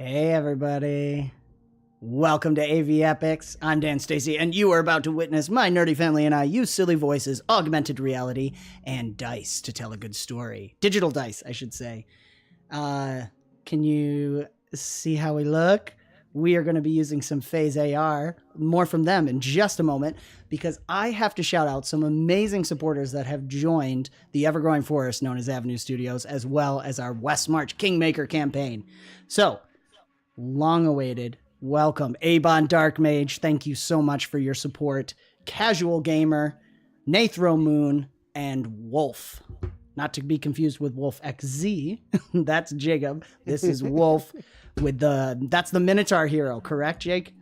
Hey everybody, welcome to AV Epics. I'm Dan Stacy, and you are about to witness my nerdy family and I use silly voices, augmented reality, and dice to tell a good story. Digital dice, I should say. Can you see how we look? We are going to be using some FaeS AR, more from them in just a moment, because I have to shout out some amazing supporters that have joined the ever-growing forest known as Avenue Studios, as well as our West March Kingmaker campaign. So, long-awaited, welcome, Abon Dark Mage. Thank you so much for your support. Casual Gamer, Nathro Moon, and Wolf. Not to be confused with Wolf XZ. That's Jacob. This is Wolf with that's the Minotaur hero, correct, Jake?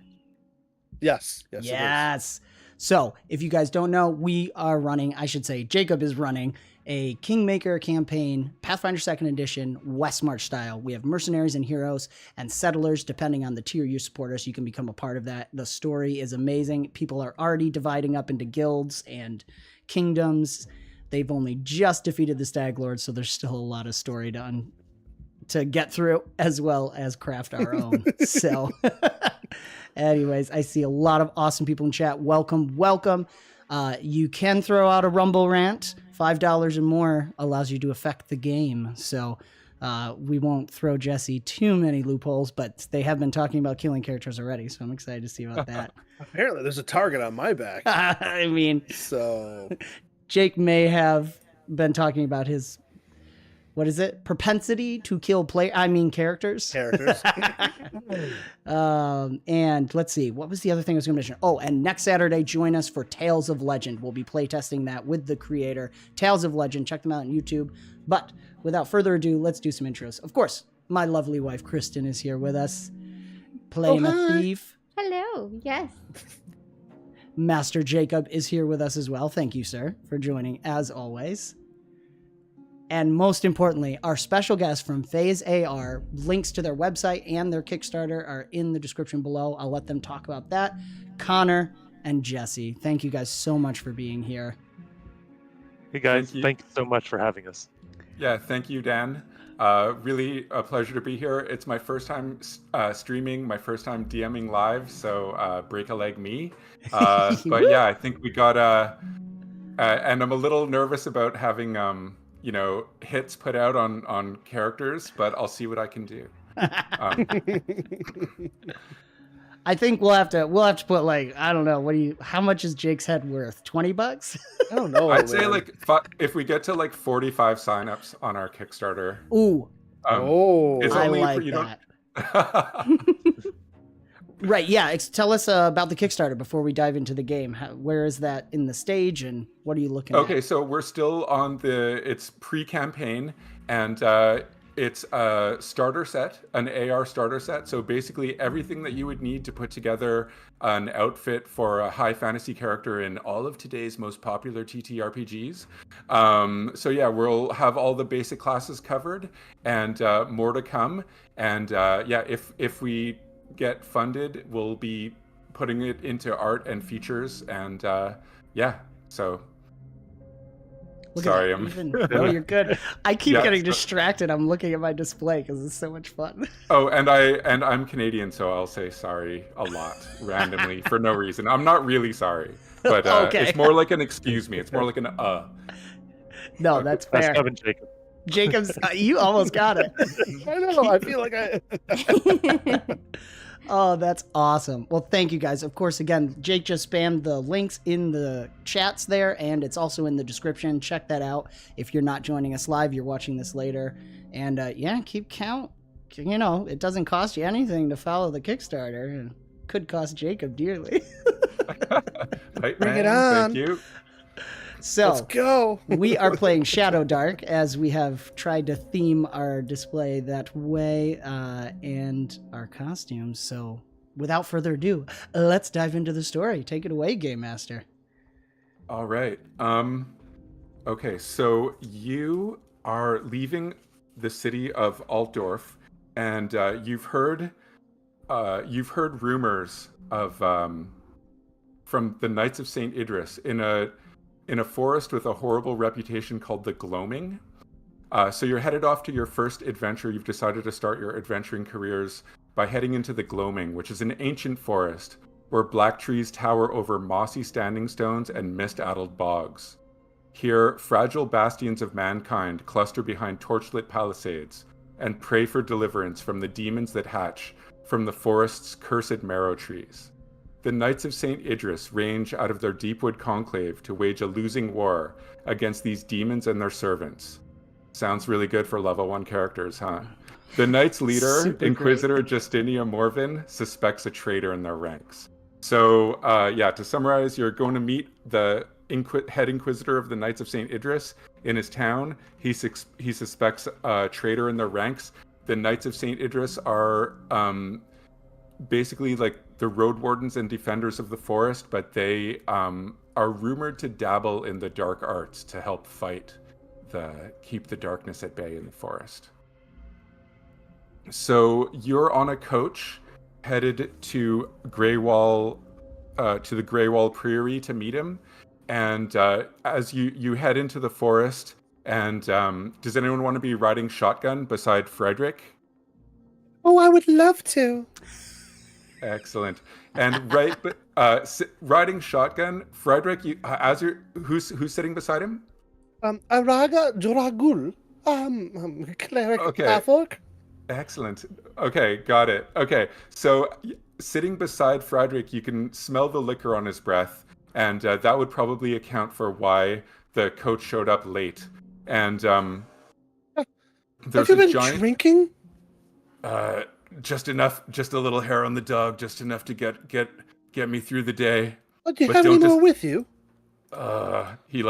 Yes. Yes. So, if you guys don't know, we are running, I should say, Jacob is running a Kingmaker campaign, Pathfinder 2nd Edition, West March style. We have mercenaries and heroes and settlers, depending on the tier you support us. You can become a part of that. The story is amazing. People are already dividing up into guilds and kingdoms. They've only just defeated the Stag Lord, so there's still a lot of story to get through, as well as craft our own. So anyways, I see a lot of awesome people in chat. Welcome. You can throw out a Rumble rant. $5 or more allows you to affect the game. So we won't throw Jesse too many loopholes, but they have been talking about killing characters already, so I'm excited to see about that. Apparently there's a target on my back. I mean, so Jake may have been talking about his, what is it? Propensity to kill characters. And let's see, what was the other thing I was going to mention? Oh, and next Saturday, join us for Tales of Legend. We'll be playtesting that with the creator, Tales of Legend. Check them out on YouTube. But without further ado, let's do some intros. Of course, my lovely wife, Kristen, is here with us, playing a thief. Hello, yes. Master Jacob is here with us as well. Thank you, sir, for joining, as always. And most importantly, our special guest from FaeS AR, links to their website and their Kickstarter are in the description below. I'll let them talk about that. Connor and Jesse, thank you guys so much for being here. Hey guys, thank you so much for having us. Yeah, thank you, Dan. Really a pleasure to be here. It's my first time streaming, my first time DMing live, so break a leg me. But yeah, I think we got and I'm a little nervous about having hits put out on characters, but I'll see what I can do. I think we'll have to put, like, I don't know, how much is Jake's head worth? $20? I don't know. I'd say like if we get to like 45 signups on our Kickstarter. Ooh. It's I only like that. Right, yeah. Tell us about the Kickstarter before we dive into the game. Where is that in the stage, and what are you looking at? Okay, so we're still on it's pre-campaign, and it's a starter set, an AR starter set. So basically everything that you would need to put together an outfit for a high fantasy character in all of today's most popular TTRPGs. So yeah, we'll have all the basic classes covered, and more to come. And yeah, if we get funded, we'll be putting it into art and features, and yeah, so sorry, no, you're good. I keep getting distracted. I'm looking at my display because it's so much fun. Oh, and I'm Canadian, so I'll say sorry a lot randomly for no reason. I'm not really sorry, but okay. It's more like an excuse me. It's more like an No, that's fair. Jacob. Jacob's, you almost got it. I know. I feel like I. Oh, that's awesome. Well, thank you guys. Of course, again, Jake just spammed the links in the chats there, and it's also in the description. Check that out. If you're not joining us live, you're watching this later. And yeah, keep count. You know, it doesn't cost you anything to follow the Kickstarter, and could cost Jacob dearly. Bring it on. Thank you. So let's go. We are playing Shadowdark, as we have tried to theme our display that way, and our costumes. So without further ado, let's dive into the story. Take it away, Game Master. All right. Okay, so you are leaving the city of Altdorf, and you've heard rumors of from the Knights of St. Idris in a forest with a horrible reputation called the Gloaming. So you're headed off to your first adventure. You've decided to start your adventuring careers by heading into the Gloaming, which is an ancient forest where black trees tower over mossy standing stones and mist-addled bogs. Here, fragile bastions of mankind cluster behind torchlit palisades and pray for deliverance from the demons that hatch from the forest's cursed marrow trees. The Knights of St. Idris range out of their deepwood conclave to wage a losing war against these demons and their servants. Sounds really good for level 1 characters, huh? The Knights' leader, Super Inquisitor great. Justinia Morven, suspects a traitor in their ranks. So, to summarize, you're going to meet the head Inquisitor of the Knights of St. Idris in his town. He suspects a traitor in their ranks. The Knights of St. Idris are basically like the road wardens and defenders of the forest, but they are rumored to dabble in the dark arts to help keep the darkness at bay in the forest. So you're on a coach headed to Greywall, to the Greywall Prairie to meet him. And as you head into the forest, and does anyone want to be riding shotgun beside Frederick? Oh, I would love to. Excellent. And riding shotgun, Frederick, who's sitting beside him? 𝓢𝓱𝓪𝓭𝓪𝓻𝓴 Cleric Okay. Catholic. Excellent. Okay, got it. Okay, so sitting beside Frederick, you can smell the liquor on his breath, and that would probably account for why the coach showed up late. And there's Have you a been giant. drinking? Just enough, just a little hair on the dog, just enough to get me through the day. Oh, do you But have any don't more with you? He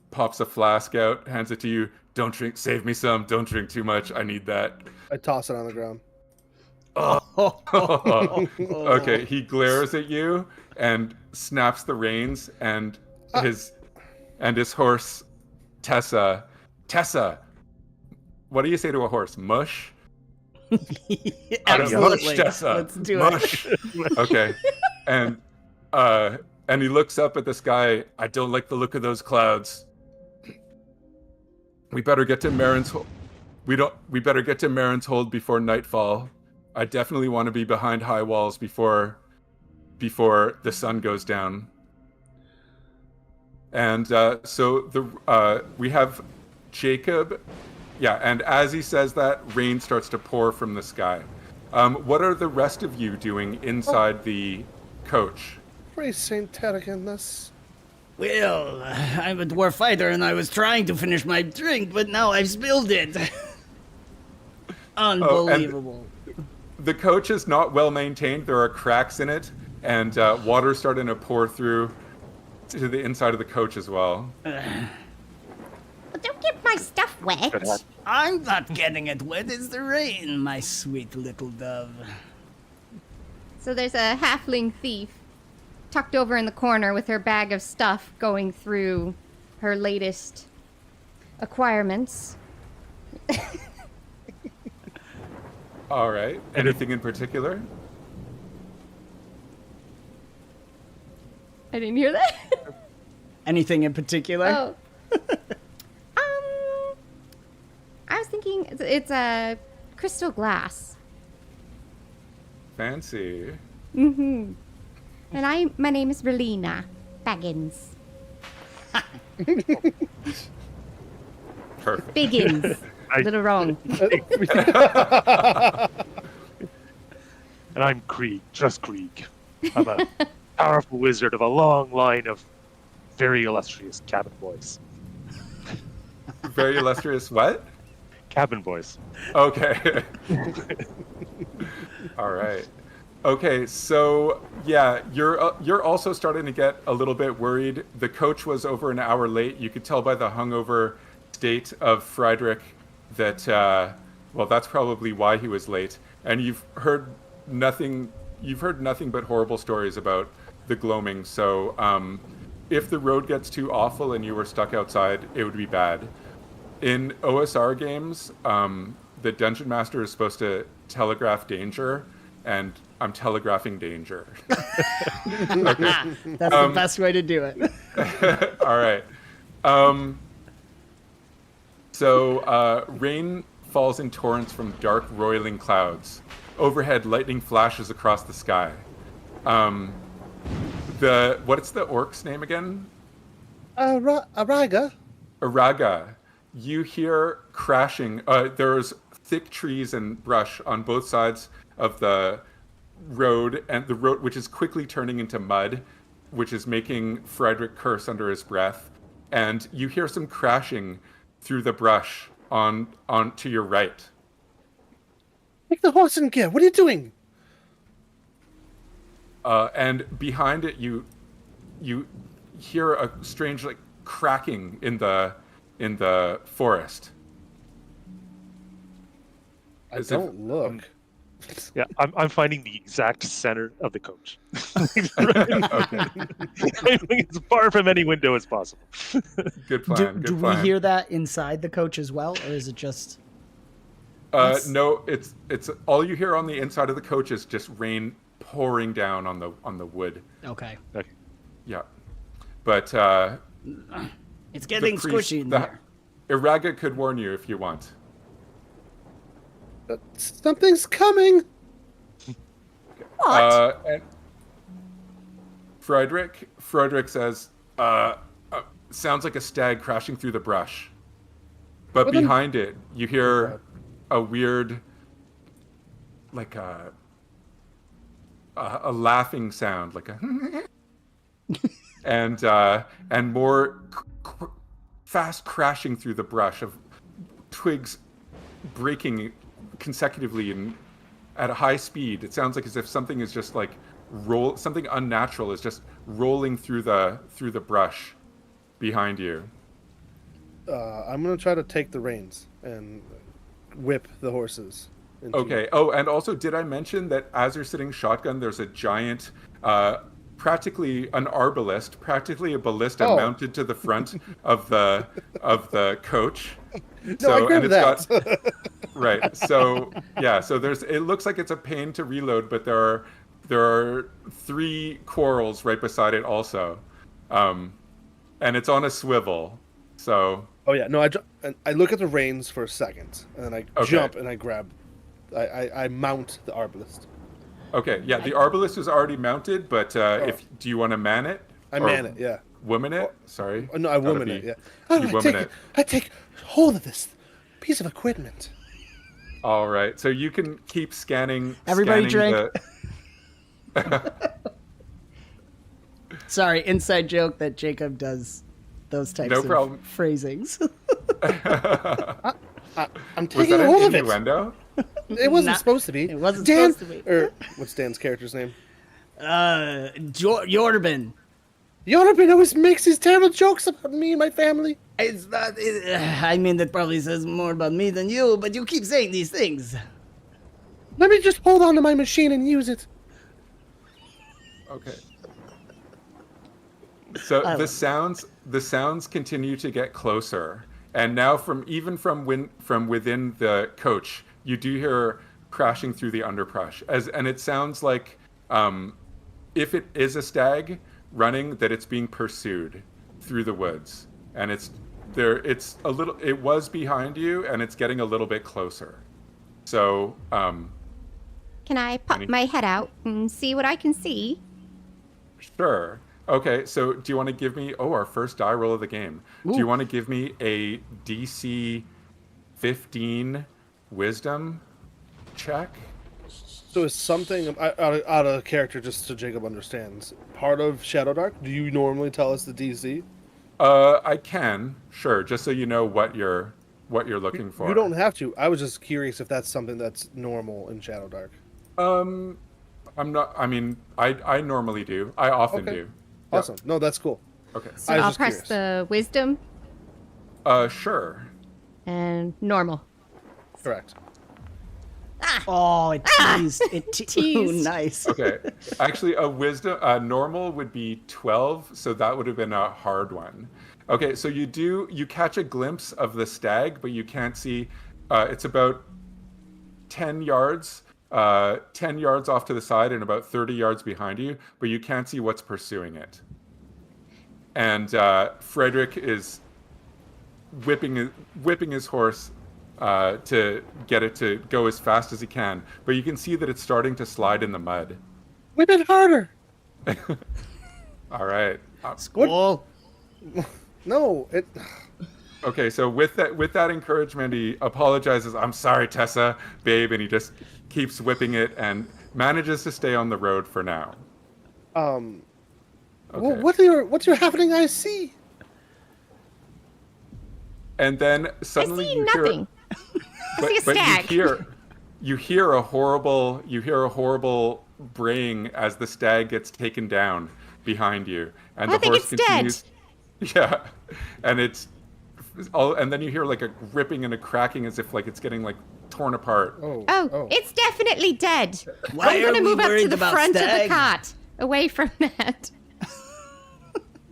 pops a flask out, hands it to you. Don't drink, save me some. Don't drink too much. I need that. I toss it on the ground. Okay, he glares at you and snaps the reins, and his horse, Tessa. What do you say to a horse? Mush? Absolutely. Mush, Tessa. Let's do Mush. Okay. And he looks up at the sky. I don't like the look of those clouds. We better get to Marin's Hold. We better get to Marin's Hold before nightfall. I definitely want to be behind high walls before the sun goes down. And so we have Jacob. Yeah, and as he says that, rain starts to pour from the sky. What are the rest of you doing inside the coach? Praise Saint Terragonus. Well, I'm a dwarf fighter and I was trying to finish my drink, but now I've spilled it. Unbelievable. The coach is not well maintained. There are cracks in it, and water starting to pour through to the inside of the coach as well. Don't get my stuff wet. I'm not getting it wet. It's the rain, my sweet little dove. So there's a halfling thief tucked over in the corner with her bag of stuff going through her latest acquirements. All right. Anything in particular? I didn't hear that. Anything in particular? Oh. I was thinking it's a crystal glass. Fancy. Mm-hmm. And my name is Relina Baggins. Perfect. Biggins. A little wrong. And I'm Krieg, just Krieg. I'm a powerful wizard of a long line of very illustrious cabin boys. Very illustrious what? Cabin boys. Okay. All right. Okay, so yeah, you're also starting to get a little bit worried. The coach was over an hour late. You could tell by the hungover state of Frederick that that's probably why he was late. And you've heard nothing but horrible stories about the Gloaming. So if the road gets too awful and you were stuck outside, it would be bad. In OSR games, the Dungeon Master is supposed to telegraph danger, and I'm telegraphing danger. That's the best way to do it. All right. So rain falls in torrents from dark, roiling clouds. overhead, lightning flashes across the sky. What's the orc's name again? Araga. Araga. You hear crashing. There's thick trees and brush on both sides of the road, and the road, which is quickly turning into mud, which is making Frederick curse under his breath. And you hear some crashing through the brush on to your right. Take the horse in gear. What are you doing? And behind it, you hear a strange cracking in the forest. I don't look. Yeah, I'm finding the exact center of the coach. Okay. As far from any window as possible. Good plan. Do we hear that inside the coach as well, or is it just? No, it's all you hear on the inside of the coach is just rain pouring down on the wood. Okay. Okay. Yeah, but It's getting squishy in there. Iraga could warn you if you want. Something's coming. And Frederick says, sounds like a stag crashing through the brush. But behind it, you hear a weird, like a laughing sound, like a and more fast crashing through the brush of twigs breaking consecutively and at a high speed. It sounds like as if something is just like something unnatural is just rolling through the brush behind you. I'm gonna try to take the reins and whip the horses. Okay. Oh, and also, did I mention that as you're sitting shotgun, there's a giant, practically an arbalist, practically a ballista mounted to the front of the coach. No, I agree with that. Right. So yeah. So it looks like it's a pain to reload, but there are 3 quarrels right beside it also, and it's on a swivel. So. Oh yeah. No, I look at the reins for a second, and then I jump and I grab. I mount the arbalist. Okay. Yeah. The arbalist is already mounted, but do you want to man it? I man it. Yeah. Woman it? Sorry. No, I woman it. Yeah. I take hold of this piece of equipment. All right. So you can keep scanning. Everybody scanning drink. Sorry, inside joke that Jacob does those types of phrasings. I'm taking hold of it. Innuendo? It wasn't supposed to be. It wasn't supposed to be. Or what's Dan's character's name? Yorban. Yorban always makes these terrible jokes about me and my family. It's not. I mean, that probably says more about me than you, but you keep saying these things. Let me just hold on to my machine and use it. Okay. So the sounds continue to get closer, and now from within the coach, you do hear crashing through the underbrush, and it sounds like if it is a stag running, that it's being pursued through the woods, and it was behind you, and it's getting a little bit closer. So Can I pop my head out and see what I can see? Sure. Okay, so do you want to give me our first die roll of the game? Ooh. Do you want to give me a DC 15 wisdom check? So is something out of character, just so Jacob understands, part of Shadowdark? Do you normally tell us the DC? I can, sure, just so you know what you're looking for. You don't have to. I was just curious if that's something that's normal in Shadowdark. I'm not. I mean, I normally do. I often do. Awesome. No, that's cool. Okay. So I'll press the wisdom. Sure. And normal. Correct. Oh, it teased. It teased. Nice. Okay. Actually, a wisdom normal would be 12, so that would have been a hard one. Okay, so you catch a glimpse of the stag, but you can't see. It's about 10 yards. 10 yards off to the side and about 30 yards behind you, but you can't see what's pursuing it. And Frederick is whipping his horse to get it to go as fast as he can. But you can see that it's starting to slide in the mud. Whip it harder. All right. Squall. No, it. Okay, so with that encouragement, he apologizes. I'm sorry, Tessa, babe, and he just keeps whipping it and manages to stay on the road for now. Well, Okay. what's your happening? I see. And then suddenly I see you nothing. I see a stag. you hear a horrible braying as the stag gets taken down behind you, and I the think horse it's continues. Yeah, and and then you hear like a ripping and a cracking as if like it's getting like torn apart. Oh, it's definitely dead. Why I'm are gonna we move up to worried the about front of the stag? cot, away from that.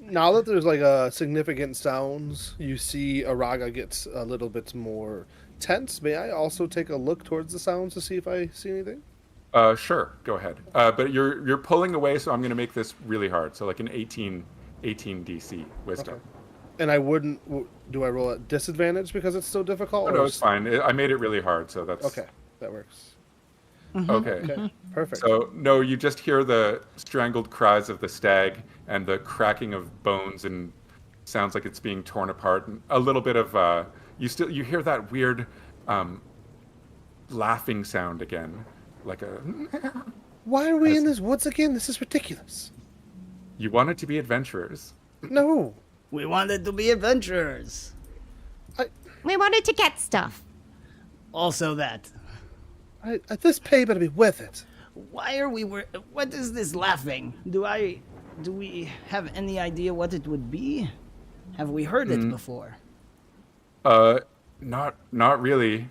Now that there's like a significant sounds, you see Araga gets a little bit more tense. May I also take a look towards the sounds to see if I see anything? Sure, go ahead. But you're pulling away, so I'm going to make this really hard. So like an 18 DC wisdom. Okay. And I wouldn't. Do I roll at disadvantage because it's so difficult? Oh, no, it's fine. I made it really hard, so that's Okay, that works. Okay. Okay, perfect. So no, you just hear the strangled cries of the stag and the cracking of bones, and sounds like it's being torn apart. And a little bit of you hear that weird laughing sound again, like a. Why are we in this woods again? This is ridiculous. You wanted to be adventurers. No. We wanted to be adventurers. We wanted to get stuff. Also that. This pay better be worth it. Why are we? What is this laughing? Do we have any idea what it would be? Have we heard it before? Not really.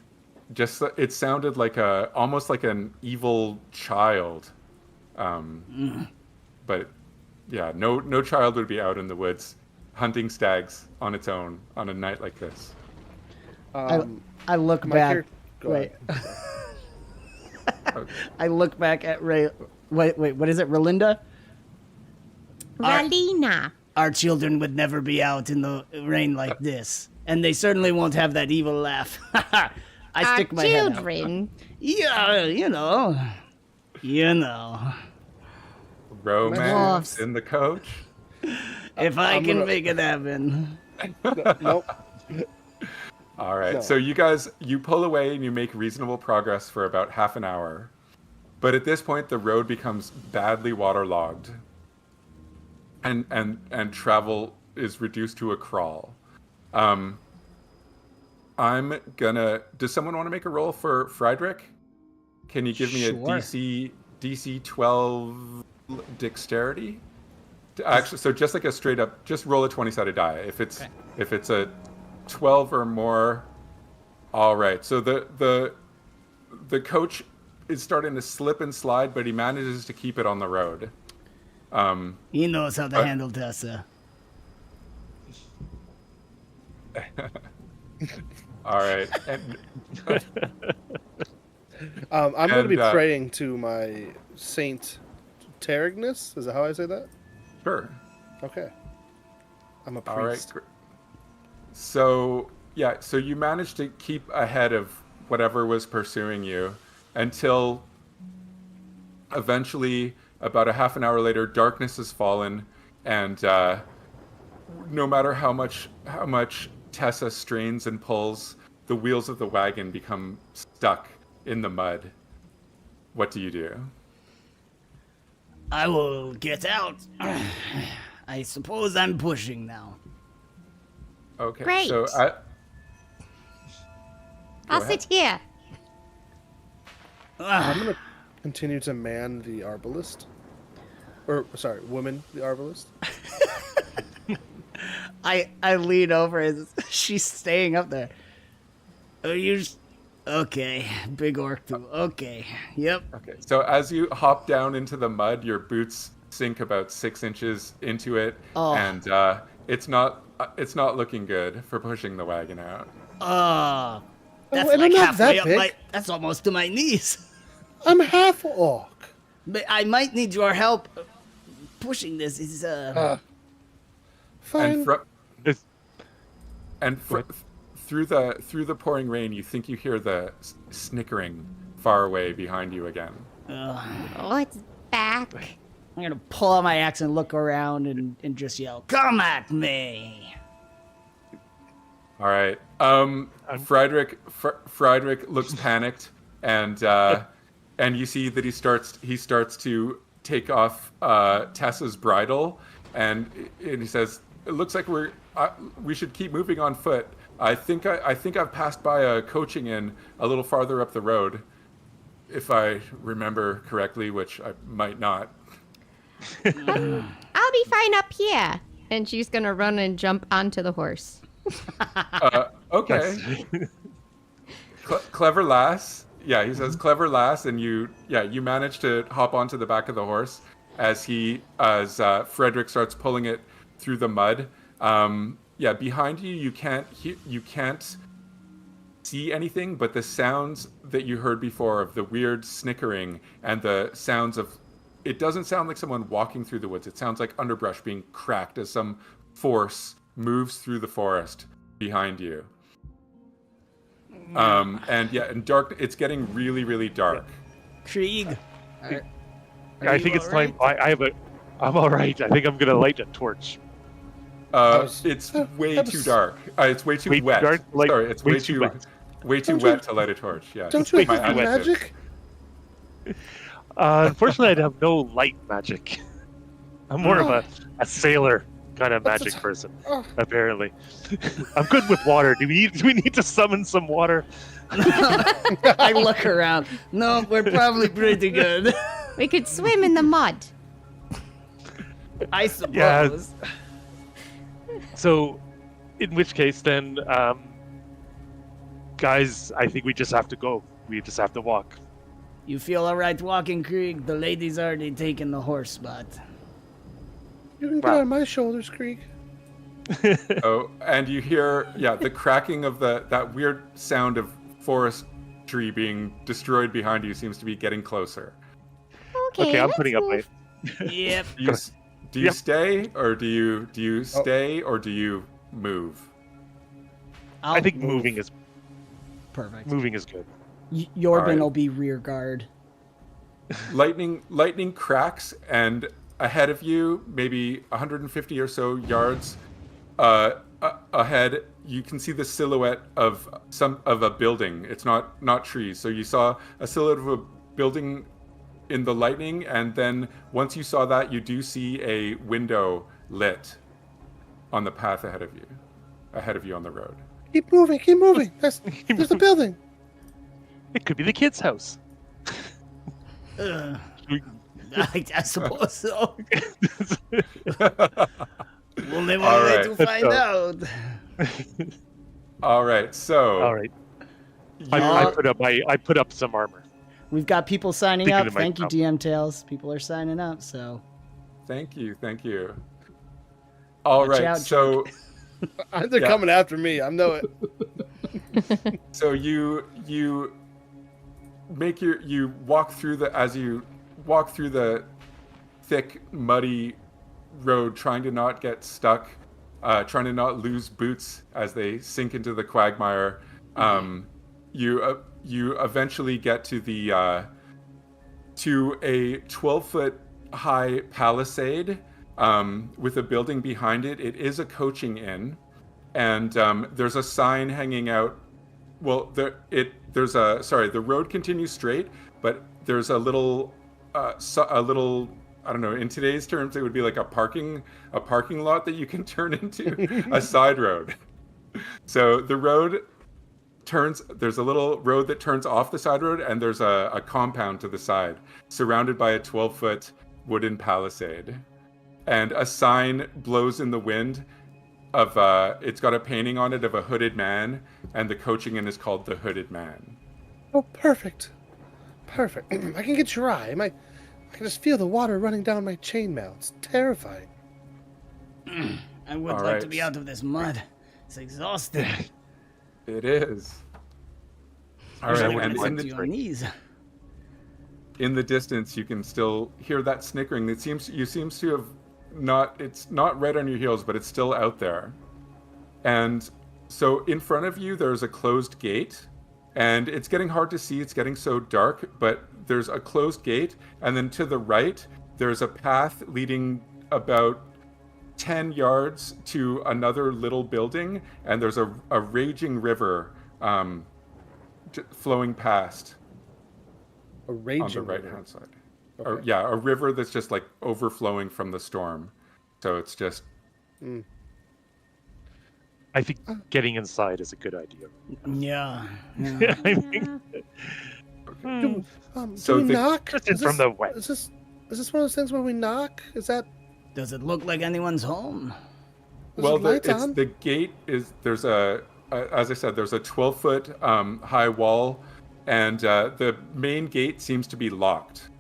Just it sounded like almost like an evil child. But yeah, no child would be out in the woods hunting stags on its own on a night like this. I look my back. char- Go Wait. ahead. I look back at Ray. Wait. What is it, Rolinda? Ralina. Our children would never be out in the rain like this, and they certainly won't have that evil laugh. I stick my head out. Children. Yeah, you know. Romance in the coach. If I I'm can gonna- make it happen. Nope. All right. No. So you pull away and you make reasonable progress for about half an hour. But at this point the road becomes badly waterlogged. And travel is reduced to a crawl. Does someone want to make a roll for Friedrich? Can you give me a Sure. DC 12 dexterity? Actually, so just like a straight up, just roll a 20-sided die. If it's a 12 or more, all right. So the coach is starting to slip and slide, but he manages to keep it on the road. He knows how to handle Tessa. All right. And, I'm going to be And, praying to my Saint Terrignus. Is that how I say that? sure. Okay. I'm a All right. priest. So you managed to keep ahead of whatever was pursuing you until eventually, about a half an hour later, darkness has fallen, and no matter how much Tessa strains and pulls, the wheels of the wagon become stuck in the mud. What do you do? I will get out. I suppose I'm pushing now. Okay. Great. So I'll ahead. sit here. I'm going to continue to man the arbalist. Woman, the arbalist. I lean over as she's staying up there. Oh, okay, big orc too. Okay, yep. Okay. So as you hop down into the mud, your boots sink about 6 inches into it, Oh. and it's not looking good for pushing the wagon out. That's and like I'm not halfway that up big. that's almost to my knees. I'm half orc. But I might need your help pushing this. Is Fine. And from It's, and fr- through the pouring rain, you think you hear the snickering far away behind you again. Oh, it's back. I'm gonna pull out my axe and look around and just yell, "Come at me!" All right. Friedrich looks panicked, and you see that he starts to take off Tessa's bridle, and he says, "It looks like we should keep moving on foot. I think I've passed by a coaching inn a little farther up the road, if I remember correctly, which I might not." I'll be fine up here. And she's gonna run and jump onto the horse. Okay. Clever lass. Yeah, he says clever lass, and you manage to hop onto the back of the horse as Frederick starts pulling it through the mud. Behind you, you can't see anything, but the sounds that you heard before of the weird snickering and the sounds of, it doesn't sound like someone walking through the woods. It sounds like underbrush being cracked as some force moves through the forest behind you. And dark. It's getting really, really dark. Krieg. I think it's time. I'm all right. I think I'm gonna light a torch. It's way too dark. It's way too wet. Dark, Sorry, it's way too wet to light a torch. Yeah. Don't you have magic? Unfortunately, I have no light magic. I'm more of a sailor kind of magic person, apparently. I'm good with water. Do we need to summon some water? I look around. No, we're probably pretty good. We could swim in the mud. I suppose. Yeah. So, in which case then, guys, I think we just have to go. We just have to walk. You feel alright walking, Krieg? The lady's already taken the horse spot. You can get on my shoulders, Krieg. Oh, and you hear, the cracking of that weird sound of forest tree being destroyed behind you seems to be getting closer. Okay, I'm putting up my. Yep. Do you stay, or do you stay, or do you move? I think moving is perfect. Moving is good. Yorbin will be rear guard. Lightning cracks, and ahead of you, maybe 150 or so yards ahead, you can see the silhouette of a building. It's not trees. So you saw a silhouette of a building in the lightning, and then once you saw that, you do see a window lit on the path ahead of you on the road. Keep moving. There's a building. It could be the kid's house. I suppose so. We'll live on way to find out. All right, so. All right. I put up some armor. We've got people signing up. Thank you, DM Tales. People are signing up, so. Thank you. All right, so. They're coming after me. I know it. So you walk through the thick, muddy road, trying to not get stuck, trying to not lose boots as they sink into the quagmire. You eventually get to a 12-foot high palisade with a building behind it. It is a coaching inn, and there's a sign hanging out. Well, the road continues straight, but there's a little, I don't know, in today's terms, it would be like a parking lot that you can turn into a side road. So the road there's a little road that turns off the side road, and there's a compound to the side, surrounded by a 12-foot wooden palisade. And a sign blows in the wind of, it's got a painting on it of a hooded man, and the coaching inn is called the Hooded Man. Oh, perfect. I can get your eye. I can just feel the water running down my chainmail. It's terrifying. I would like to be out of this mud. It's exhausting. It is. All right, and in the distance, you can still hear that snickering. It seems to have it's not right on your heels, but it's still out there. And So in front of you, there's a closed gate, and it's getting hard to see. It's getting so dark, but there's a closed gate, and then to the right, there's a path leading about 10 yards to another little building, and there's a raging river flowing past. A raging on the river. right-hand side. Okay. Or, yeah, a river that's just like overflowing from the storm. So it's just... I think getting inside is a good idea. Yeah. I think Do So we the- knock? just in from the west. Is this one of those things where we knock? Is that... Does it look like anyone's home? Well, the lights on? the gate is... There's as I said, there's a 12-foot high wall, and the main gate seems to be locked.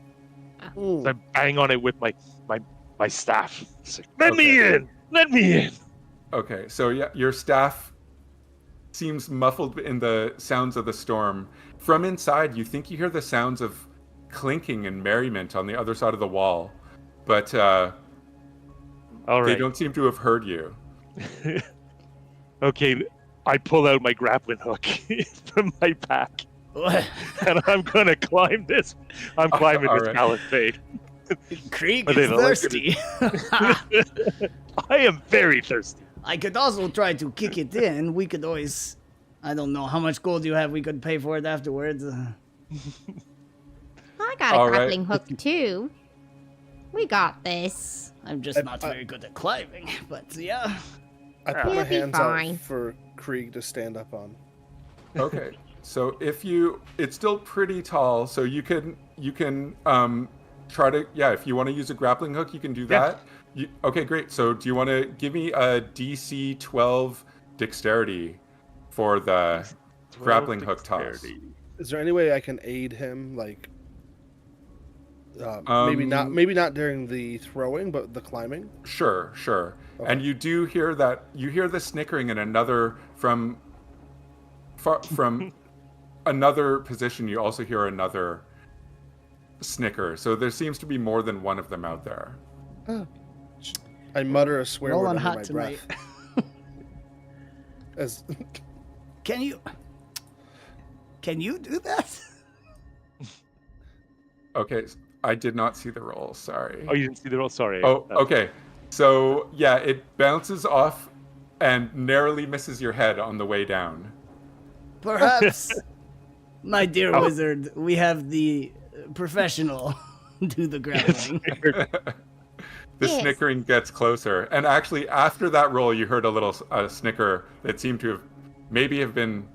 So I bang on it with my staff. It's like, let me in! Let me in! Okay, so yeah, your staff seems muffled in the sounds of the storm. From inside, you think you hear the sounds of clinking and merriment on the other side of the wall, but All they right. don't seem to have heard you. Okay, I pull out my grappling hook from my pack, What? and I'm gonna climb this. I'm climbing All this right. palisade. Krieg Are they is the like- thirsty. I am very thirsty. I could also try to kick it in. We could always... I don't know how much gold you have. We could pay for it afterwards. I got a All right. grappling hook too. We got this. I'm just not very good at climbing, but yeah. I put my You'll be hands fine. out for Krieg to stand up on. Okay, so it's still pretty tall, so you can try to, yeah, if you want to use a grappling hook, you can do Yeah. that. Okay, great. So do you want to give me a DC 12 dexterity for the grappling hook toss? Dexterity. Is there any way I can aid him? Like, maybe not during the throwing, but the climbing. Sure. Okay. And you do hear the snickering in another from another position. You also hear another snicker. So there seems to be more than one of them out there. I mutter a swear word Rolling under hot my tonight. breath. As Can you do that? Okay, I did not see the roll. Sorry. Oh, you didn't see the roll? Sorry. Oh, okay. So yeah, it bounces off and narrowly misses your head on the way down. Perhaps, my dear wizard, we have the professional do the grappling. The Yes. snickering gets closer, and actually, after that roll, you heard a little snicker that seemed to have been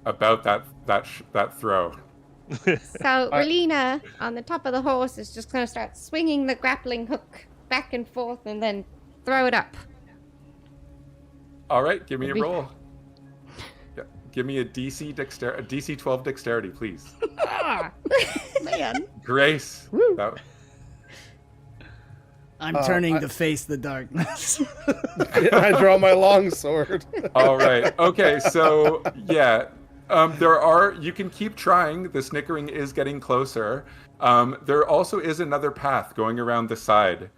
about that throw. So Relina on the top of the horse is just going to start swinging the grappling hook back and forth and then throw it up. All right, give me a We- roll. Yeah, give me a DC 12 dexterity, please. Ah. Man, Grace. That- I'm turning to face the darkness. I draw my long sword. All right. Okay. So yeah, you can keep trying. The snickering is getting closer. There also is another path going around the side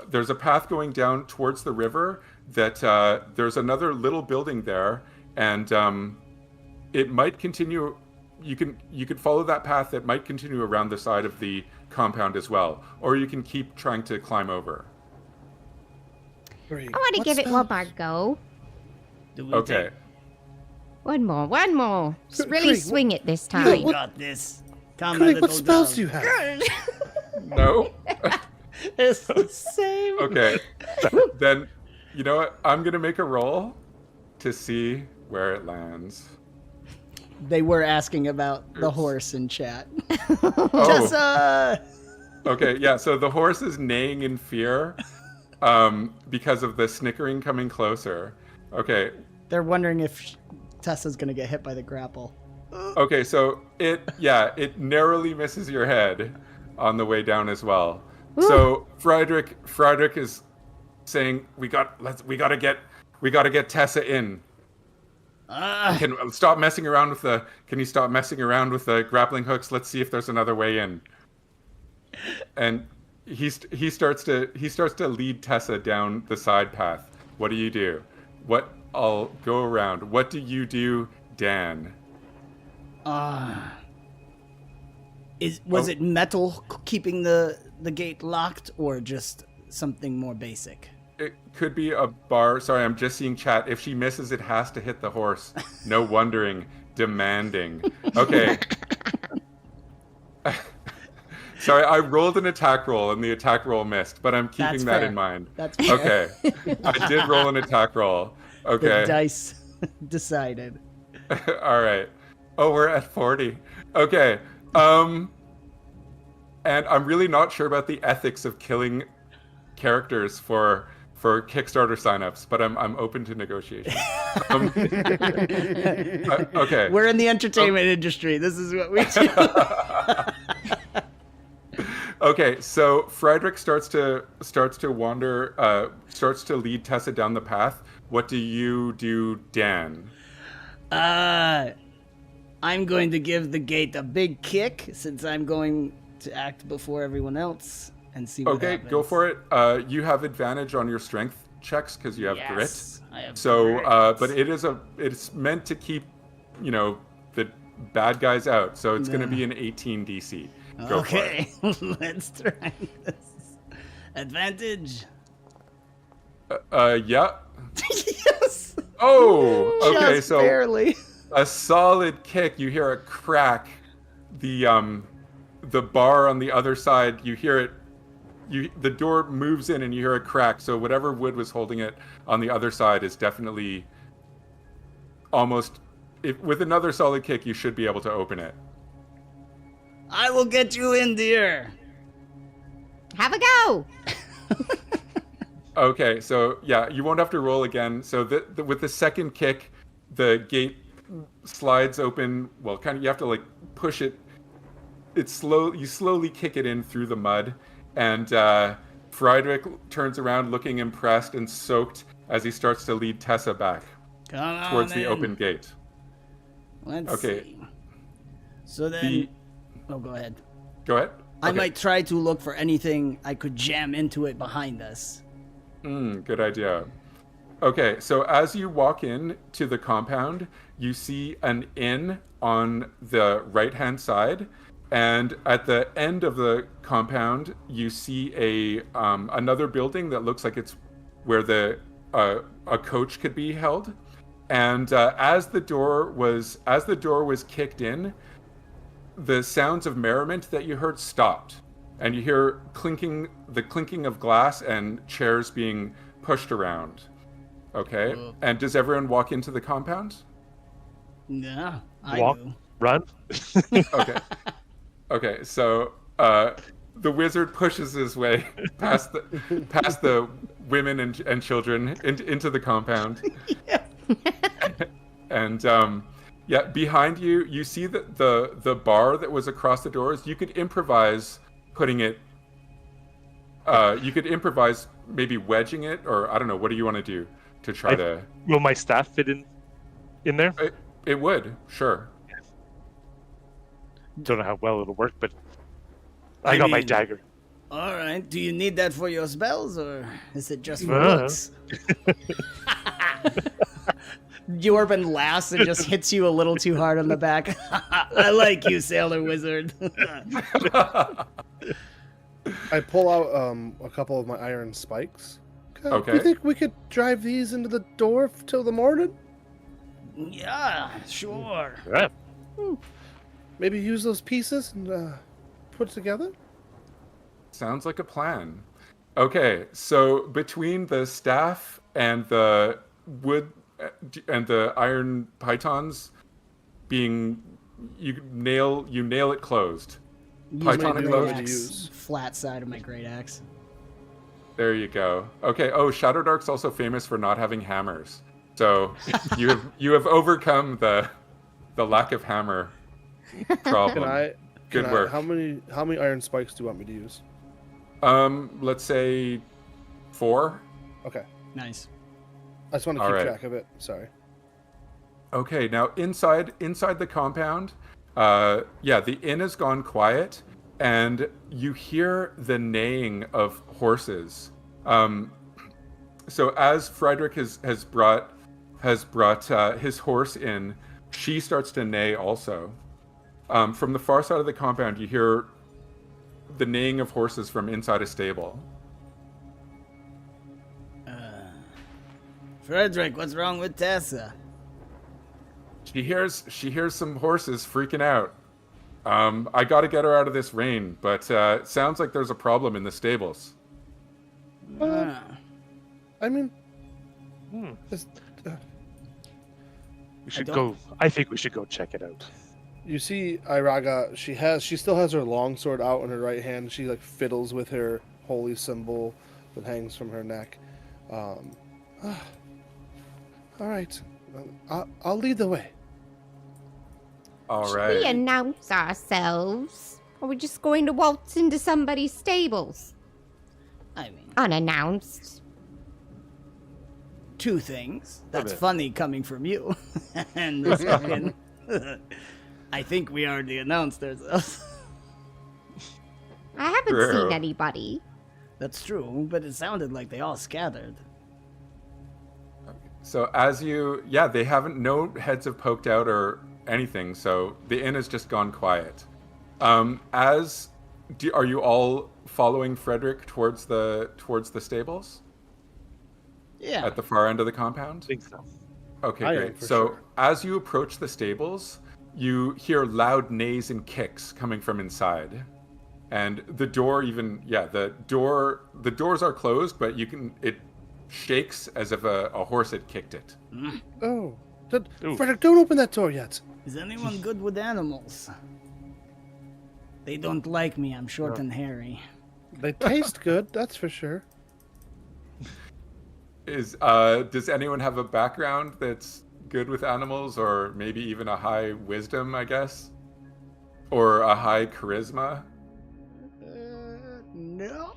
there's a path going down towards the river that there's another little building there, and it might continue. You could follow that path that might continue around the side of the compound as well, or you can keep trying to climb over. Krieg, I want to what give it spell- one more go. Do we Okay. take- One more. Just really Krieg, swing it this We time. got this. Calm my Krieg, what little spells down. do you have? No. It's the same. Okay. Then, you know what? I'm gonna make a roll to see where it lands. They were asking about the Oops. horse in chat. Oh. Tessa! Okay, yeah, so the horse is neighing in fear because of the snickering coming closer. Okay, They're wondering if Tessa's gonna get hit by the grapple. okay, so it narrowly misses your head on the way down as well. So Friedrich is saying we gotta get Tessa in. Can you stop messing around with the grappling hooks? Let's see if there's another way in. And he starts to lead Tessa down the side path. What do you do? I'll go around. What do you do, Dan? Was it metal keeping the gate locked, or just something more basic? It could be a bar. Sorry, I'm just seeing chat. If she misses, it has to hit the horse. No wondering. Demanding. Okay. Sorry, I rolled an attack roll, and the attack roll missed, but I'm keeping that in mind. That's fair. Okay. I did roll an attack roll. Okay. The dice decided. All right. Oh, we're at 40. Okay. And I'm really not sure about the ethics of killing characters for Kickstarter signups, but I'm open to negotiation. Okay. We're in the entertainment industry. This is what we do. Okay, so Friedrich starts to wander, starts to lead Tessa down the path. What do you do, Dan? I'm going to give the gate a big kick, since I'm going to act before everyone else, and see what happens. Okay, go for it. You have advantage on your strength checks because you have grit. I have So, grit. but it's meant to keep, the bad guys out. So it's going to be an 18 DC. Go for it. Okay, let's try this. Advantage. Yeah. Yes. Oh, okay. Just So barely. a solid kick. You hear a crack. The bar on the other side. You hear it. The door moves in, and you hear a crack. So whatever wood was holding it on the other side is definitely almost. With another solid kick, you should be able to open it. I will get you in, dear. Have a go. Okay, so yeah, you won't have to roll again. So with the second kick, the gate slides open. Well, kind of, you have to like push it. You slowly kick it in through the mud, and Friedrich turns around looking impressed and soaked as he starts to lead Tessa back towards the open gate. Let's see. So then, go ahead. Go ahead. I Okay. might try to look for anything I could jam into it behind us. Good idea. Okay, so as you walk in to the compound, you see an inn on the right-hand side, and at the end of the compound, you see another building that looks like it's where a coach could be held. And as the door was kicked in, the sounds of merriment that you heard stopped, and you hear the clinking of glass and chairs being pushed around. Okay, and does everyone walk into the compound? Yeah, I Walk, do. run. Okay. So the wizard pushes his way past the women and children into the compound. And behind you, you see that the bar that was across the doors. You could improvise putting it. You could improvise maybe wedging it, or I don't know. What do you want to do to try to? Will my staff fit in there? It would, sure. Don't know how well it'll work, but I got my mean, dagger. All right. Do you need that for your spells, or is it just for Uh. looks? Jorben laughs and just hits you a little too hard on the back. I like you, sailor wizard. I pull out a couple of my iron spikes. Okay. Do you think we could drive these into the door till the morning? Yeah, sure. Yeah. Maybe use those pieces and put it together? Sounds like a plan. Okay, so between the staff and the wood and the iron pythons you nail it closed. Use my Python great closed. axe, Use. flat side of my great axe. There you go. Okay. Oh, Shadowdark's also famous for not having hammers. So you have overcome the lack of hammer problem. Good work. How many iron spikes do you want me to use? Let's say 4. Okay. Nice. I just want to All keep right. track of it. Sorry. Okay, now inside the compound, the inn has gone quiet, and you hear the neighing of horses. So as Friedrich has brought has brought his horse in. She starts to neigh also. From the far side of the compound, you hear the neighing of horses from inside a stable. Frederick, what's wrong with Tessa? She hears some horses freaking out. I got to get her out of this rain, but sounds like there's a problem in the stables. I mean, We should go. I think we should go check it out. you see Iraga, she still has her longsword out in her right hand. She like fiddles with her holy symbol that hangs from her neck. All right, I'll lead the way. All Should right. we announce ourselves? Or are we just going to waltz into somebody's stables? I mean, Unannounced. two things. That's bit. funny coming from you. And the second, I think we already announced ourselves. I haven't True. seen anybody. That's true, but it sounded like they all scattered. So they haven't, no heads have poked out or anything, so the inn has just gone quiet. Are you all following Frederick towards the stables Yeah. at the far end of the compound? I think so. Okay, I am, great. for So sure. as you approach the stables, you hear loud neighs and kicks coming from inside. And the door the doors are closed, but it shakes as if a horse had kicked it. Oh, Ooh. Frederick, don't open that door yet. Is anyone good with animals? They don't like me. I'm short No. and hairy. They taste good, that's for sure. Does anyone have a background that's good with animals, or maybe even a high wisdom, I guess? Or a high charisma? No.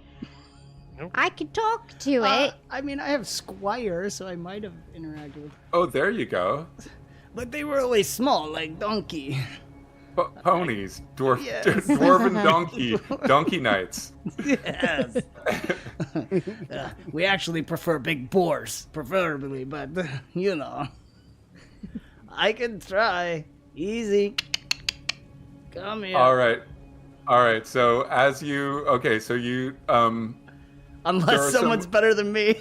I could talk to it. I mean, I have squire, so I might have interacted with. Oh, there you go. But they were always small, like donkey. Ponies, Yes. dwarven donkey knights. Yes. We actually prefer big boars, preferably, but you know. I can try. Easy. Come here. All right. So Unless there are someone's some- better than me.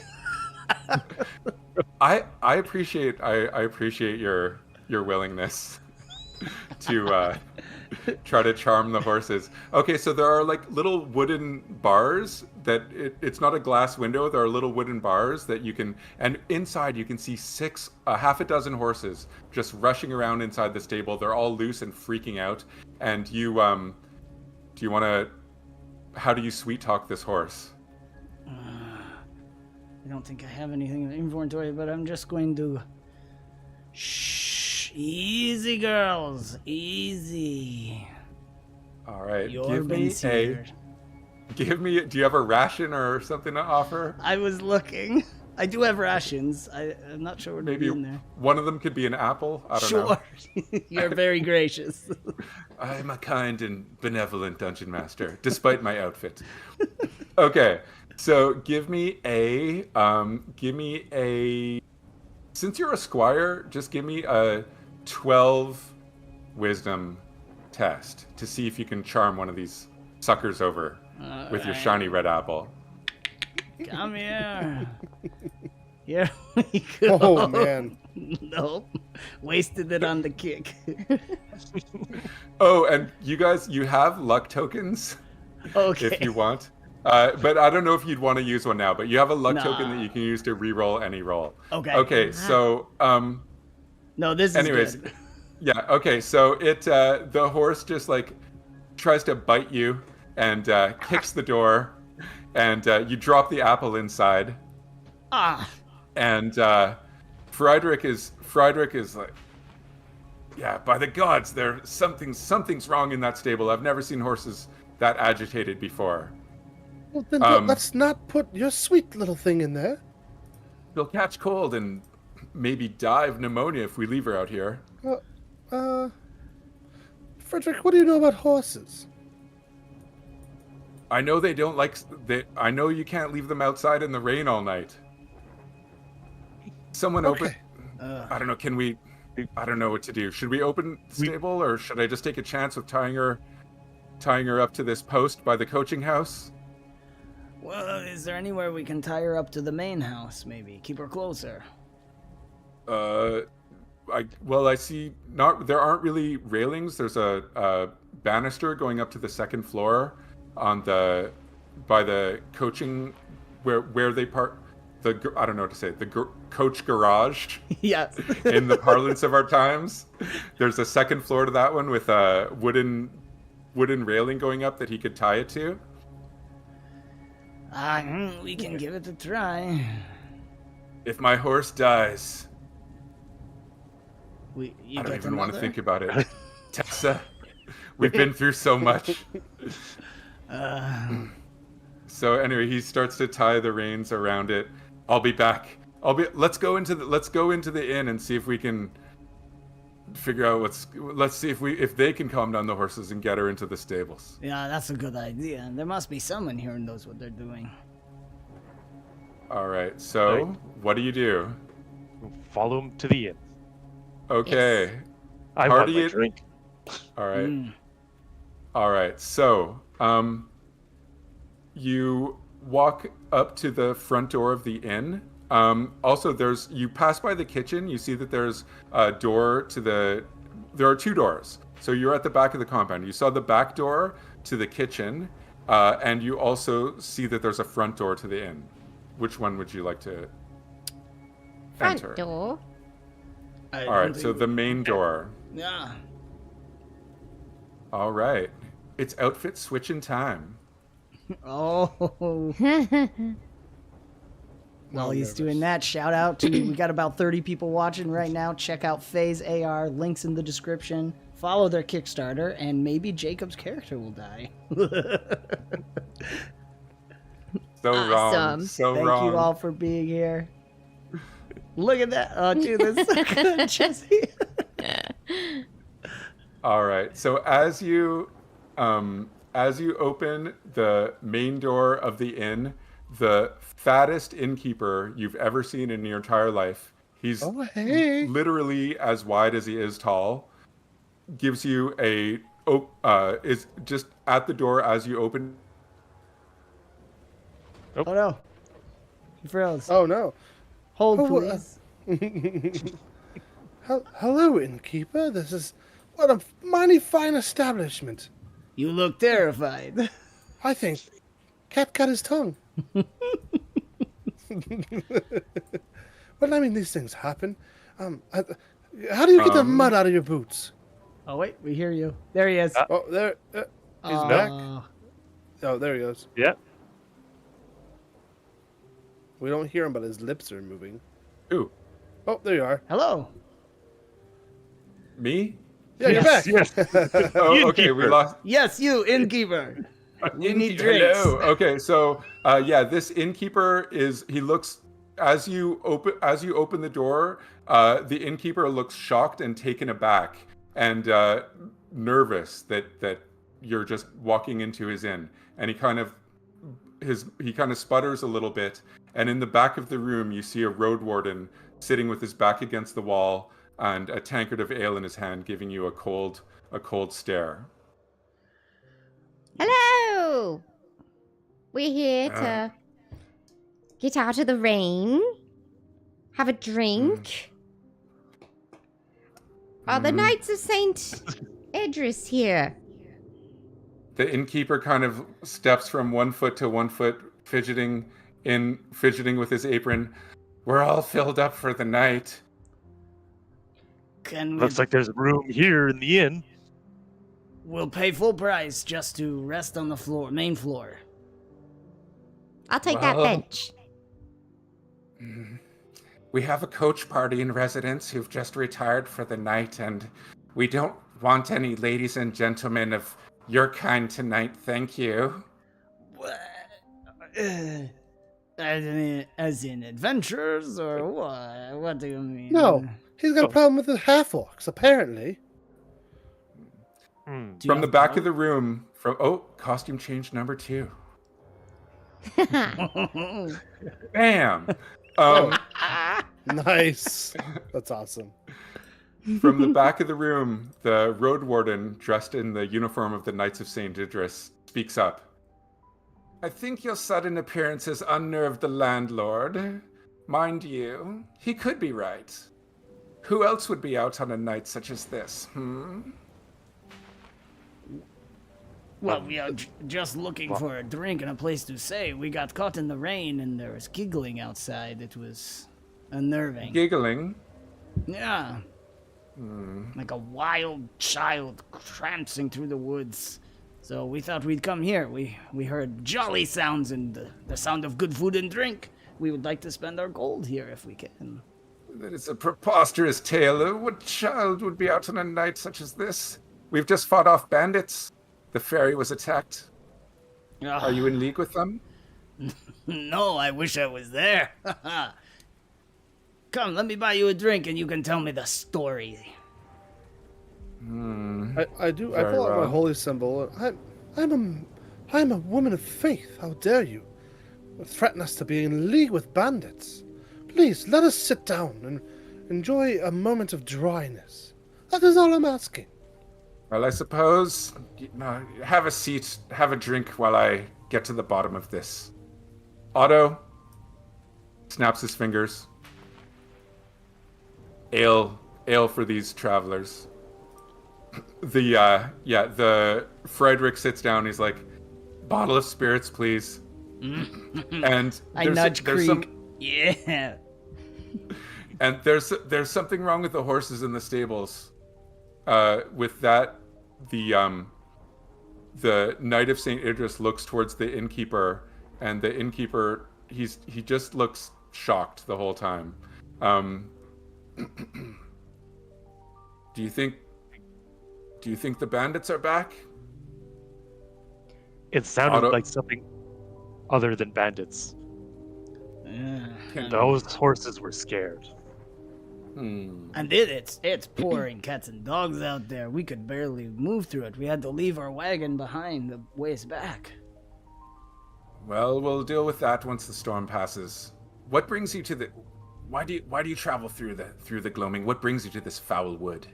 I appreciate your willingness to try to charm the horses. Okay, so there are like little wooden bars that it's not a glass window. There are little wooden bars that you can, and inside you can see half a dozen horses just rushing around inside the stable. They're all loose and freaking out. And how do you sweet talk this horse? I don't think I have anything in the inventory, but I'm just going to... Shh. Easy, girls. Easy. All right, Your Ben's here. do you have a ration or something to offer? I was looking. I do have rations. I'm not sure what to Maybe be in there. one of them could be an apple. I don't know. Sure. You're very gracious. I'm a kind and benevolent dungeon master, despite my outfit. Okay, so give me a. Since you're a squire, just give me a 12 wisdom test to see if you can charm one of these suckers over with your Alright. shiny red apple. Come here. Here we go. Oh man. Nope. Wasted it on the kick. Oh, and you guys, you have luck tokens Okay. if you want. But I don't know if you'd want to use one now, but you have a luck token Nah. that you can use to re-roll any roll. Okay. Okay, so No, this is anyways, good. yeah, okay, so the horse just like tries to bite you and kicks the door, and you drop the apple inside, Ah. and Frederick is like, yeah, by the gods, something's wrong in that stable. I've never seen horses that agitated before. Well, then let's not put your sweet little thing in there. She'll catch cold and maybe die of pneumonia if we leave her out here. Frederick, what do you know about horses? I know they don't like. I know you can't leave them outside in the rain all night. Someone Okay. I don't know. Can we? I don't know what to do. Should we open the stable, or should I just take a chance with tying her up to this post by the coaching house? Well, is there anywhere we can tie her up to the main house? Maybe keep her closer. I see not. There aren't really railings. There's a banister going up to the second floor by the coaching where they park. I don't know what to say. The coach garage. Yes. In the parlance of our times, there's a second floor to that one with a wooden railing going up that he could tie it to. We can give it a try. If my horse dies, You I don't get even want to another? think about it. Tessa, we've been through so much. So anyway, he starts to tie the reins around it. I'll be back. Let's go into the inn and see if we can figure out let's see if they can calm down the horses and get her into the stables. Yeah, that's a good idea. There must be someone here who knows what they're doing. All right. So, Right. what do you do? Follow him to the inn. Okay. Yes. I want Party my it- drink. All right. All right. So, you walk up to the front door of the inn. Also, you pass by the kitchen. You see that there's a door there are two doors. So you're at the back of the compound. You saw the back door to the kitchen, and you also see that there's a front door to the inn. Which one would you like to Front enter? door. All right. So the main door. Yeah. All right. It's outfit switching time. Oh. While he's doing that, shout out to we got about 30 people watching right now. Check out FaeS AR, links in the description. Follow their Kickstarter, and maybe Jacob's character will die. So wrong. Awesome. So Thank wrong. you all for being here. Look at that. Oh, dude, that's so good, Jesse. All right. So as you open the main door of the inn, the fattest innkeeper you've ever seen in your entire life, he's literally as wide as he is tall, gives you is just at the door as you open. Oh, no. He froze. Oh no. Hold, Oh, please. Hello, innkeeper. This is what a mighty fine establishment. You look terrified. I think cat cut his tongue. Well, I mean, these things happen. How do you get the mud out of your boots? Oh, wait, we hear you. There he is. Oh, there. He's back. Oh, there he goes. Yeah. We don't hear him, but his lips are moving. Ooh, Oh, there you are. Hello. me? Yeah, you're back. Yes. Oh, okay. We Innkeeper. lost. Yes, you, innkeeper. We need drinks. Hello. Okay, so this innkeeper he looks as you open the door. The innkeeper looks shocked and taken aback and nervous that you're just walking into his inn, and he kind of sputters a little bit. And in the back of the room, you see a road warden sitting with his back against the wall and a tankard of ale in his hand, giving you a cold stare. Hello. We're here to get out of the rain, have a drink. Are the Knights of St. Idris here? The innkeeper kind of steps from 1 foot to 1 foot, fidgeting with his apron. We're all filled up for the night. Looks like there's room here in the inn. We'll pay full price just to rest on the main floor. I'll take that Well- bench. We have a coach party in residence who've just retired for the night, and we don't want any ladies and gentlemen of your kind tonight, thank you. As in adventures, or what? What do you mean? No, he's got a problem with the half-orcs, apparently. Hmm. Do you From the have back blood? of the room, costume change number 2. Bam! Nice. That's awesome. From the back of the room, the road warden, dressed in the uniform of the Knights of St. Idris, speaks up. I think your sudden appearance has unnerved the landlord. Mind you, he could be right. Who else would be out on a night such as this, Well, we are just looking for a drink and a place to stay. We got caught in the rain and there was giggling outside. It was unnerving. Giggling? Yeah. Like a wild child tramping through the woods. So we thought we'd come here. We heard jolly sounds and the sound of good food and drink. We would like to spend our gold here if we can. That is a preposterous tale. What child would be out on a night such as this? We've just fought off bandits. The ferry was attacked. Are you in league with them? No, I wish I was there. Come, let me buy you a drink and you can tell me the story. I do. I pull out my holy symbol. I'm a woman of faith. How dare you threaten us to be in league with bandits? Please let us sit down and enjoy a moment of dryness. That is all I'm asking. Well, I suppose. Have a seat, have a drink while I get to the bottom of this. Otto snaps his fingers. Ale for these travelers. The Friedrich sits down. He's like, bottle of spirits, please. And I nudge Krieg. Yeah. And there's something wrong with the horses in the stables. With that, the Knight of St. Idris looks towards the innkeeper, and the innkeeper he just looks shocked the whole time. Do you think the bandits are back? It sounded like something other than bandits. Those horses were scared. And it's pouring cats and dogs out there. We could barely move through it. We had to leave our wagon behind the ways back. Well, we'll deal with that once the storm passes. What brings you to the? Why do you travel through the gloaming? What brings you to this foul wood?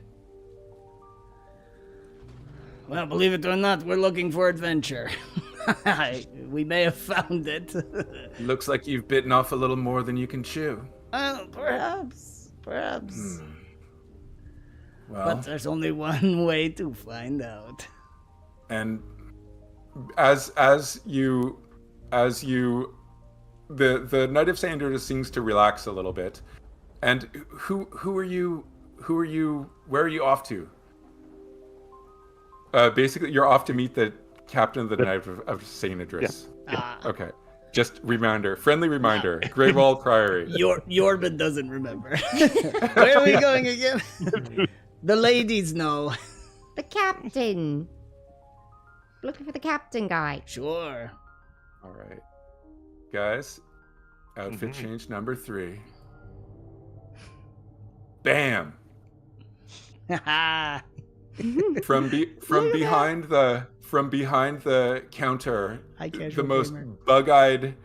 Well, believe it or not, we're looking for adventure. We may have found it. Looks like you've bitten off a little more than you can chew. Perhaps. Well, But there's only one way to find out. And as you the Knight of St. Idris seems to relax a little bit. And who are you? Where are you off to? Basically, you're off to meet the captain of the Knight of St. Idris. Yeah. Okay. Just friendly reminder. Greywall Priory. Yorban doesn't remember. Where are we going again? The ladies know. The captain. Looking for the captain guy. Sure. All right. Guys, outfit change number 3. Bam! From behind the counter, the most bug-eyed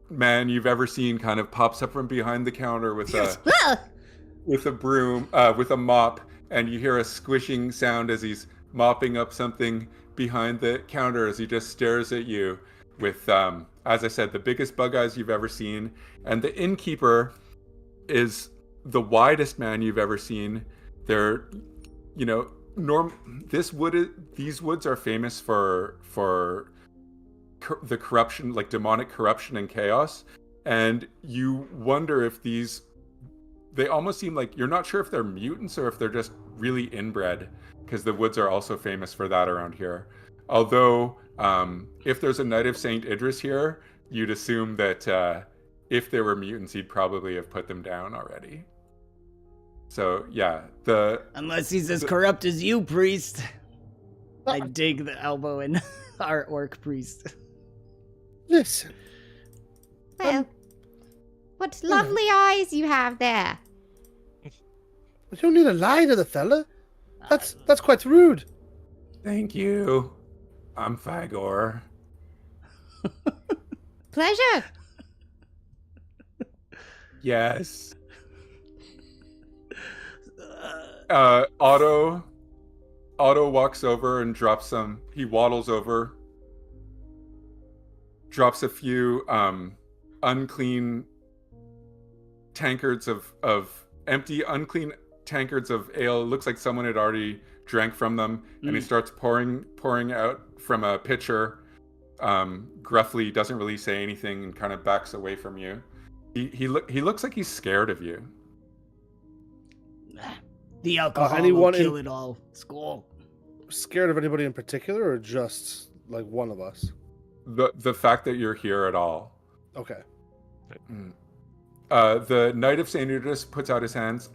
man you've ever seen kind of pops up from behind the counter with a broom, with a mop, and you hear a squishing sound as he's mopping up something behind the counter as he just stares at you with, as I said, the biggest bug eyes you've ever seen. And the innkeeper is the widest man you've ever seen. They're, these woods are famous for the corruption, like demonic corruption and chaos. And you wonder if they almost seem like, you're not sure if they're mutants or if they're just really inbred, because the woods are also famous for that around here. Although, if there's a Knight of St. Idris here, you'd assume that if there were mutants, he'd probably have put them down already. So, yeah, unless he's as corrupt as you, priest. I dig the elbow in our orc priest. Listen. Well, what lovely eyes you have there. You don't need to lie to the fella. That's quite rude. Thank you. I'm Fagor. Pleasure. Yes. Otto walks over and drops some. He waddles over, drops a few unclean tankards of empty, unclean tankards of ale. It looks like someone had already drank from them, and he starts pouring out from a pitcher. Gruffly, doesn't really say anything, and kind of backs away from you. He looks like he's scared of you. The alcohol will kill it all. School. Scared of anybody in particular, or just like one of us? The fact that you're here at all. Okay. The Knight of St. Udis puts out his hands.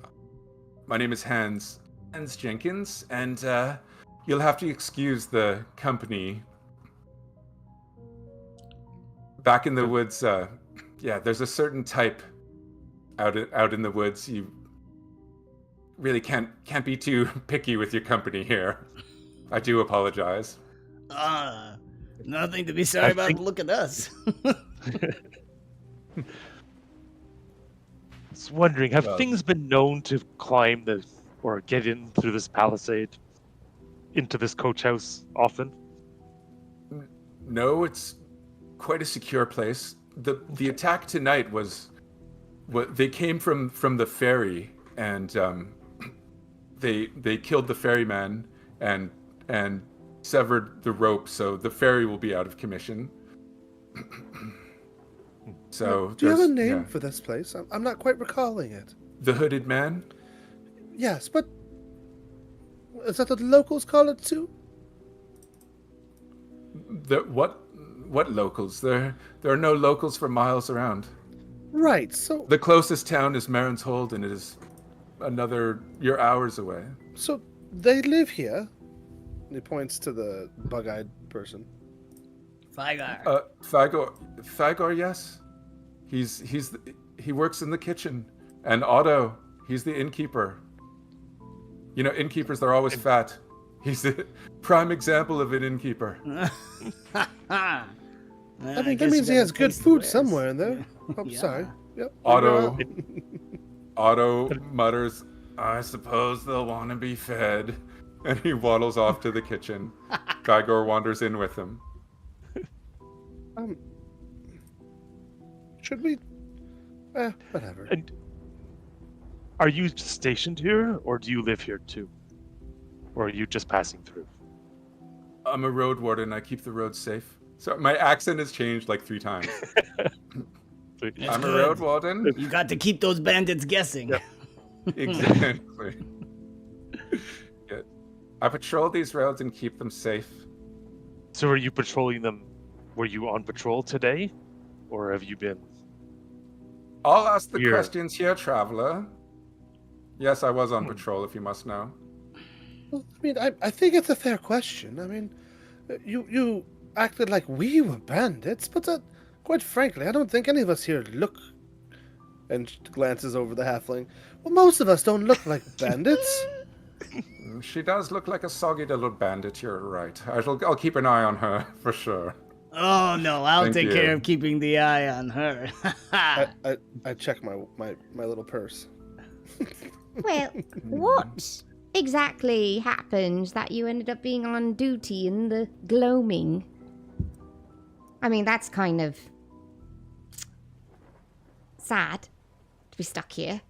My name is Hans Jenkins, and you'll have to excuse the company. Back in the woods, there's a certain type out in the woods. You really can't be too picky with your company here. I do apologize. Nothing to be sorry about. Look at us. I was wondering, have things been known to climb or get in through this palisade into this coach house often? No, it's quite a secure place. The attack tonight was what they came from the ferry, and they killed the ferryman and severed the rope, so the ferry will be out of commission. So do you have a name for this place? I'm not quite recalling it. The Hooded Man? Yes, but is that what the locals call it too? What locals? There are no locals for miles around. Right, so the closest town is Marinshold, and it is you're hours away. So they live here? And he points to the bug-eyed person. Fygar. Fygar, yes. He works in the kitchen. And Otto, he's the innkeeper. You know, innkeepers, they're always fat. He's the prime example of an innkeeper. I mean, that means he has good food somewhere in there. I'm sorry. Yep. Otto mutters, I suppose they'll want to be fed. And he waddles off to the kitchen. Gygor wanders in with him. Should we? Whatever. And are you stationed here, or do you live here too? Or are you just passing through? I'm a road warden. I keep the roads safe. So my accent has changed like 3 times. I'm a road warden. You got to keep those bandits guessing. Yep. Exactly. Good. I patrol these roads and keep them safe. So are you patrolling them? Were you on patrol today? Or have you been? I'll ask the questions here, traveler. Yes, I was on patrol, if you must know. Well, I mean, I think it's a fair question. I mean, you acted like we were bandits, but quite frankly, I don't think any of us here look... And glances over the halfling. Well, most of us don't look like bandits. She does look like a soggy little bandit, you're right. I'll keep an eye on her, for sure. Oh, no, I'll take care of keeping the eye on her. I check my little purse. Well, what exactly happened that you ended up being on duty in the gloaming? I mean, that's kind of sad to be stuck here.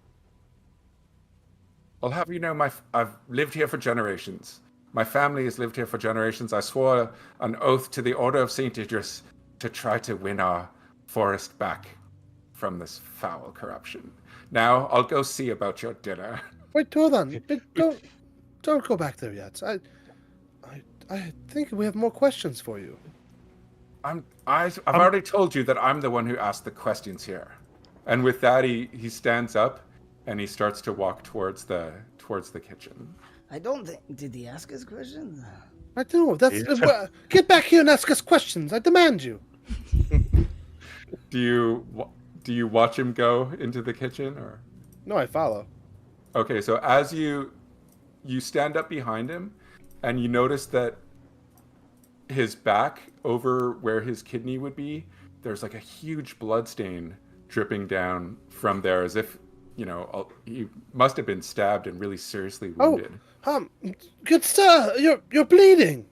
I'll have you know, I've lived here for generations. My family has lived here for generations. I swore an oath to the Order of St. Idris to try to win our forest back from this foul corruption. Now, I'll go see about your dinner. Wait, hold on. Don't go back there yet. I think we have more questions for you. I've already told you that I'm the one who asked the questions here. And with that, he stands up and he starts to walk towards the kitchen. I don't think... Did he ask us questions? I do. Get back here and ask us questions. I demand you. Do you watch him go into the kitchen, or? No, I follow. Okay, so as you stand up behind him, and you notice that his back, over where his kidney would be, there's like a huge blood stain dripping down from there, as if he must have been stabbed and really seriously wounded. Good sir, you're bleeding.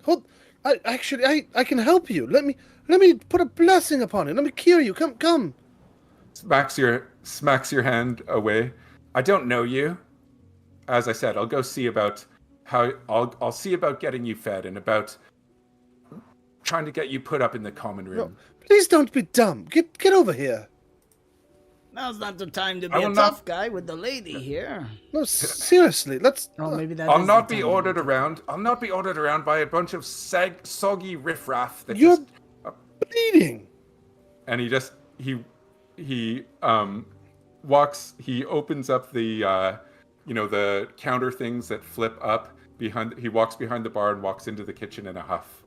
I can help you. Let me put a blessing upon it. Let me cure you. Come. Smacks your hand away. I don't know you. As I said, I'll go see about I'll see about getting you fed and about trying to get you put up in the common room. No, please don't be dumb. Get over here. Now's not the time to be a tough guy with the lady here. No, seriously, let's... Oh, maybe that I'll is not the be time ordered around. I'll not be ordered around by a bunch of soggy riffraff that You're just... bleeding. And he walks, he opens up the, the counter things that flip up behind, he walks behind the bar and walks into the kitchen in a huff.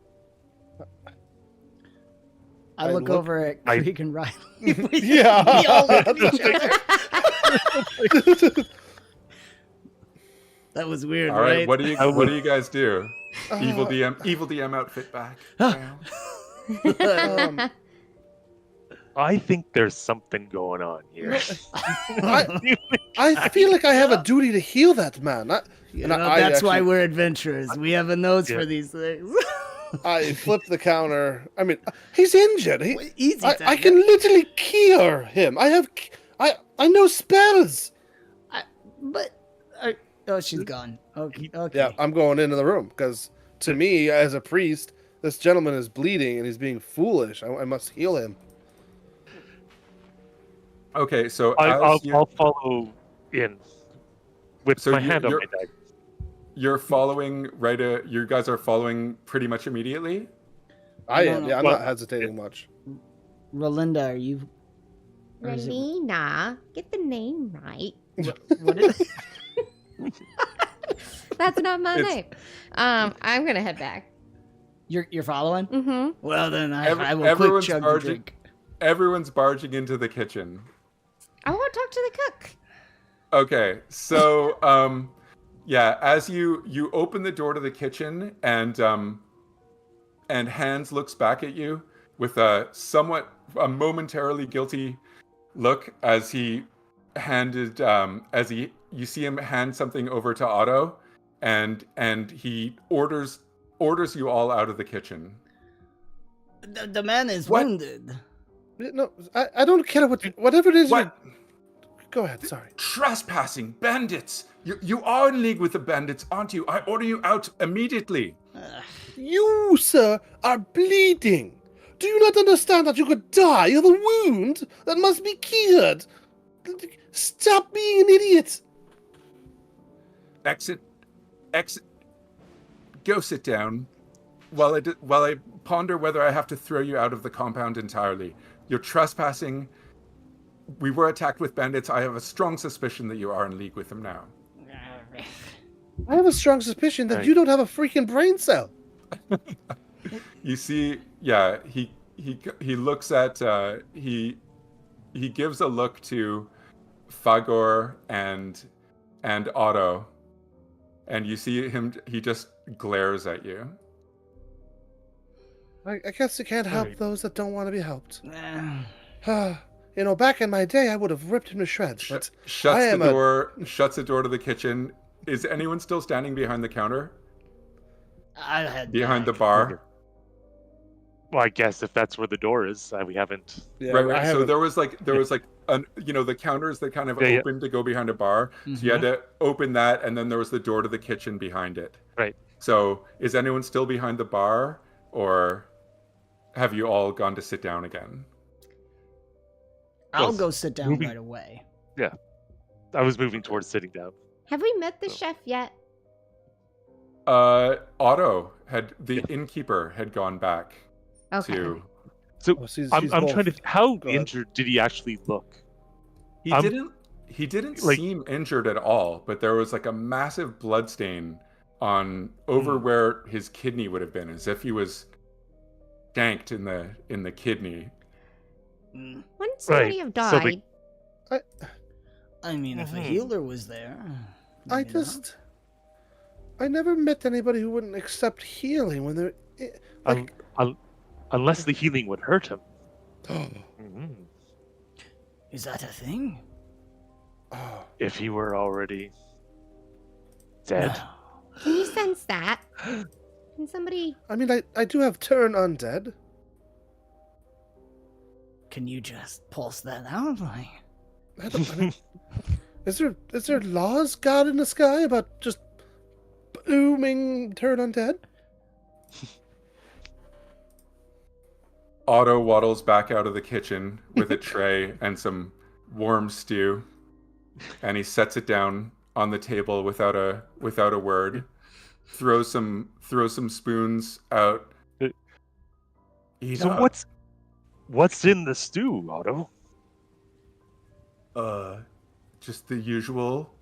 I look over at Creek and Riley. Yeah. We all look at each other. That was weird, All right, right? what do you guys do? Evil DM outfit back. I think there's something going on here. I feel like I have a duty to heal that man. That's why we're adventurers. We have a nose for these things. I flip the counter. I mean, he's injured. Easy. I can literally cure him. I know spells. She's gone. Okay. Yeah, I'm going into the room because to me, as a priest, this gentleman is bleeding and he's being foolish. I must heal him. Okay, so I'll follow in with my hand on my dagger. You're following you guys are following pretty much immediately? I am. Yeah, I'm not hesitating much. Rolinda, are you... Relina, get the name right. What is it? That's not my name. I'm gonna head back. You're following? Mm-hmm. Well, then I will quick chug the drink. Everyone's barging into the kitchen. I want to talk to the cook. Okay, so yeah, as you open the door to the kitchen and Hans looks back at you with a momentarily guilty look as he you see him hand something over to Otto and he orders you all out of the kitchen. The man is wounded. No, I don't care whatever it is. What? Go ahead, sorry. Trespassing bandits! You are in league with the bandits, aren't you? I order you out immediately. You, sir, are bleeding. Do you not understand that you could die of a wound that must be cured? Stop being an idiot. Exit. Go sit down while I ponder whether I have to throw you out of the compound entirely. You're trespassing. We were attacked with bandits. I have a strong suspicion that you are in league with them now. I have a strong suspicion that you don't have a freaking brain cell. You see, yeah, he looks at he gives a look to Fagor and Otto, and you see him. He just glares at you. I guess you can't help those that don't want to be helped. Back in my day, I would have ripped him to shreds. But shuts the door to the kitchen. Is anyone still standing behind the counter? I had behind the bar. Well, I guess if that's where the door is, we haven't. Yeah, right. So there was the counters that kind of opened to go behind a bar. Mm-hmm. So you had to open that, and then there was the door to the kitchen behind it. Right. So is anyone still behind the bar, or have you all gone to sit down again? I'll go sit down right away. Yeah, I was moving towards sitting down. Have we met the chef yet? Otto the innkeeper had gone back. Okay. So I'm trying to. How injured did he actually look? He didn't seem injured at all, but there was like a massive blood stain over where his kidney would have been, as if he was ganked in the kidney. Wouldn't somebody have died? I mean, if a healer was there. I never met anybody who wouldn't accept healing when they're unless the healing would hurt him. Is that a thing? Oh, if he were already dead. Can you sense that? Can somebody? I mean, I do have turn undead. Can you just pulse that out? Like, I mean, is there laws, God in the sky, about just booming turn undead? Otto waddles back out of the kitchen with a tray and some warm stew, and he sets it down on the table without a word. Throws some spoons out. Eat So up. what's in the stew, Otto? Just the usual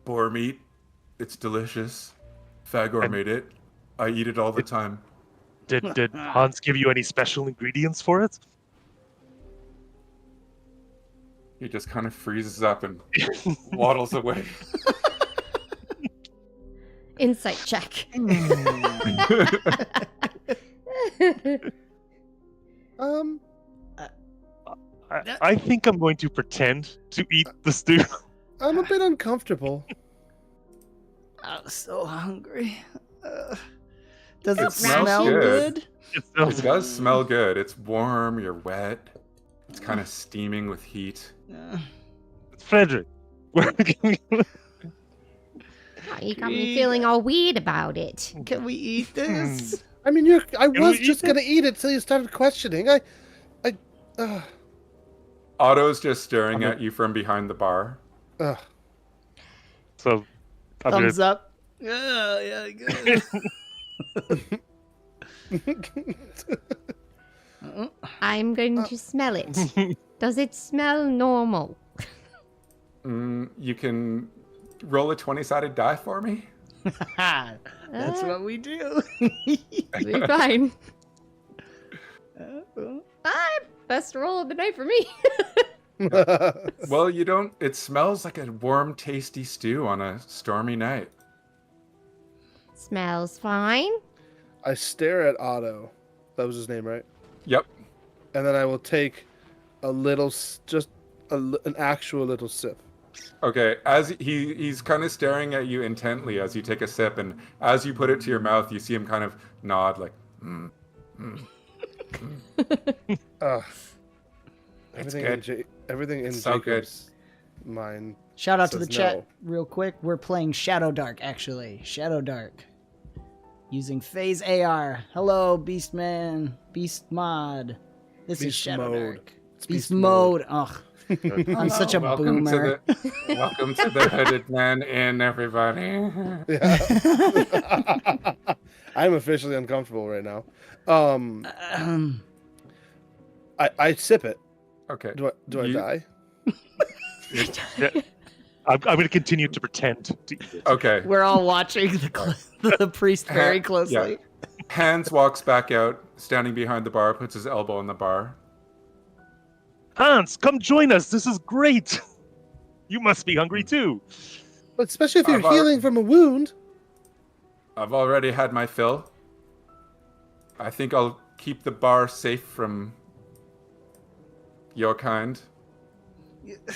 boar meat. It's delicious. Fagor made it. I eat it all the time. Did Hans give you any special ingredients for it? He just kind of freezes up and waddles away. Insight check. I think I'm going to pretend to eat the stew. I'm a bit uncomfortable. I'm so hungry. Does it It smells smell good. good? It does smell good. It's warm. You're wet. It's kind of steaming with heat. Frederick, You got me feeling all weird about it. Can we eat this? I mean, I we was eat just it? gonna eat it till you started questioning. Otto's just staring at you from behind the bar. so I'm Thumbs gonna, up. Yeah, good. I'm going to smell it. Does it smell normal? You can roll a 20-sided die for me? That's what we do. We're fine. Best roll of the night for me. Well, you don't. It smells like a warm, tasty stew on a stormy night. Smells fine. I stare at Otto. That was his name, right? Yep. And then I will take a little, an actual little sip. Okay. As he's kind of staring at you intently as you take a sip, and as you put it to your mouth, you see him kind of nod, like, Everything in so good. Jacob's mind. Shout out to the Says chat no. real quick. We're playing Shadowdark, actually. Shadowdark. Using FaeS AR. Hello, Beastman. Beast Mod. This is Beast Shadowdark. mode. It's Beast beast mode. Ugh. I'm such a welcome boomer. Welcome to the Hooded Man Inn, everybody. Yeah. I'm officially uncomfortable right now. I sip it. Okay. Do I die? yeah, I'm going to continue to pretend to eat it. Okay. We're all watching the priest very closely. Yeah. Hans walks back out, standing behind the bar, puts his elbow on the bar. Hans, come join us. This is great. You must be hungry too. But especially if you're I've healing from a wound. I've already had my fill. I think I'll keep the bar safe from your kind.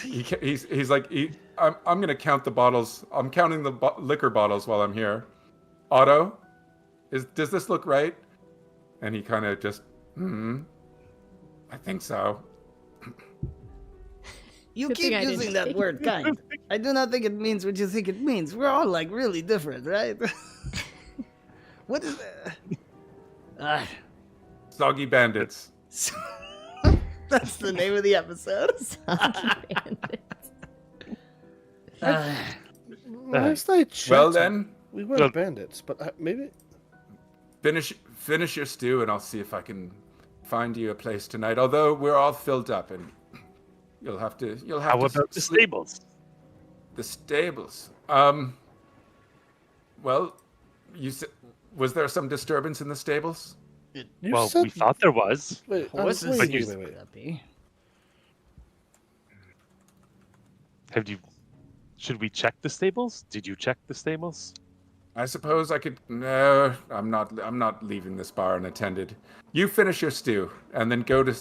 He's like, I'm gonna count the bottles. I'm counting the liquor bottles while I'm here. Otto, does this look right? And he kind of just, I think so. You Good keep thing I didn't using that say. word kind. I do not think it means what you think it means. We're all like really different, right? What is that? Soggy bandits. That's the name of the episode. Last I checked, Well then, we weren't bandits, but maybe. finish your stew, and I'll see if I can find you a place tonight. Although we're all filled up, and you'll have to. How about the stables? The stables. Well, you said, was there some disturbance in the stables? You Well, said, we thought there was. Wait, Horses wait, used wait, wait. to be. Have you? Should we check the stables? Did you check the stables? I suppose I could. No, I'm not leaving this bar unattended. You finish your stew, and then go to.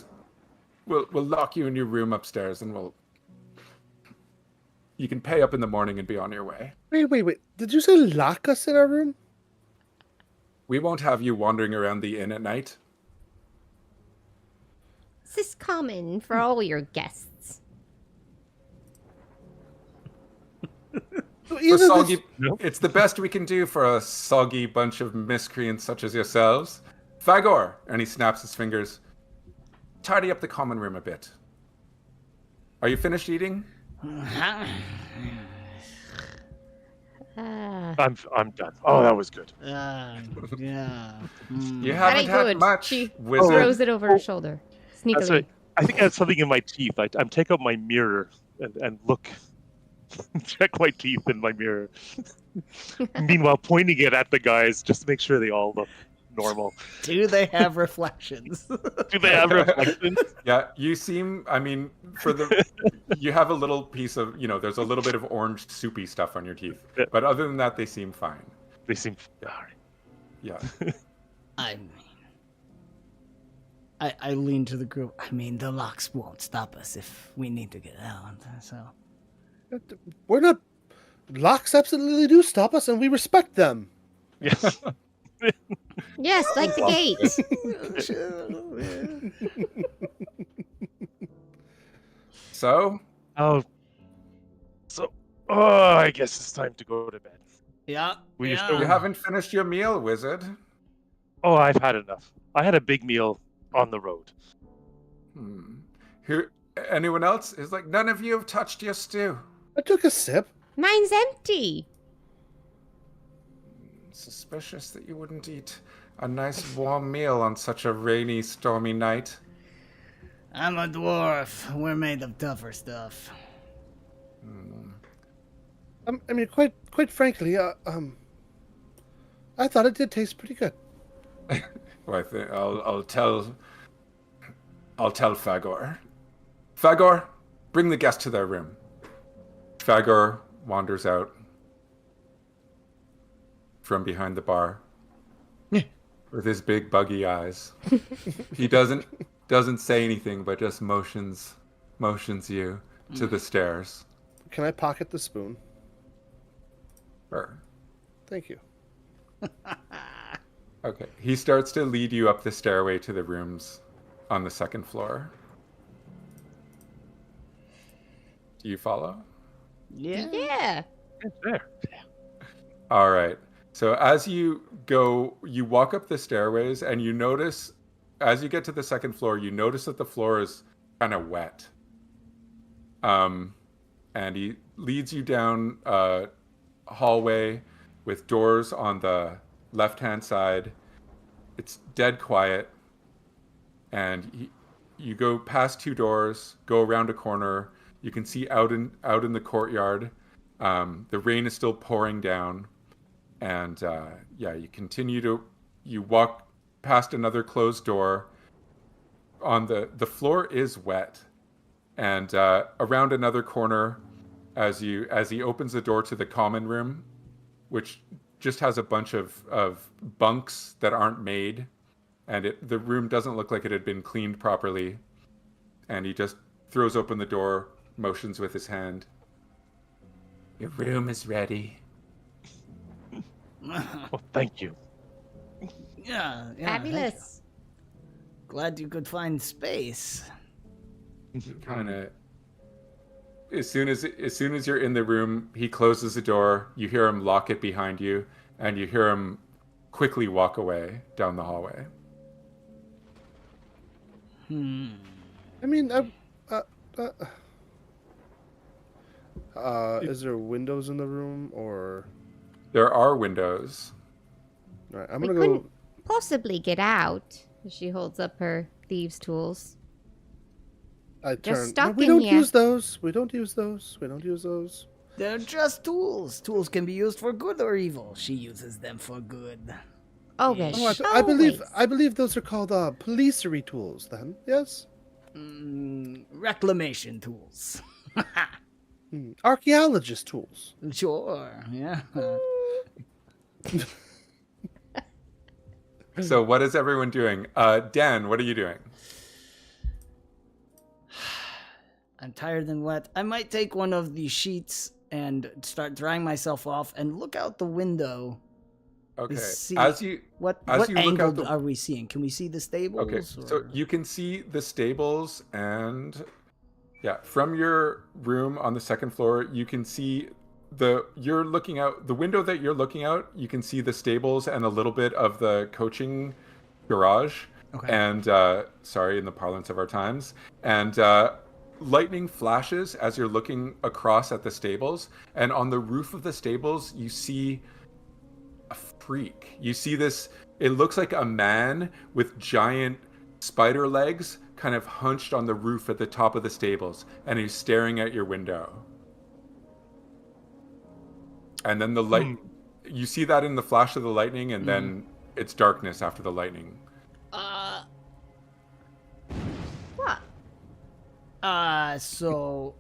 We'll lock you in your room upstairs, and You can pay up in the morning and be on your way. Wait. Did you say lock us in our room? We won't have you wandering around the inn at night. This is common for all your guests. It's the best we can do for a soggy bunch of miscreants such as yourselves. FaeS AR, and he snaps his fingers. Tidy up the common room a bit. Are you finished eating? I'm done. Oh, that was good. Yeah. You haven't had much. She wizard. throws it over her shoulder, sneakily. That's right. I think I have something in my teeth. I'm take out my mirror and look, check my teeth in my mirror. Meanwhile, pointing it at the guys just to make sure they all look normal. Do they have reflections? Do they have reflections? Yeah, you seem. I mean, you have a little piece of. There's a little bit of orange soupy stuff on your teeth, but other than that, they seem fine. They seem. All right. Yeah. I mean, I lean to the group. I mean, the locks won't stop us if we need to get out. So We're not. Locks absolutely do stop us, and we respect them. Yes. Yes, like the gate. So. I guess it's time to go to bed. yeah. You haven't finished your meal, wizard. Oh, I've had enough. I had a big meal on the road. Anyone else? It's like none of you have touched your stew. I took a sip. Mine's empty. Suspicious that you wouldn't eat a nice warm meal on such a rainy, stormy night. I'm a dwarf. We're made of tougher stuff. I mean, quite frankly, I thought it did taste pretty good. Well, I'll tell FaeS AR. FaeS AR, bring the guest to their room. FaeS AR wanders out from behind the bar with his big buggy eyes. He doesn't say anything, but just motions you to the stairs. Can I pocket the spoon? Sure. Thank you. Okay. He starts to lead you up the stairway to the rooms on the second floor. Do you follow? Yeah. It's there. All right. So as you go, you walk up the stairways and you notice, as you get to the second floor, you notice that the floor is kind of wet. And he leads you down a hallway with doors on the left-hand side. It's dead quiet. And you go past two doors, go around a corner. You can see out in the courtyard. The rain is still pouring down. And you walk past another closed door. On the floor is wet. And around another corner, as he opens the door to the common room, which just has a bunch of bunks that aren't made, and the room doesn't look like it had been cleaned properly. And he just throws open the door, motions with his hand. Your room is ready. Well, thank you. Yeah. Fabulous. Glad you could find space. Kind of. As soon as you're in the room, he closes the door. You hear him lock it behind you, and you hear him quickly walk away down the hallway. I mean, is there windows in the room, or? There are windows. All right, I'm We gonna couldn't go. possibly get out. She holds up her thieves' tools. I turn. stuck we in don't here. use those. We don't use those. We don't use those. They're just tools. Tools can be used for good or evil. She uses them for good. Always. Oh, I believe those are called policery tools. Then, yes. Reclamation tools. Archaeologist tools. Sure, yeah. So what is everyone doing? Dan, what are you doing? I'm tired and wet. I might take one of the sheets and start drying myself off and look out the window. Okay. See As you what look angle out the- are we seeing? Can we see the stables? Okay, so you can see the stables, and yeah, from your room on the second floor, you can see the window that you're looking out. You can see the stables and a little bit of the coaching garage. Okay. And sorry, in the parlance of our times, and lightning flashes as you're looking across at the stables, and on the roof of the stables, you see a freak. You see this. It looks like a man with giant spider legs kind of hunched on the roof at the top of the stables, and he's staring at your window. And then the light, you see that in the flash of the lightning, and then it's darkness after the lightning. What? So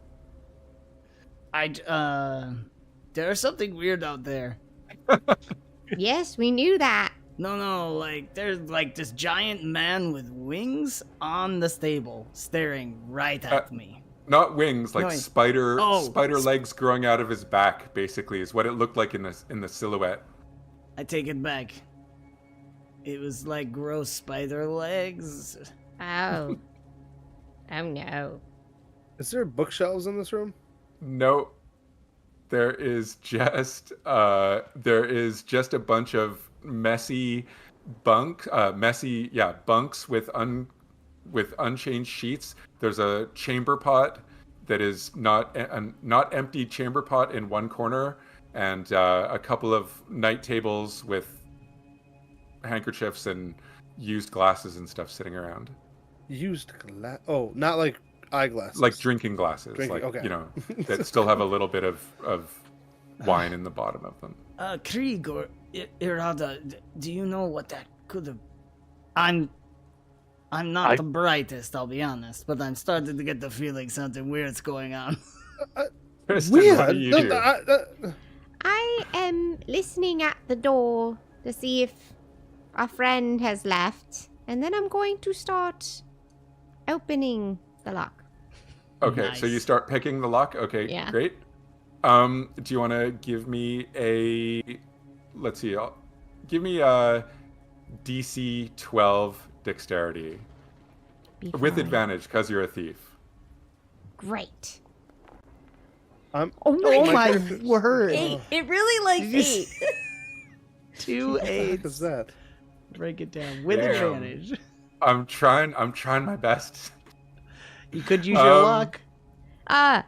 there's something weird out there. Yes, we knew that. No, like, there's, like, this giant man with wings on the stable, staring right at me. Not wings, like No, spider oh, legs growing out of his back, basically, is what it looked like in the silhouette. I take it back. It was like gross spider legs. Oh. Oh no. Is there bookshelves in this room? No, there is just a bunch of messy bunks with unchanged sheets. There's a chamber pot that is not empty chamber pot in one corner, and a couple of night tables with handkerchiefs and used glasses and stuff sitting around. Used glass? Oh, not like eyeglasses. Like drinking glasses, okay. That still have a little bit of wine in the bottom of them. Krieg or Irada, do you know what that could have... I'm not the brightest, I'll be honest, but I'm starting to get the feeling something weird's going on. Kristen, Weird. what do you do? I am listening at the door to see if a friend has left, and then I'm going to start opening the lock. Okay, Nice. so you start picking the lock. Okay, Yeah. great. Do you want to give me let's see, give me a DC 12 dexterity Be with fine. advantage because you're a thief. Great. I'm, Oh my word. 8. It really likes Did you 8. 2 what the heck 8s. is that? Break it down with Damn. advantage. I'm trying my best. You could use your Um, luck. Ah,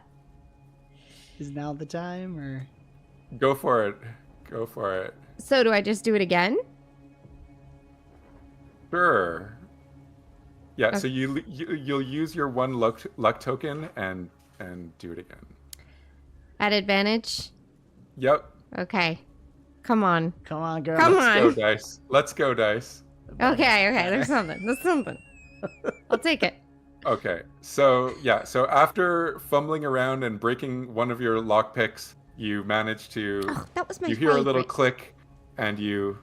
Is now the time, or... Go for it. Go for it. so do I just do it again? Sure. Yeah, Okay. so you'll use your one luck token and do it again. At advantage? Yep. Okay. Come on. Come on, girl. Come Let's on. go, dice. Let's go, dice. Okay, there's something. There's something. I'll take it. Okay, so after fumbling around and breaking one of your lockpicks, you manage to. Oh, that was my You hear a little favorite. click, and the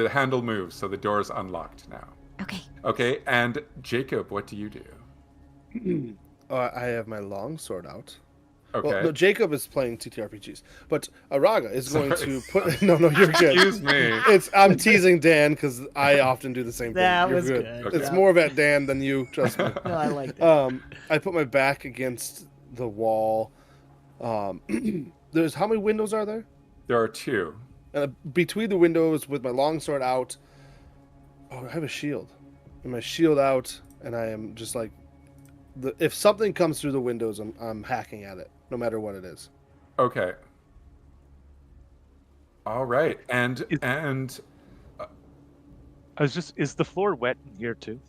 handle moves, so the door is unlocked now. Okay. Okay, and Jacob, what do you do? I have my long sword out. Okay. Well, no, Jacob is playing TTRPGs, but Araga is going Sorry. to put. No, you're good. Excuse me. I'm teasing Dan because I often do the same thing. That You're was good. Okay. It's more about Dan than you. Trust me. No, I like that. I put my back against the wall. There's how many windows are there? There are two. Between the windows, with my longsword out. Oh, I have a shield. And my shield out, and I am just like, if something comes through the windows, I'm hacking at it, no matter what it is. Okay. All right, and Is the floor wet in here too?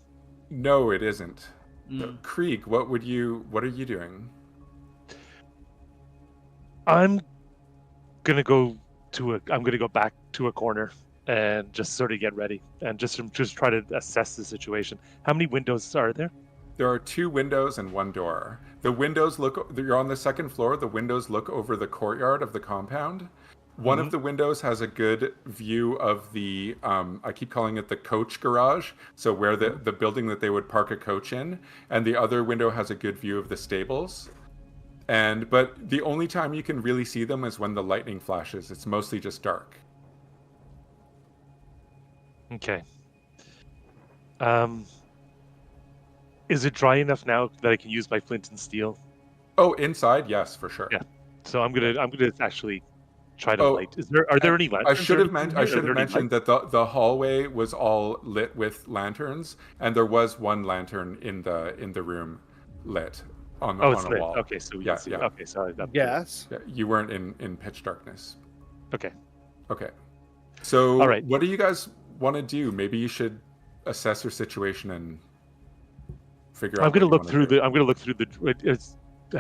no, it isn't. Mm. Krieg, what are you doing? I'm gonna go back to a corner and just sort of get ready and just try to assess the situation. How many windows are there? There are two windows and one door. The windows you're on the second floor. The windows look over the courtyard of the compound, One of the windows has a good view of the, I keep calling it the coach garage, so where the building that they would park a coach in, and the other window has a good view of the stables. But the only time you can really see them is when the lightning flashes. It's mostly just dark. Okay. Is it dry enough now that I can use my flint and steel? Oh, inside, yes, for sure. Yeah. So I'm gonna actually try to light. Are there any lanterns? I should have mentioned that the hallway was all lit with lanterns, and there was one lantern in the room lit on a lit. wall. Okay, so we can see. Yeah. Okay, so Yes. Yeah, you weren't in pitch darkness. Okay. Okay. So all right. What do you guys want to do? Maybe you should assess your situation and figure out. I'm gonna look through the. Have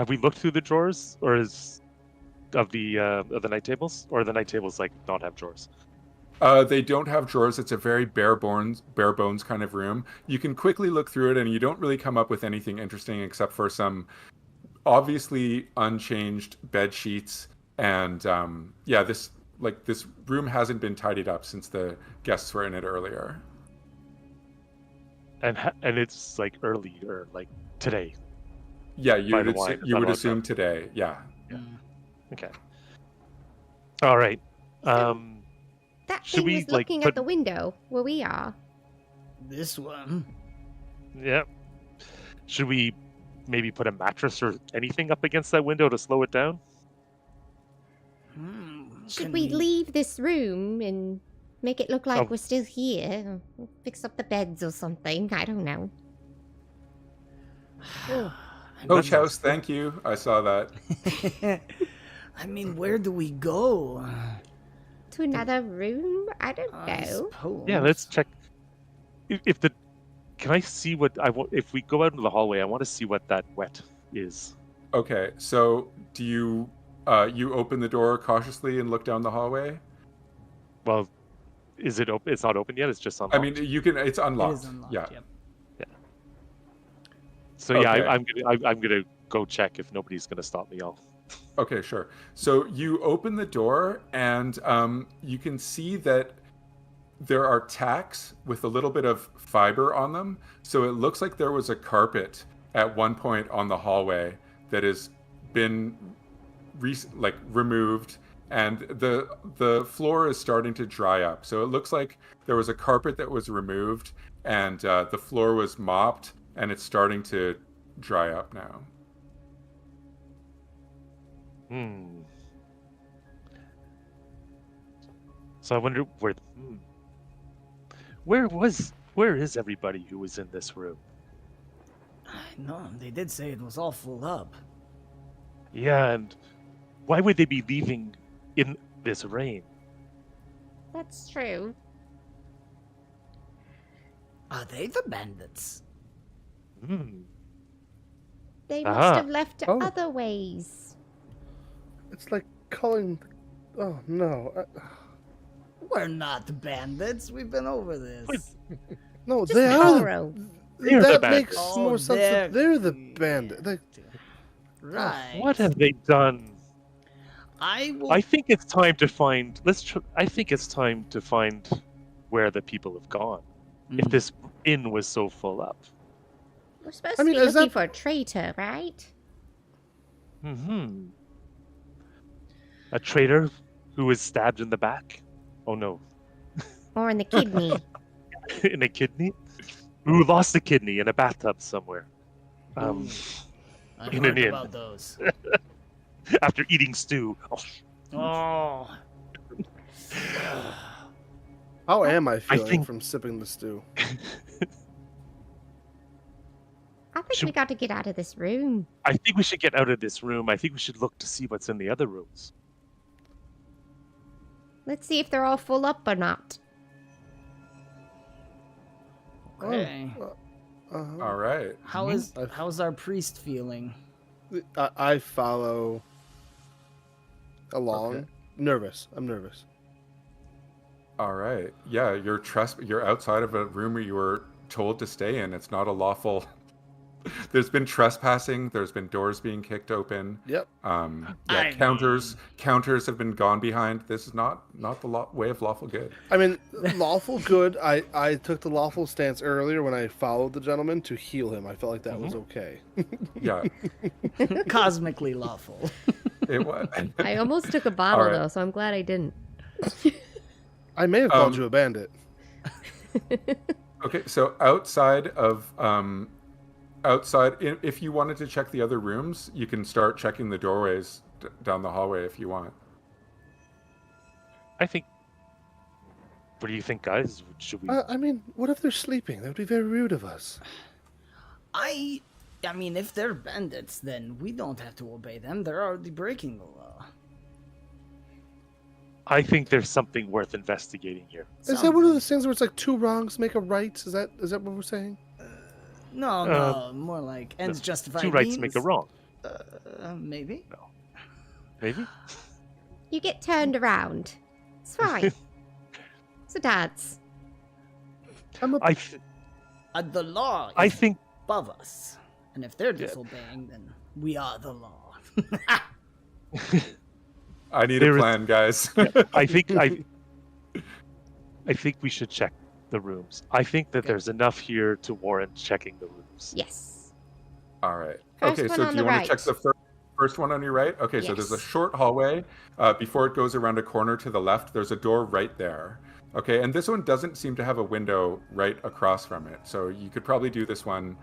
we looked through the drawers, or of the night tables, or the night tables like not have drawers? They don't have drawers. It's a very bare bones kind of room. You can quickly look through it, and you don't really come up with anything interesting except for some obviously unchanged bed sheets. And this room hasn't been tidied up since the guests were in it earlier. And it's like early or like today. Yeah, you would assume today. Yeah. Okay. All right. That thing was looking at the window where we are. This one. Yeah. Should we maybe put a mattress or anything up against that window to slow it down? Should we leave this room and make it look like we're still here? Fix up the beds or something. I don't know. Coach House, thank you. I saw that. I mean, where do we go? To another room? I don't know. Yeah, let's check. Can I see what I want? If we go out into the hallway, I want to see what that wet is. Okay, so do you you open the door cautiously and look down the hallway? Well, is it open? It's not open yet. It's just unlocked. I mean, you can. It's unlocked. It is unlocked. Yeah. Yep. So yeah, I'm gonna go check if nobody's gonna stop me. Okay, sure. So you open the door, and you can see that there are tacks with a little bit of fiber on them. So it looks like there was a carpet at one point on the hallway that has been removed, and the floor is starting to dry up. So it looks like there was a carpet that was removed, and the floor was mopped, and it's starting to dry up now. So I wonder where is everybody who was in this room? No, they did say it was all full up. Yeah, and why would they be leaving in this rain? That's true. Are they the bandits? They must have left other ways. It's like calling... Oh, no. We're not the bandits. We've been over this. No, Just they borrow. They're that the bandits. makes more sense that they're the bandit. Right. What have they done? I think it's time to find. I think it's time to find where the people have gone. If this inn was so full up. We're supposed to be looking for a traitor, right? A traitor who was stabbed in the back? Oh no. Or in the kidney. In a kidney? Who lost a kidney in a bathtub somewhere. I in heard an inn. about those. After eating stew. Oh. How am I feeling from sipping the stew? I think we got to get out of this room. I think we should get out of this room. I think we should look to see what's in the other rooms. Let's see if they're all full up or not. Okay. All right. How's our priest feeling? I follow along. Okay. Nervous. I'm nervous. All right. Yeah, you're outside of a room where you were told to stay in. It's not a lawful There's been trespassing. There's been doors being kicked open. Yep. I Counters have been gone behind. This is not the way of lawful good. I mean, lawful good. I took the lawful stance earlier when I followed the gentleman to heal him. I felt like that was okay. Yeah, Cosmically lawful. it was. I almost took a bottle All right. though, so I'm glad I didn't. I may have called you a bandit. Okay, so if you wanted to check the other rooms, you can start checking the doorways down the hallway if you want. I think. What do you think, guys? Should we? I mean, what if they're sleeping? That would be very rude of us. I mean, if they're bandits, then we don't have to obey them. They're already breaking the law. I think there's something worth investigating here. Is that one of those things where it's like two wrongs make a right? Is that what we're saying? No, more like ends justify Two rights means. make a wrong. Maybe. No. Maybe. You get turned around. It's fine. So dads. The law I is think. above us, and if they're disobeying, then we are the law. I need a plan, guys. I think we should check the rooms. I think that there's enough here to warrant checking the rooms. Yes. All right. First Okay, one so on do you the want to check right. the first one on your right? Okay, so there's a Yes. short hallway. Before it goes around a corner to the left, there's a door right there. Okay, and this one doesn't seem to have a window right across from it. So you could probably do this one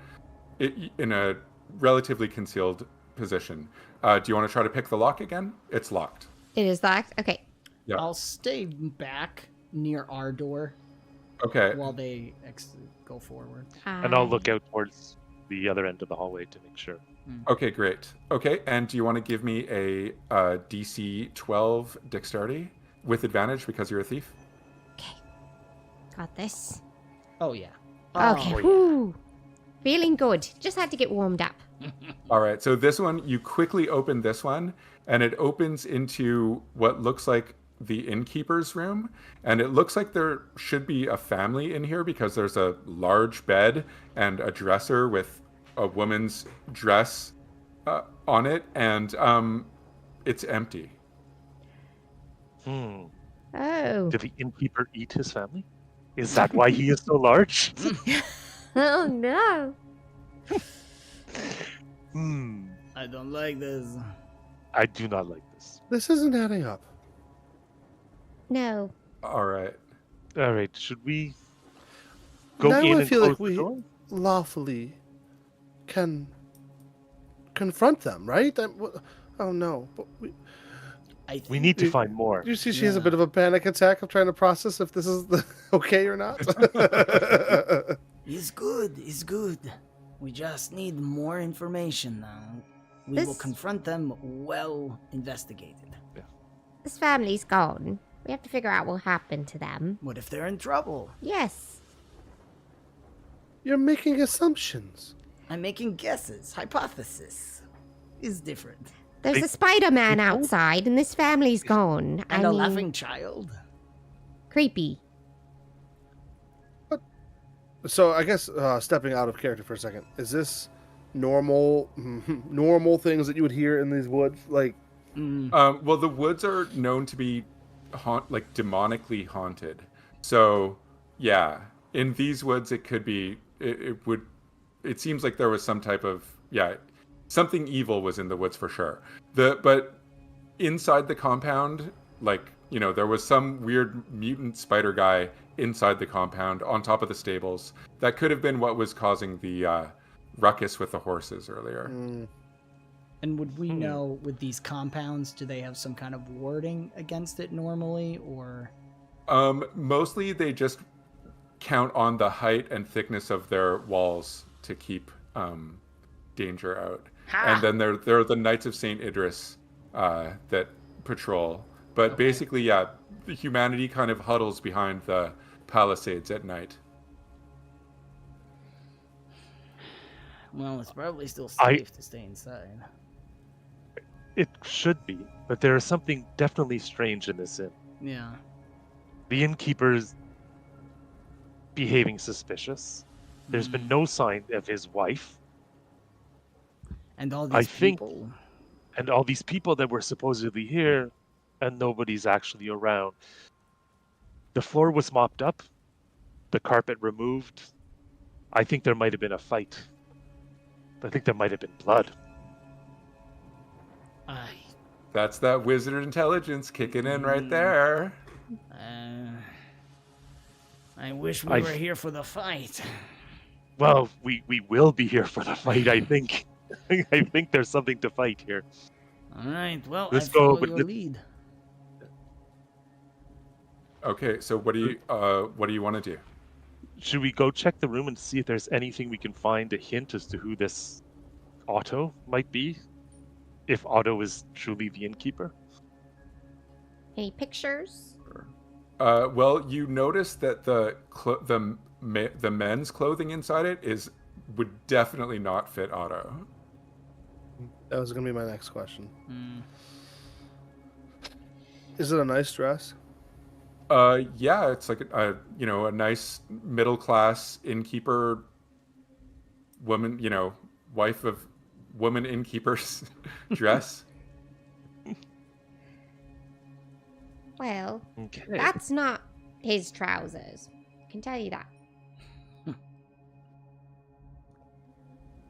in a relatively concealed position. Do you want to try to pick the lock again? It's locked. It is locked. Okay. Yeah. I'll stay back near our door Okay. while they go forward. And I'll look out towards the other end of the hallway to make sure. Okay, great. Okay, and do you want to give me a DC 12 dexterity with advantage because you're a thief? Got this. Oh yeah. Okay. Whew. Feeling good. Just had to get warmed up. All right, so this one, you quickly open this one, and it opens into what looks like the innkeeper's room. And it looks like there should be a family in here because there's a large bed and a dresser with a woman's dress on it, and it's empty. Oh. Did the innkeeper eat his family? Is that why he is so large? Oh no. I don't like this. I do not like this. This isn't adding up. No. All right. All right, should we go Now in I and feel close like the we door? lawfully can confront them, right? Oh no. But I think We need to You- find more. you see she has a bit of a panic attack of trying to process if this is okay or not. It's good. It's good. We just need more information now. We will This- confront them well investigated. This family's gone. We have to figure out what happened to them. What if they're in trouble? Yes. You're making assumptions. I'm making guesses. Hypothesis is different. There's They- a Spider-Man outside, and this family's gone. And I a mean, laughing child. creepy. So I guess stepping out of character for a second, is this normal things that you would hear in these woods? Like, Well, the woods are known to be demonically haunted. So, yeah, in these woods, it could be. It seems like there was some type of something evil was in the woods for sure. But inside the compound, there was some weird mutant spider guy inside the compound on top of the stables. That could have been what was causing the ruckus with the horses earlier. And would we know with these compounds, do they have some kind of warding against it normally, or? Mostly they just count on the height and thickness of their walls to keep danger out. And then there are the Knights of St. Idris that patrol. But basically, the humanity kind of huddles behind the palisades at night. Well, it's probably still safe to stay inside. It should be, but there is something definitely strange in this inn. Yeah. The innkeeper's behaving suspicious. There's been no sign of his wife. And all I these think- people. And all these people that were supposedly here, and nobody's actually around. The floor was mopped up, the carpet removed. I think there might have been a fight. I think there might have been blood. That's that wizard intelligence kicking in right there. I wish we were here for the fight. Well, we will be here for the fight, I think. I think there's something to fight here. All right, well, Let's I follow go, your but lead. Okay, so what do you want to do? Should we go check the room and see if there's anything we can find a hint as to who this Otto might be? If Otto is truly the innkeeper? Any pictures? Well, you notice that the men's clothing inside it would definitely not fit Otto. That was gonna be my next question. Is it a nice dress? Yeah, it's like a nice middle class innkeeper woman, wife of woman innkeeper's dress. Well, Okay. that's not his trousers. I can tell you that.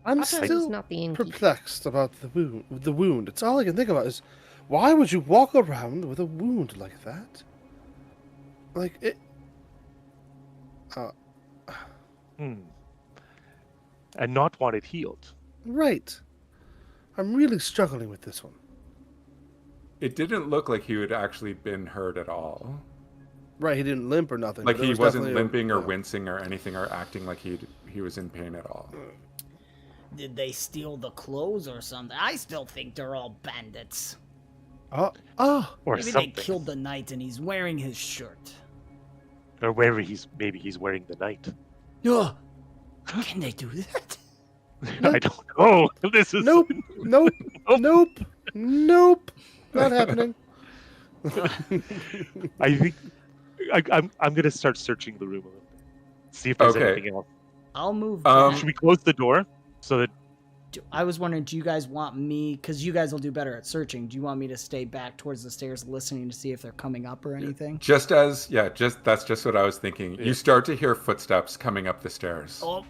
I'm Otto's still not the innkeeper. perplexed about the wound. It's all I can think about is why would you walk around with a wound like that? Like it. And not want it healed. Right. I'm really struggling with this one. It didn't look like he had actually been hurt at all. Right, he didn't limp or nothing. Like but there he was wasn't definitely limping or yeah. wincing or anything or acting like he was in pain at all. Did they steal the clothes or something? I still think they're all bandits. Oh, Or Maybe something. they killed the knight and he's wearing his shirt. Or wherever maybe he's wearing the knight. Ugh. Can they do that? I don't know. This is nope, nope, not happening. I think I'm gonna start searching the room a little bit. See if there's Okay. anything else. I'll move Um, back. Should we close the door so that I was wondering, do you guys want me, because you guys will do better at searching, do you want me to stay back towards the stairs listening to see if they're coming up or anything? That's just what I was thinking. You start to hear footsteps coming up the stairs. Oh,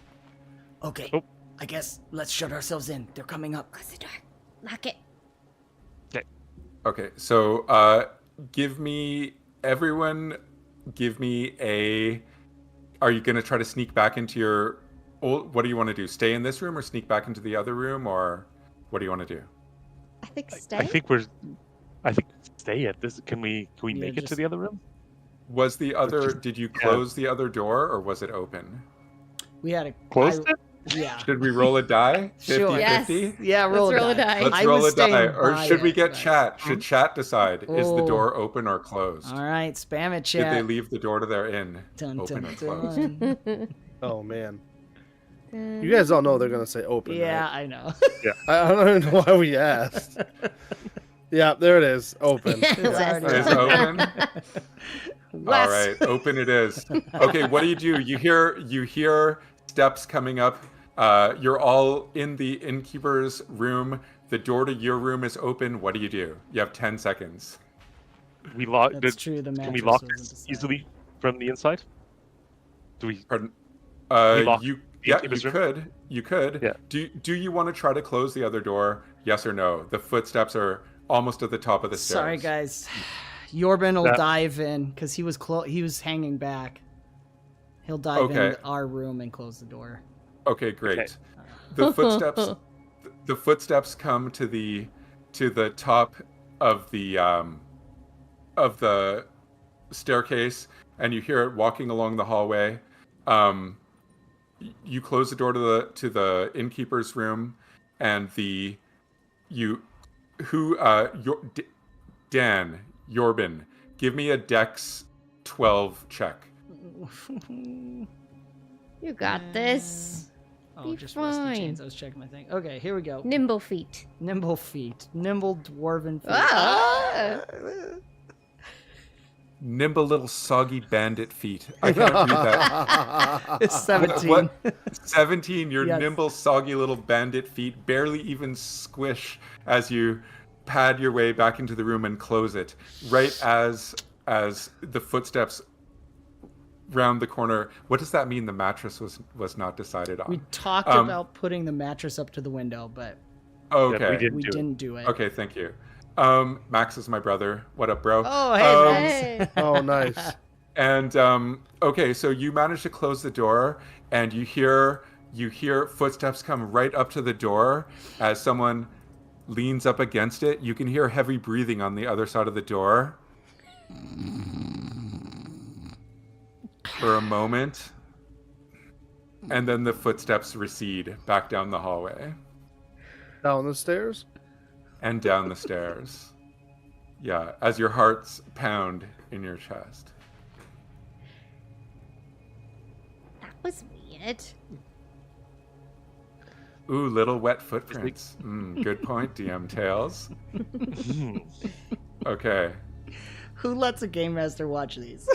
okay. Oh. I guess let's shut ourselves in. They're coming up. Close the door. Lock it. Okay, so give me a. Are you gonna try to sneak back into your? What do you want to do? Stay in this room or sneak back into the other room, or what do you want to do? I think stay. I think stay at this. Can we make it to just- the other room? Was the other? Did you close the other door or was it open? We had a Closed it? Yeah. Should we roll a die? 50, Sure. Yes. 50? Yeah, roll Let's a roll a die. die. Let's I roll was a die. staying Or by should we it, get but- chat? Should chat decide? Is the Oh. door open or closed? All right, spam it, Did they chat. leave the door to their inn Dun, open dun, or closed? dun. Oh man, you guys all know they're gonna say open. Yeah, right? I know. I don't even know why we asked. Yeah, there it is. Open. It's already It's open. All right, open it is. Okay, what do? You hear steps coming up. You're all in the innkeeper's room. The door to your room is open. What do? You have 10 seconds. We lock. That's true. The Can we mattress lock wasn't this decided. easily from the inside? Do we? Pardon? lock the You innkeeper's room? could. You could. Yeah. Do you want to try to close the other door? Yes or no? The footsteps are almost at the top of the stairs. Sorry, guys. Yorban will That- dive in because he was hanging back. He'll dive Okay. into our room and close the door. Okay, great. Okay. The footsteps come to the top of the staircase, and you hear it walking along the hallway. You close the door to the innkeeper's room, and Dan Yorban, give me a Dex 12 check. You got this. Oh, Be just rusty fine. chains. I was checking my thing. Okay, here we go. Nimble feet. Nimble feet. Nimble dwarven feet. Ah! nimble little soggy bandit feet. I can't read that. It's 17. What? 17, your Yes. nimble, soggy little bandit feet barely even squish as you pad your way back into the room and close it. Right as the footsteps round the corner. What does that mean? The mattress was not decided on. We talked about putting the mattress up to the window, but Okay. we didn't do it. Okay, thank you. Max is my brother. What up, bro? Oh, hey, Max. Hey. Oh, nice. And okay, so you manage to close the door, and you hear footsteps come right up to the door as someone leans up against it. You can hear heavy breathing on the other side of the door for a moment, and then the footsteps recede back down the hallway Down the stairs? and down the stairs. Yeah, as your hearts pound in your chest. That was weird. Ooh, little wet footprints. Good point, DM Tails. Okay. Who lets a game master watch these?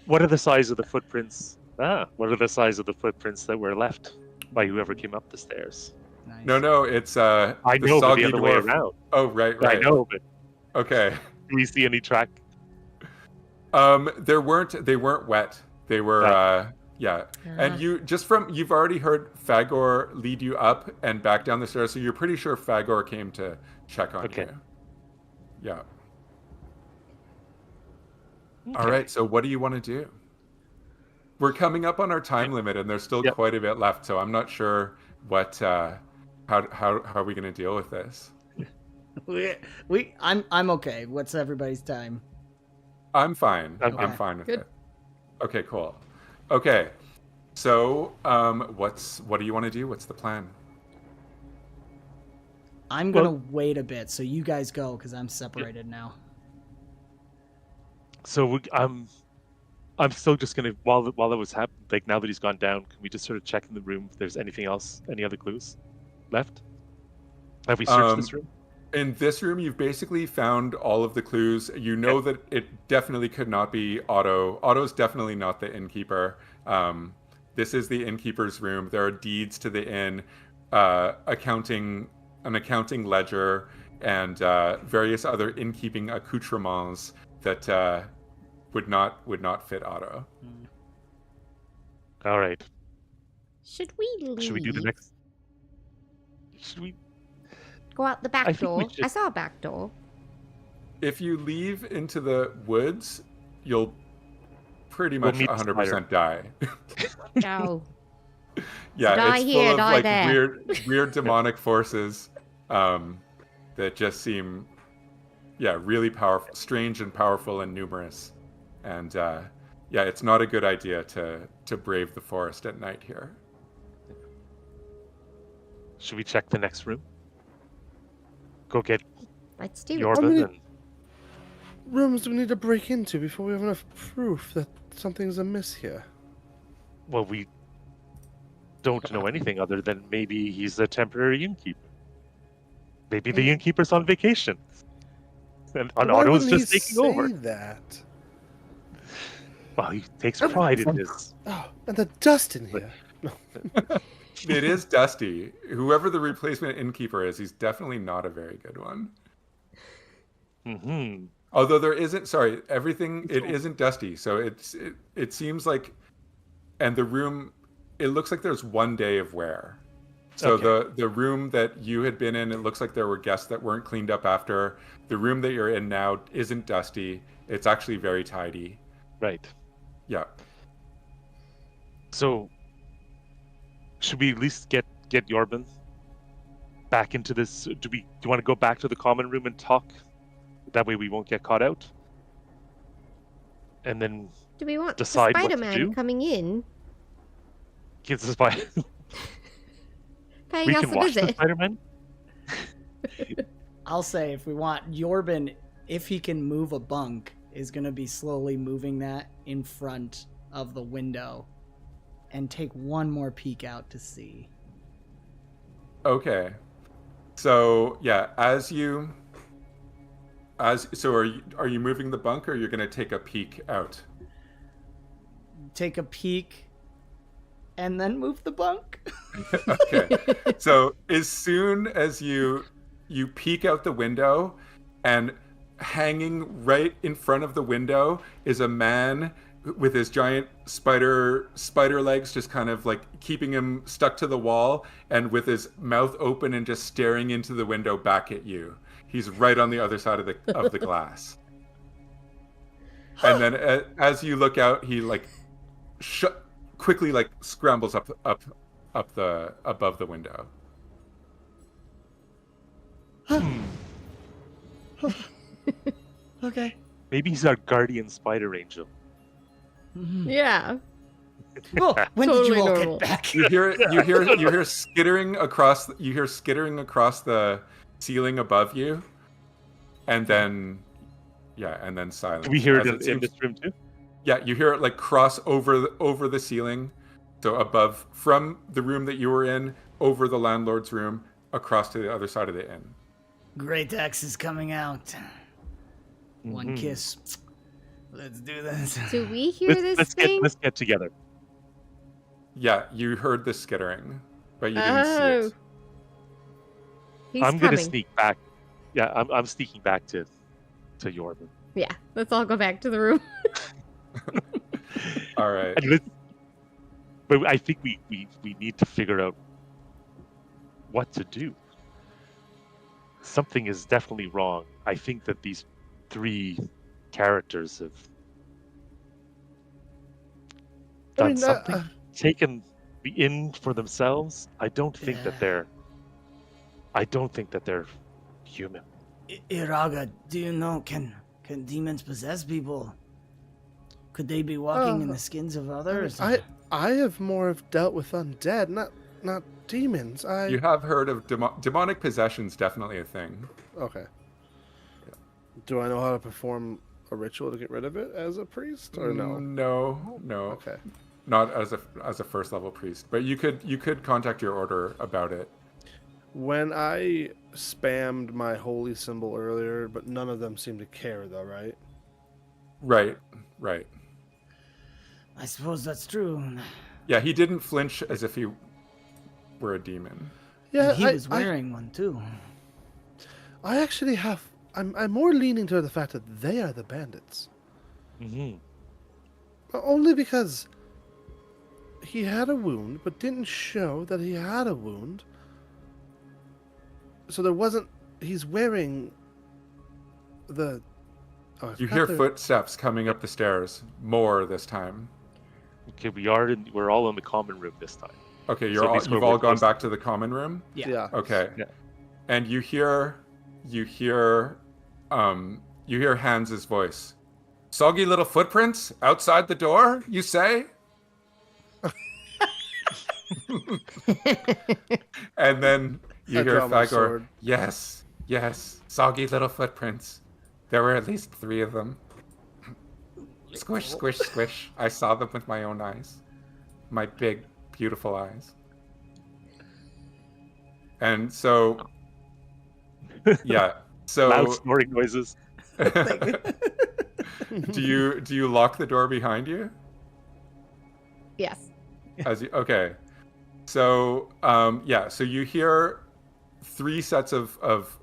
What are the size of the footprints? What are the size of the footprints that were left by whoever came up the stairs? Nice. No, it's I the know, but soggy the other way dwarf. around. Oh, right. I know, but Okay. do we see any track? They weren't wet. They were yeah. And you've already heard Fagor lead you up and back down the stairs, so you're pretty sure Fagor came to check on Okay. you. Yeah. All right, so what do you want to do? We're coming up on our time limit, and there's still quite a bit left, so I'm not sure what how are we going to deal with this? I'm okay. What's everybody's time? I'm fine. Okay. I'm fine with Good. it. Okay, cool. Okay, so what do you want to do? What's the plan? I'm gonna wait a bit, so you guys go, because I'm separated now. So I'm still just gonna while that was happening. Like now that he's gone down, can we just sort of check in the room if there's anything else, any other clues left? Have we searched this room? In this room, you've basically found all of the clues. You know that it definitely could not be Otto. Otto's definitely not the innkeeper. This is the innkeeper's room. There are deeds to the inn, an accounting ledger, and various other innkeeping accoutrements that would not fit Otto. All right. Should we leave? Should we do the next? Should we? Go out the I back think we door. should- I saw a back door. If you leave into the woods, you'll pretty We'll much meet the 100% die. No. Yeah, Die it's here, full of die like there. weird demonic forces that just seem really powerful, strange and powerful and numerous. And it's not a good idea to brave the forest at night here. Should we check the next room? Go get Let's do it. Yorban and Rooms do we need to break into before we have enough proof that something's amiss here? well, we don't know anything other than maybe he's a temporary innkeeper. Maybe the innkeeper's on vacation. And Why Otto's wouldn't just he taking over. say that? Well, he takes pride in his. Oh, and the dust in here. It is dusty. Whoever the replacement innkeeper is, he's definitely not a very good one. Mm-hmm. Although there isn't, it isn't dusty. So it seems like, and the room, it looks like there's one day of wear. So Okay. the room that you had been in, it looks like there were guests that weren't cleaned up after. The room that you're in now isn't dusty. It's actually very tidy. Right. Yeah. So, should we at least get Yorban back into this? Do you want to go back to the common room and talk? That way we won't get caught out. And then Do we want decide the what to Spider-Man do? coming in? get the spy. Paying We us can a watch the visit? Spider-Man. I'll say if we want Yorban, if he can move a bunk, is going to be slowly moving that in front of the window and take one more peek out to see. Okay. So yeah, as you are you moving the bunk, or you're going to take a peek out? Take a peek and then move the bunk. Okay. So as soon as you peek out the window, and hanging right in front of the window is a man with his giant spider legs just kind of like keeping him stuck to the wall, and with his mouth open and just staring into the window back at you. He's right on the other side of the glass. And then as you look out, he like quickly like scrambles up above the window. Okay. Maybe he's our guardian spider angel. Yeah. Oh, when Totally did you all normal. get back? You hear skittering across the ceiling above you, and then silence. Do we hear As it in this room too? Yeah, you hear it like cross over the ceiling, so above from the room that you were in, over the landlord's room, across to the other side of the inn. Great Axe is coming out. One kiss. Let's do this. Do we hear this thing? Let's get together. Yeah, you heard the skittering, but you didn't see it. He's I'm coming. gonna sneak back. Yeah, I'm sneaking back to Yorman. Yeah, let's all go back to the room. All right. But I think we need to figure out what to do. Something is definitely wrong. I think that these 3 characters have done something, taken the inn for themselves. I don't think that they're human. Iraga, do you know, can demons possess people? Could they be walking in the skins of others? I have more of dealt with undead, not demons. You have heard of demonic possession's definitely a thing. Okay. Do I know how to perform a ritual to get rid of it as a priest, or no? No. Okay. Not as a first level priest, but you could contact your order about it. When I spammed my holy symbol earlier, but none of them seemed to care, though, right? Right. I suppose that's true. Yeah, he didn't flinch as if he were a demon. Yeah, And he was wearing one too. I actually have. I'm more leaning toward the fact that they are the bandits. Mm-hmm. Only because he had a wound, but didn't show that he had a wound. So there wasn't. He's wearing the. Oh, You hear footsteps coming up the stairs. More this time. Okay, we're all in the common room this time. Okay, So these you've were all gone close. back to the common room. Yeah. Okay. Yeah. And you hear Hans's voice. Soggy little footprints outside the door, you say? And then you hear draw my Fagor. sword. Yes, soggy little footprints. There were at least 3 of them. Squish, squish, squish. I saw them with my own eyes. My big, beautiful eyes. And so, yeah. So, Loud snoring noises. do you lock the door behind you? Yes. Okay. So, so you hear 3 sets of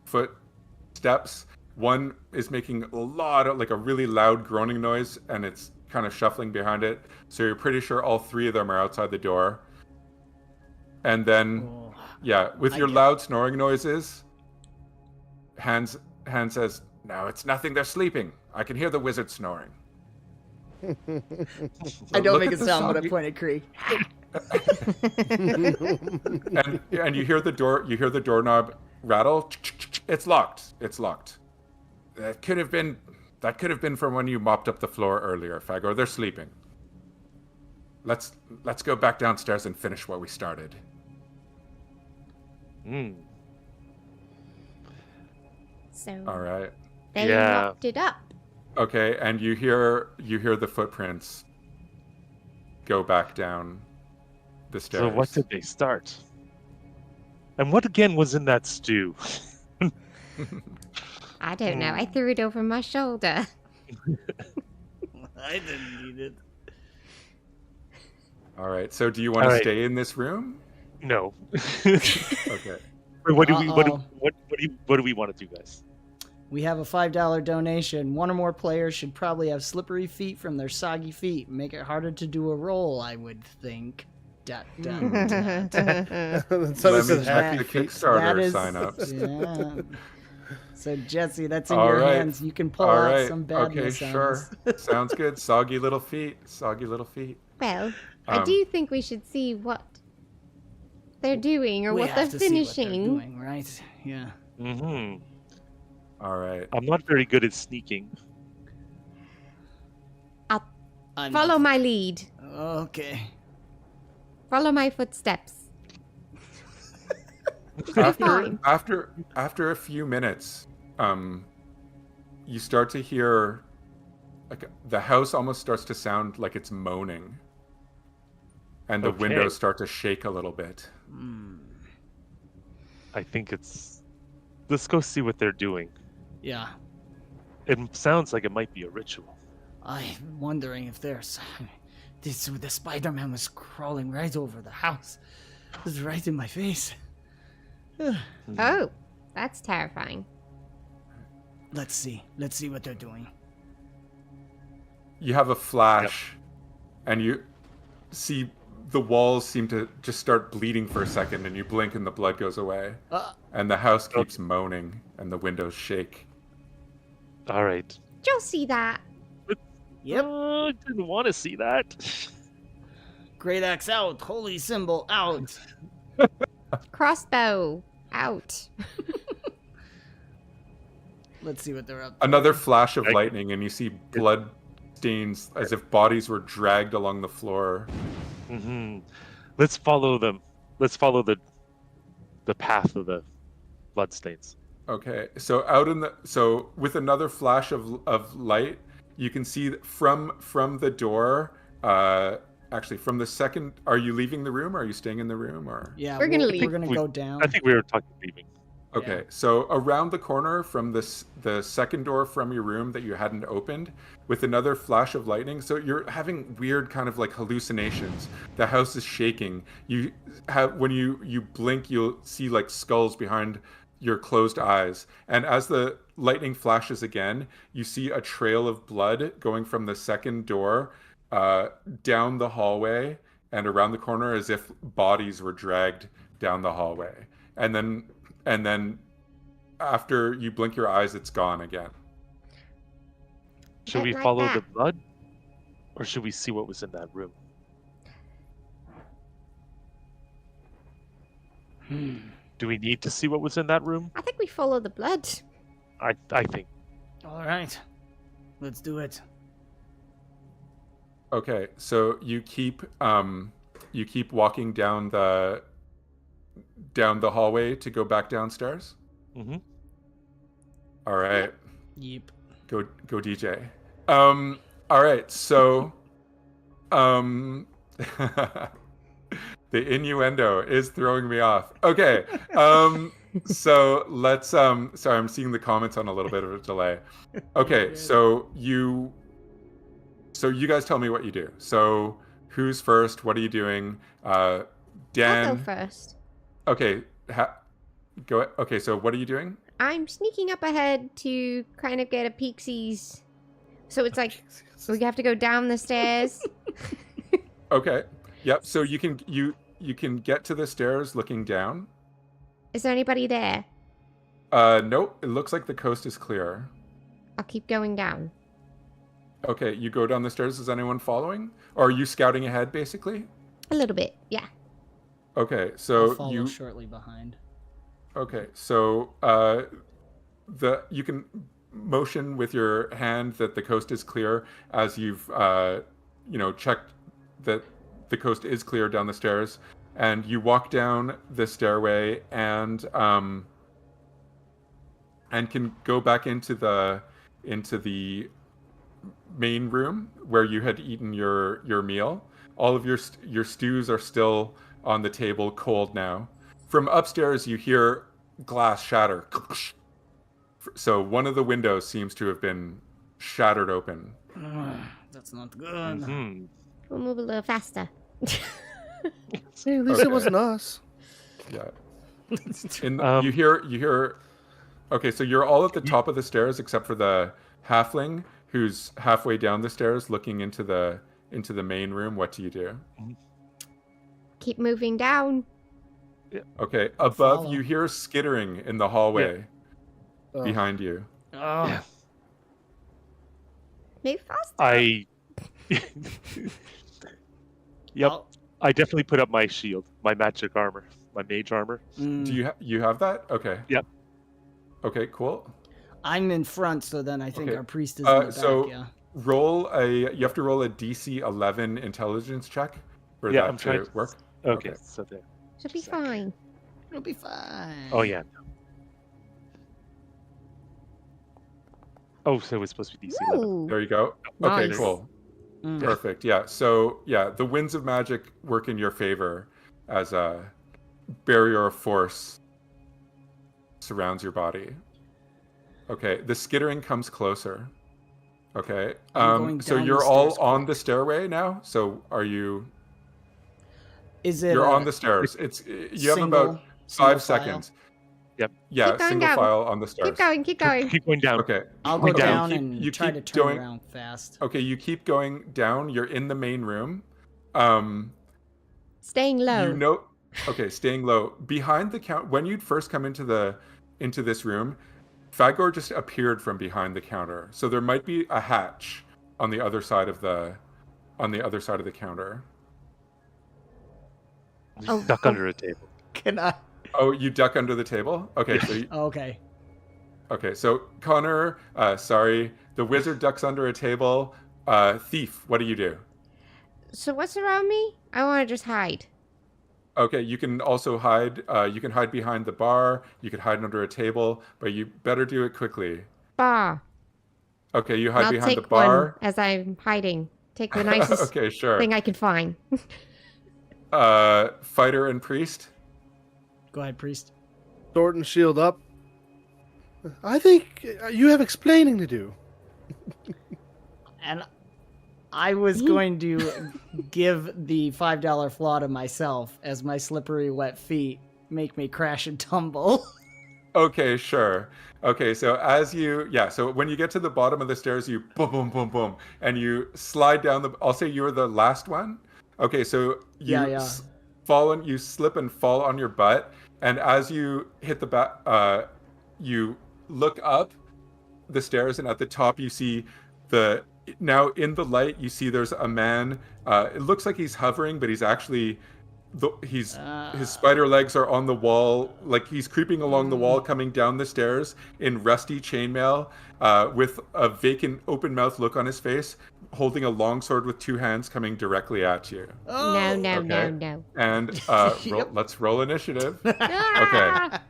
footsteps. One is making a really loud groaning noise, and it's kind of shuffling behind it. So you're pretty sure all 3 of them are outside the door. And then, with your loud snoring noises, Hans says, "No, it's nothing. They're sleeping. I can hear the wizard snoring." I don't make a sound, but I point at Krieg. and you hear the doorknob rattle. It's locked. That could have been from when you mopped up the floor earlier, Fagor. They're sleeping. Let's go back downstairs and finish what we started. So All right. they Yeah. locked it up. Okay, and you hear the footprints go back down the stairs. So what did they start? And what again was in that stew? I don't know. I threw it over my shoulder. I didn't need it. All right. So do you want to stay in this room? No. Okay. What do we want to do, guys? We have a $5 donation. One or more players should probably have slippery feet from their soggy feet. Make it harder to do a roll, I would think. Let me Let check the Kickstarter sign-ups. Yeah. So, Jesse, that's in All your right. hands. You can pull All out right. some badness Okay, on sure. us. Sounds good. Soggy little feet. Soggy little feet. Well, I do think we should see what they're doing or We what have they're to see what they're finishing. doing, right? Yeah. Mm-hmm. All right. I'm not very good at sneaking. I'm Follow not- my lead. Okay. Follow my footsteps. You'll be fine. After a few minutes, you start to hear like the house almost starts to sound like it's moaning, and the windows start to shake a little bit. I think it's... Let's go see what they're doing. Yeah. It sounds like it might be a ritual. I'm wondering if there's... The Spider-Man was crawling right over the house. It was right in my face. Oh, that's terrifying. Let's see. Let's see what they're doing. You have a flash, and you see the walls seem to just start bleeding for a second, and you blink and the blood goes away. And the house keeps moaning, and the windows shake. All right. Did you see that? Yep. I didn't want to see that. Great axe out. Holy symbol out. Crossbow out. Let's see what they're up to. Another flash of lightning, and you see blood stains as if bodies were dragged along the floor. Mm-hmm. Let's follow them. Let's follow the path of the bloodstains. Okay, so with another flash of light, you can see that from the door. Actually, from the second, are you leaving the room? Or are you staying in the room? Or Yeah, We're gonna leave. We're gonna go down. I think we were talking leaving. okay, so around the corner from the second door from your room that you hadn't opened, with another flash of lightning. So you're having weird kind of like hallucinations. The house is shaking. You have when you blink, you'll see like skulls behind your closed eyes, and as the lightning flashes again, you see a trail of blood going from the second door down the hallway and around the corner, as if bodies were dragged down the hallway. And then after you blink your eyes, it's gone again. Should we Like follow that. the blood, or should we see what was in that room? Do we need to see what was in that room? I think we follow the blood. I think. All right. Let's do it. Okay, so you keep walking down the hallway to go back downstairs. Mm-hmm. All right, Yep. go DJ. All right, so the innuendo is throwing me off. Okay, so let's sorry, I'm seeing the comments on a little bit of a delay. Okay, so you guys tell me what you do. So who's first? What are you doing? Dan. I'll go first. Okay, go. Okay, so what are you doing? I'm sneaking up ahead to kind of get a peeksies. So it's like we have to go down the stairs. Okay. Yep. So you can get to the stairs looking down. Is there anybody there? Nope. It looks like the coast is clear. I'll keep going down. Okay, you go down the stairs. Is anyone following? Or are you scouting ahead, basically? A little bit, yeah. Okay, I'll so follow shortly behind. Okay, so you can motion with your hand that the coast is clear as you've checked that the coast is clear down the stairs, and you walk down the stairway and can go back into the main room where you had eaten your meal. All of your stews are still on the table, cold now. From upstairs, you hear glass shatter So one of the windows seems to have been shattered open. That's not good. Mhm. We'll move a little faster. Hey, at least it wasn't us. Yeah. Um, you hear. Okay, so you're all at the top of the stairs except for the halfling who's halfway down the stairs, looking into the main room. What do you do? Keep moving down. Okay, above Follow. you hear skittering in the hallway behind you. Oh. Yeah. Move faster. I. Yep. I'll- I definitely put up my shield, my magic armor, my mage armor. Mm, Do you have that? Okay. Yep. Okay, cool. I'm in front, so then I think Okay. our priest is in the back. so- Yeah. You have to roll a DC 11 intelligence check for Yeah, that I'm trying to to- work. Okay, Okay. so there. Should be fine. It'll be fine. Oh yeah. Oh, so it's supposed to be DC 11. Ooh. There you go. Okay, Nice. cool. Mm. Perfect. Yeah. So yeah, the winds of magic work in your favor as a barrier of force surrounds your body. Okay. The skittering comes closer. Okay. I'm going So down you're the all stairs on the stairway now. So are you? Is it? You're a on the stairs. It's you have single- about single 5 file? seconds. Yep. Yeah. Keep going Single down. file on the stairs. Keep going, keep going. Keep going down. Okay. I'll go Okay, you down keep- and you try to keep turn going- around fast. Okay. You keep going down. You're in the main room. Staying low. You know, okay, staying low. Behind the count, when you'd first come into this room, Fagor just appeared from behind the counter. So there might be a hatch on the other side of the counter. Oh, Duck oh. under a table. Can I? Oh, you duck under the table? Okay, so Okay. so Connor, sorry, the wizard ducks under a table. Thief, what do you do? So what's around me? I want to just hide. Okay, you can also hide. You can hide behind the bar. You can hide under a table, but you better do it quickly. Bar. Okay, you hide I'll behind take the bar. one as I'm hiding. Take the nicest Okay, sure. thing I can find. Fighter and priest. Go ahead, priest. Sword and shield up. I think you have explaining to do. And I was going to give the $5 flaw to myself as my slippery wet feet make me crash and tumble. Okay, sure. Okay, so so when you get to the bottom of the stairs, you boom, boom, boom, boom, and you slide down I'll say you were the last one. Okay, so you Yeah. you slip and fall on your butt, and as you hit the back, you look up the stairs, and at the top you see now in the light you see there's a man. It looks like he's hovering, but he's actually his spider legs are on the wall, like he's creeping along the wall, coming down the stairs in rusty chainmail, with a vacant, open-mouthed look on his face, holding a long sword with 2 hands, coming directly at you. No, no, no, Okay. no. And let's roll initiative. Ah!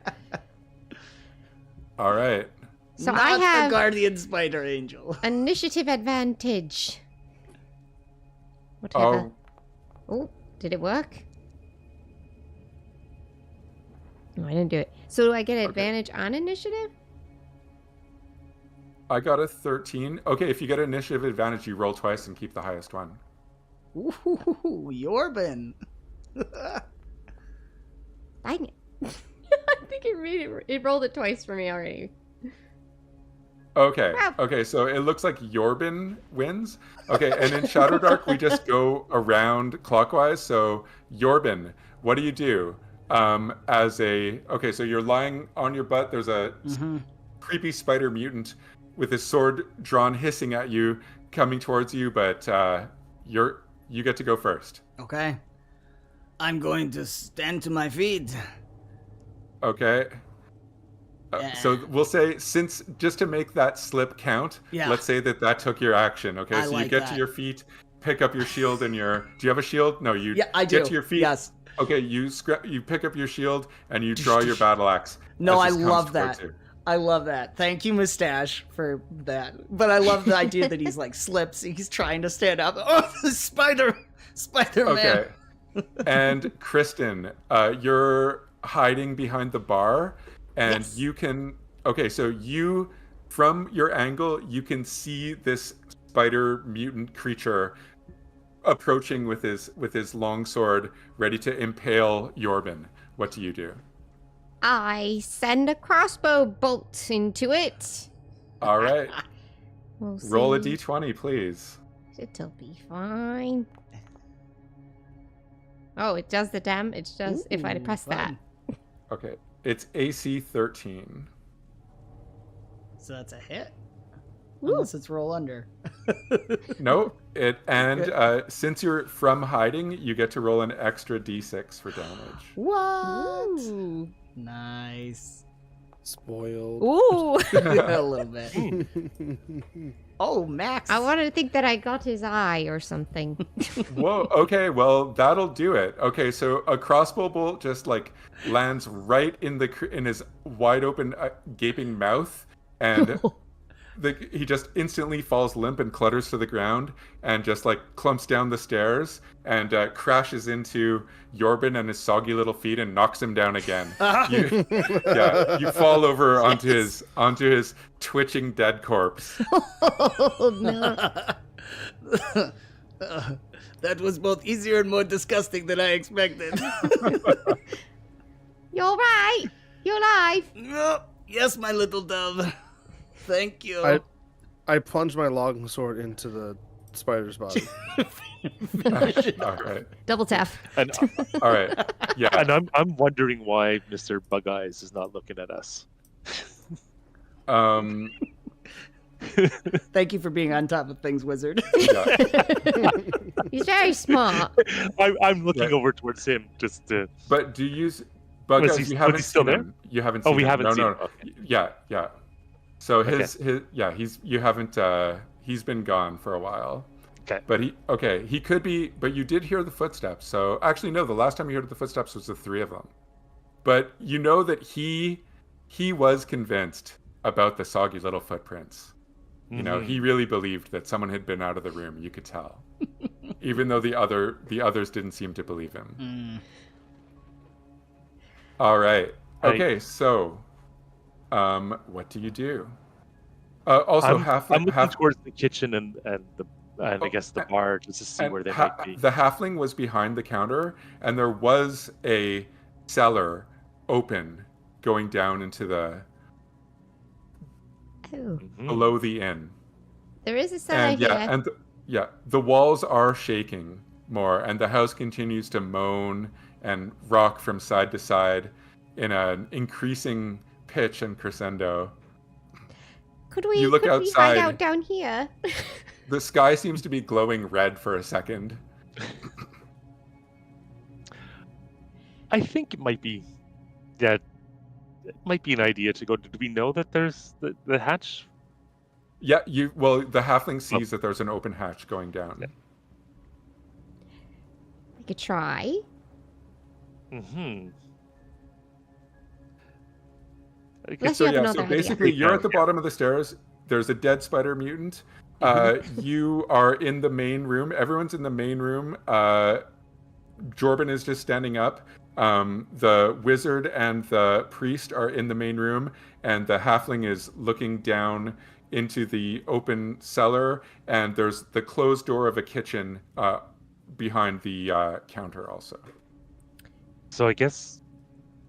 All right. So Not I have the guardian spider angel. initiative advantage. Whatever. Oh, did it work? No, I didn't do it. So do I get an advantage on initiative? I got a 13. Okay, if you get an initiative advantage, you roll twice and keep the highest one. Ooh, Yorbin. Dang it. I think it rolled it twice for me already. Okay. Wow. Okay, so it looks like Yorbin wins. Okay, and in Shadowdark, we just go around clockwise. So, Yorbin, what do you do? Okay, so you're lying on your butt. There's a creepy spider mutant with his sword drawn, hissing at you, coming towards you, but you get to go first. Okay. I'm going to stand to my feet. Okay. So we'll say, since just to make that slip count, Yeah. let's say that took your action. Okay, I so like you get that. to your feet, pick up your shield and your. Do you have a shield? No, you. Yeah, I do. Get to your feet. Yes. Okay, you pick up your shield and you draw your battle axe. No, I as this comes love towards that. you. I love that. Thank you, Mustache, for that. But I love the idea that he's like slips. He's trying to stand up. Oh, the Spider-Man. Okay. And Kristen, you're hiding behind the bar, and Yes. you can Okay, so you, from your angle, you can see this spider mutant creature approaching with his long sword, ready to impale Yorban. What do you do? I send a crossbow bolt into it. All right. We'll Roll a see. d20, please. It'll be fine. Oh, it does the damage. It does if I press fun. that. Okay. It's AC 13. So that's a hit. Unless it's roll under. No, since you're from hiding, you get to roll an extra d6 for damage. What? Ooh. Nice. Spoiled. Ooh. A little bit. Oh, Max. I wanted to think that I got his eye or something. Whoa, okay, well, that'll do it. Okay, so a crossbow bolt just like lands right in his wide open gaping mouth, and he just instantly falls limp and clutters to the ground and just like clumps down the stairs and crashes into Yorban and his soggy little feet and knocks him down again. You fall over onto his twitching dead corpse. Oh no. That was both easier and more disgusting than I expected. You're right. You're alive. Yes, my little dove. Thank you. I plunge my long sword into the spider's body. All right. Double tap. And, All right. Yeah. and I'm wondering why Mr. Bug Eyes is not looking at us. Thank you for being on top of things, wizard. Yeah. He's very smart. I'm looking over towards him just to. But do you use Bug Was Eyes? he- You haven't was he still seen him. You haven't seen Oh, we him. haven't No, seen no. him. Okay. Yeah. So you haven't he's been gone for a while. Okay. But he could be, but you did hear the footsteps. So actually no, the last time you heard the footsteps was the three of them. But you know that he was convinced about the soggy little footprints. You know, he really believed that someone had been out of the room, you could tell. Even though the others didn't seem to believe him. All right. Okay, so what do you do? Also, I'm looking towards the kitchen and I guess the bar just to see where they might be. The halfling was behind the counter, and there was a cellar open going down into the below the inn. There is a cellar here. The walls are shaking more, and the house continues to moan and rock from side to side in an increasing pitch and crescendo. Could we You look hide outside. out down here? The sky seems to be glowing red for a second. I think it might be an idea to go. Do we know that there's the hatch? Yeah, the halfling sees that there's an open hatch going down. Yeah. We could try. Unless you have another idea. Basically, you're at the bottom of the stairs. There's a dead spider mutant. You are in the main room. Everyone's in the main room. Jorban is just standing up. The wizard and the priest are in the main room, and the halfling is looking down into the open cellar, and there's the closed door of a kitchen behind the counter also. So I guess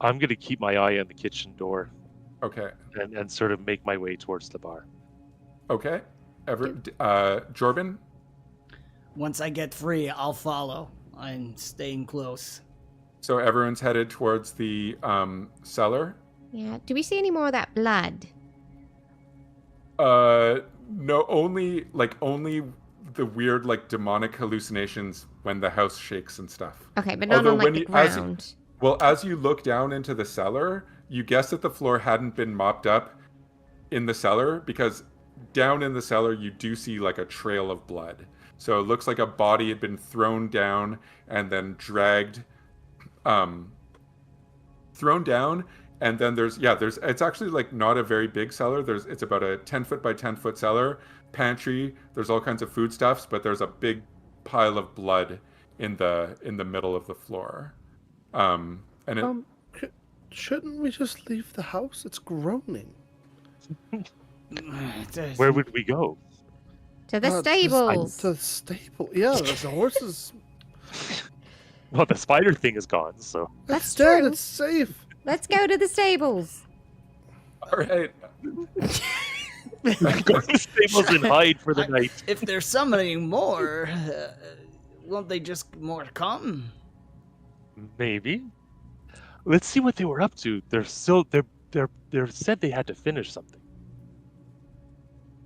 I'm going to keep my eye on the kitchen door. Okay. And sort of make my way towards the bar. Okay. Jorban? Once I get free, I'll follow. I'm staying close. So everyone's headed towards the cellar? Yeah. Do we see any more of that blood? No, only the weird demonic hallucinations when the house shakes and stuff. Okay, but not on the ground. As you look down into the cellar, you guess that the floor hadn't been mopped up in the cellar, because down in the cellar you do see a trail of blood. So it looks like a body had been thrown down and then dragged, thrown down. And then it's actually not a very big cellar. It's about a 10-foot by 10-foot cellar, pantry. There's all kinds of foodstuffs, but there's a big pile of blood in the middle of the floor. Shouldn't we just leave the house? It's groaning. Where would we go? To the To stables. the stable. Yeah, the horses. Well, the spider thing is gone, so. That's It's dead. true. It's safe. Let's go to the stables. All right. Go to the stables and hide for the night. If they're summoning more, won't they just more come? Maybe. Let's see what they were up to. They're said they had to finish something.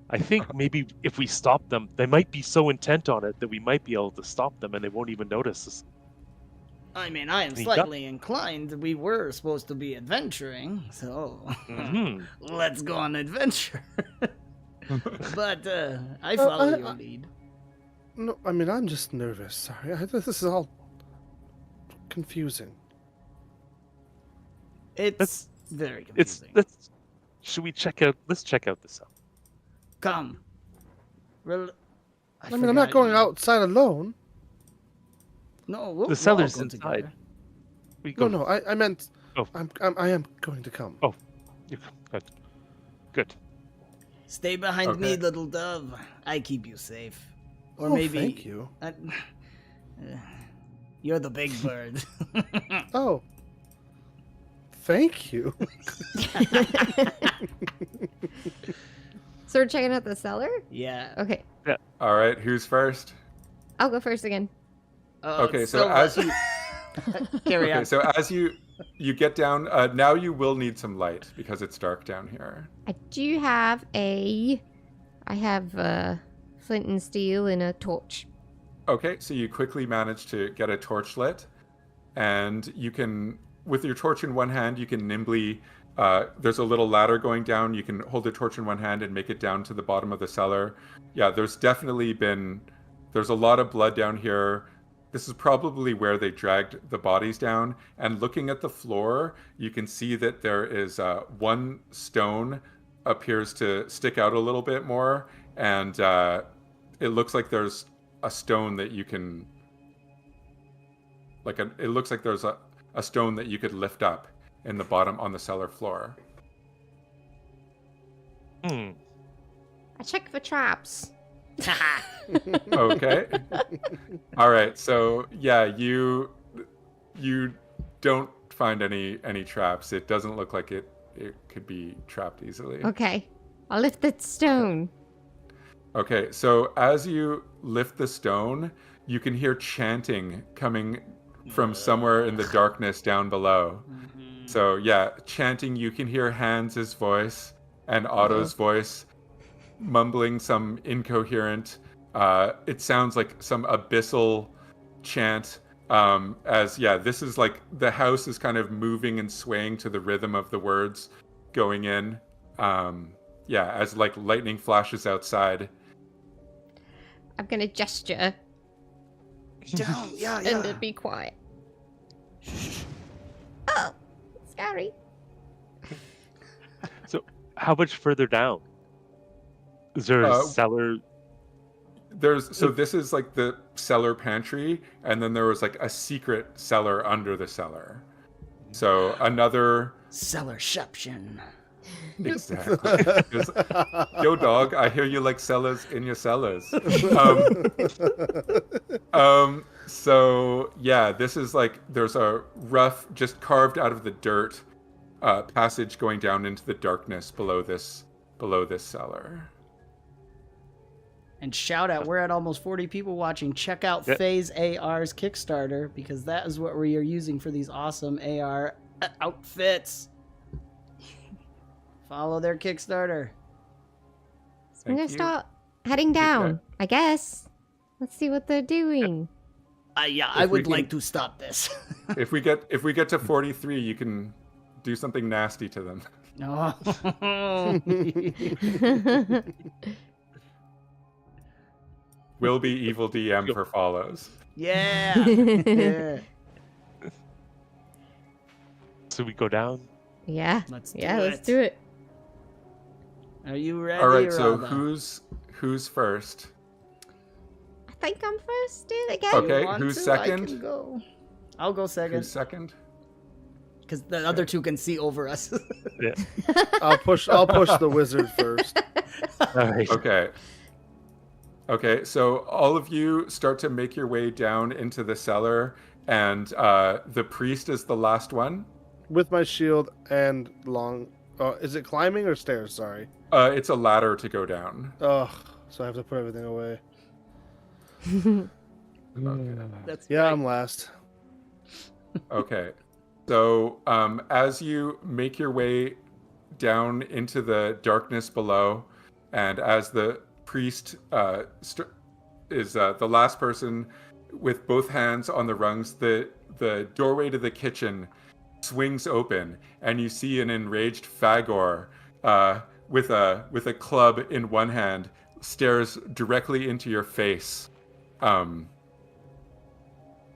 I think maybe if we stop them, they might be so intent on it that we might be able to stop them and they won't even notice us. I mean, I am Sneak slightly inclined. We were supposed to be adventuring, so let's go on adventure. But I follow your lead. No, I mean, I'm just nervous. Sorry. This is all confusing. It's very confusing. Should we check out? Let's check out the cell. Come. I mean, I'm not going outside alone. No, we'll The cellar's all go inside. together. We go. No, I meant. Oh. I am going to come. Oh, good. Stay behind me, Okay. little dove. I keep you safe. Or Oh, maybe thank you. You're the big bird. Oh. Thank you. So we're checking out the cellar? Yeah. Okay. All right. Who's first? I'll go first again. Okay. So as you carry on. so as you get down, now you will need some light because it's dark down here. I do have I have flint and steel and a torch. Okay, so you quickly manage to get a torch lit, and you can, with your torch in one hand, you can nimbly, there's a little ladder going down, you can hold the torch in one hand and make it down to the bottom of the cellar. Yeah, there's a lot of blood down here. This is probably where they dragged the bodies down, and looking at the floor, you can see that there is one stone appears to stick out a little bit more, and it looks like there's a stone that you can, it looks like there's a stone that you could lift up in the bottom on the cellar floor. I check for traps. Okay. All right. So yeah, you don't find any traps. It doesn't look like it could be trapped easily. Okay. I'll lift the stone. Okay, so as you lift the stone, you can hear chanting coming from somewhere in the darkness down below. So yeah, chanting, you can hear Hans' voice and Otto's voice mumbling some incoherent, it sounds like some abyssal chant. This is like the house is kind of moving and swaying to the rhythm of the words going in. As like lightning flashes outside. I'm gonna gesture Down. Yeah, and to be quiet. Oh, scary. So, how much further down? Is there a cellar? This is like the cellar pantry, and then there was like a secret cellar under the cellar. So another Cellarception. Exactly. Yo, dog, I hear you like cellars in your cellars. So yeah, this is like there's a rough, just carved out of the dirt, passage going down into the darkness below this cellar. And shout out, we're at almost 40 people watching. Check out FaeS AR's Kickstarter, because that is what we are using for these awesome AR outfits. Follow their Kickstarter. So I'm gonna start heading down, I guess. Let's see what they're doing. I would like to stop this. If we get to 43, you can do something nasty to them. No. Will be evil DM for follows. Yeah. Yeah. So we go down. Yeah. Let's do Let's it. do it. Are you ready? All right, so Rhonda? who's first? I think I'm first. Do it again. Okay, Want who's to? I second? can go. I'll go second. Who's second? because the other two can see over us. Yeah. I'll push the wizard first. All right. Okay, so all of you start to make your way down into the cellar, and the priest is the last one. With my shield and long... is it climbing or stairs? Sorry. It's a ladder to go down. Ugh, so I have to put everything away. That's Yeah, right. I'm last. Okay, so as you make your way down into the darkness below, and as the priest is the last person with both hands on the rungs, the doorway to the kitchen swings open, and you see an enraged Fagor with a club in one hand stares directly into your face,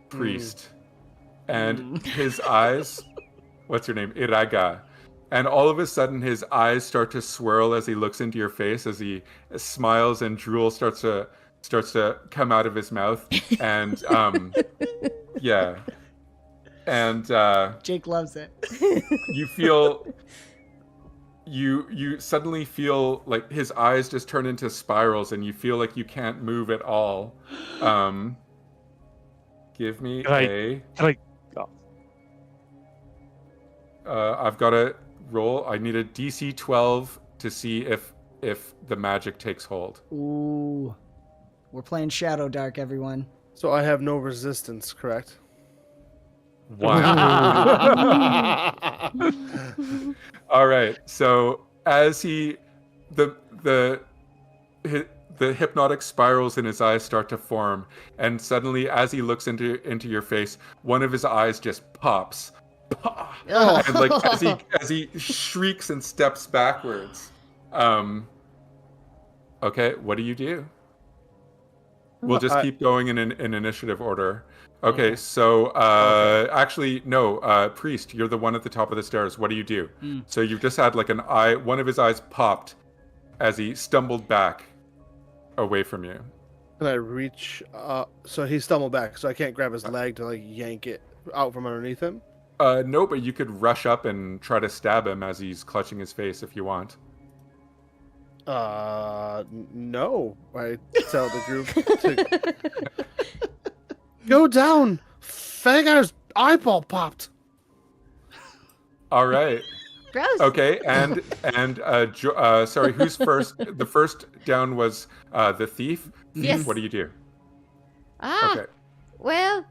priest. And his eyes, what's your name? Iraga. And all of a sudden his eyes start to swirl as he looks into your face, as he smiles, and drool starts to come out of his mouth. And yeah. And Jake loves it. you feel you suddenly feel like his eyes just turn into spirals, and you feel like you can't move at all. Give me I've got to roll. I need a DC 12 to see if the magic takes hold. Ooh. We're playing Shadowdark, everyone. So I have no resistance, correct? 1. All right. So as the hypnotic spirals in his eyes start to form, and suddenly, as he looks into your face, one of his eyes just pops. And like as he shrieks and steps backwards. Okay, what do you do? We'll just keep going in initiative order. Okay, so actually no, priest, you're the one at the top of the stairs. What do you do? So you've just had like one of his eyes popped as he stumbled back away from you. Can I reach? So he stumbled back, so I can't grab his leg to like yank it out from underneath him. No, but you could rush up and try to stab him as he's clutching his face if you want. No. I tell the group to go down. Fagor's eyeball popped. All right. Gross. Okay, and sorry, who's first? The first down was the thief. Yes. What do you do? Okay. Well,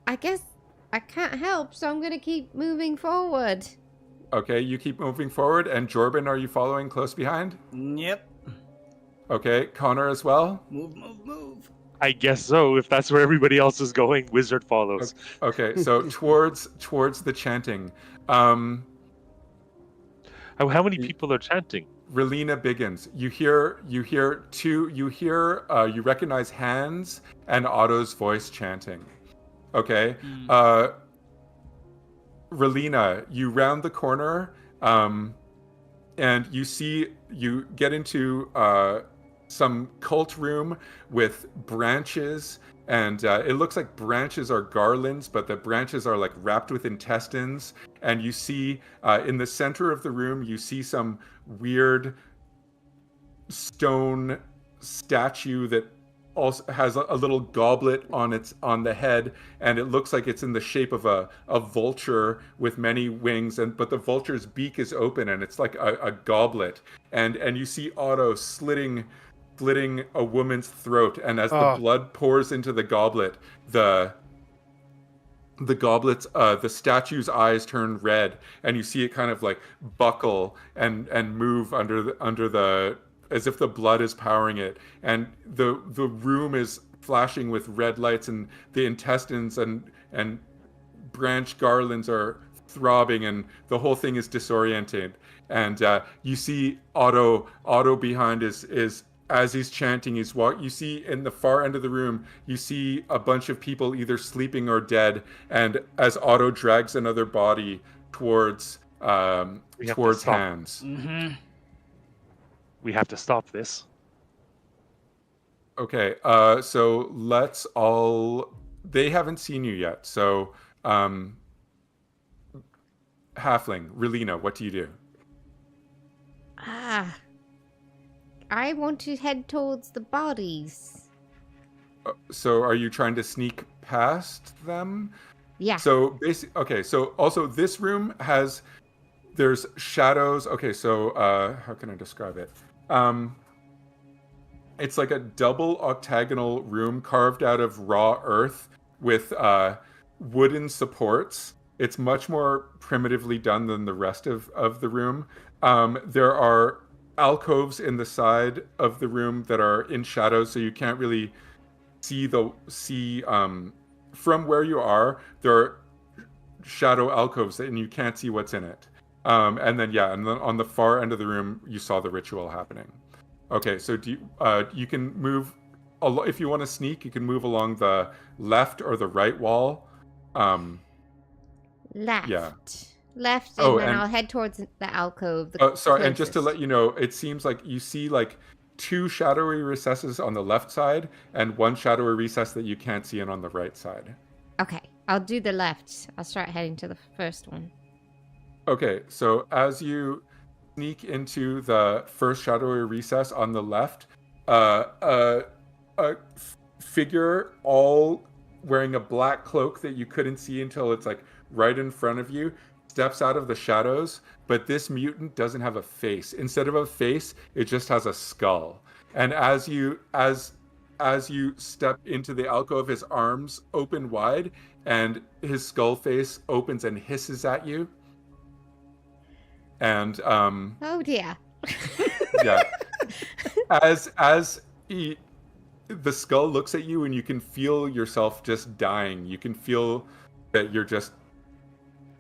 I guess I can't help, so I'm gonna keep moving forward. Okay, you keep moving forward, and Jorben, are you following close behind? Yep. Okay, Connor as well? Move. I guess so. If that's where everybody else is going, wizard follows. Okay, so towards the chanting. How many people are chanting? Relina begins. You recognize Hans and Otto's voice chanting. Okay. Relina, you round the corner, and you get into some cult room with branches, and it looks like branches are garlands, but the branches are like wrapped with intestines. And you see in the center of the room, you see some weird stone statue that also has a little goblet on the head, and it looks like it's in the shape of a vulture with many wings, but the vulture's beak is open, and it's like a goblet, and you see Otto slitting a woman's throat, and as the blood pours into the goblet, the statue's eyes turn red, and you see it kind of like buckle and move under the as if the blood is powering it, and the room is flashing with red lights, and the intestines and branch garlands are throbbing, and the whole thing is disoriented. And you see Otto behind is as he's chanting, you see in the far end of the room, you see a bunch of people either sleeping or dead, and as Otto drags another body towards Hans. Mm-hmm. We have to stop this. Okay, so let's all... They haven't seen you yet, so halfling, Relina, what do you do? I want to head towards the bodies. So are you trying to sneak past them? Yeah. So okay, so also this room there's shadows. Okay, so how can I describe it? It's like a double octagonal room carved out of raw earth with wooden supports. It's much more primitively done than the rest of the room. There are alcoves in the side of the room that are in shadows, so you can't really see from where you are. There are shadow alcoves and you can't see what's in it. And then on the far end of the room, you saw the ritual happening. Okay, so you can move if you want to sneak. You can move along the left or the right wall. Left. Yeah. Left, and I'll head towards the alcove. Sorry, and just to let you know, it seems like you see like 2 shadowy recesses on the left side and 1 shadowy recess that you can't see in on the right side. Okay, I'll do the left. I'll start heading to the first one. Okay, so as you sneak into the first shadowy recess on the left, a figure all wearing a black cloak that you couldn't see until it's like right in front of you steps out of the shadows, but this mutant doesn't have a face. Instead of a face, it just has a skull. And as you step into the alcove, his arms open wide and his skull face opens and hisses at you. And oh dear. Yeah. As the skull looks at you and you can feel yourself just dying. You can feel that you're just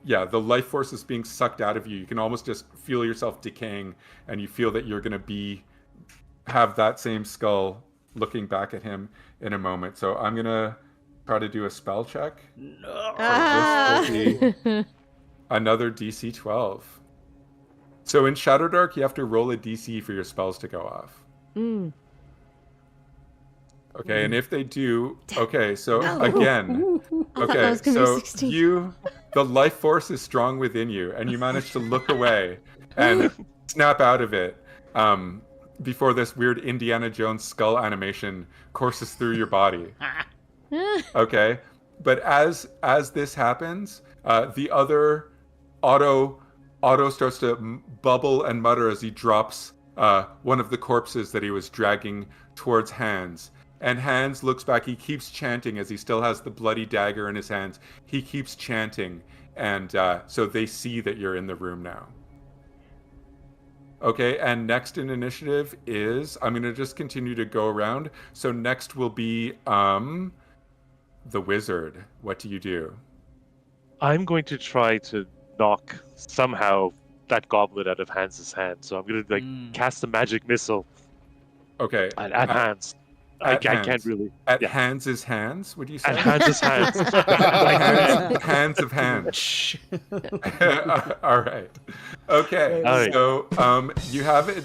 the life force is being sucked out of you. You can almost just feel yourself decaying, and you feel that you're going to have that same skull looking back at him in a moment. So I'm going to try to do a spell check. No. So this will be another DC 12. So in Shadowdark, you have to roll a DC for your spells to go off. Okay, and if they do, okay, so again, okay, so the life force is strong within you, and you manage to look away and snap out of it before this weird Indiana Jones skull animation courses through your body. Okay, but as this happens, the other Otto starts to bubble and mutter as he drops one of the corpses that he was dragging towards Hans. And Hans looks back. He keeps chanting as he still has the bloody dagger in his hands. He keeps chanting. And so they see that you're in the room now. Okay, and next in initiative is... I'm going to just continue to go around. So next will be the wizard. What do you do? I'm going to try to knock somehow that goblet out of Hans's hand. So I'm going to cast a magic missile. Okay. At Hans. I can't really. At Hans's hands, would you say? At Hans's hands. Hands of hands. All right. Okay. All right. So you have it.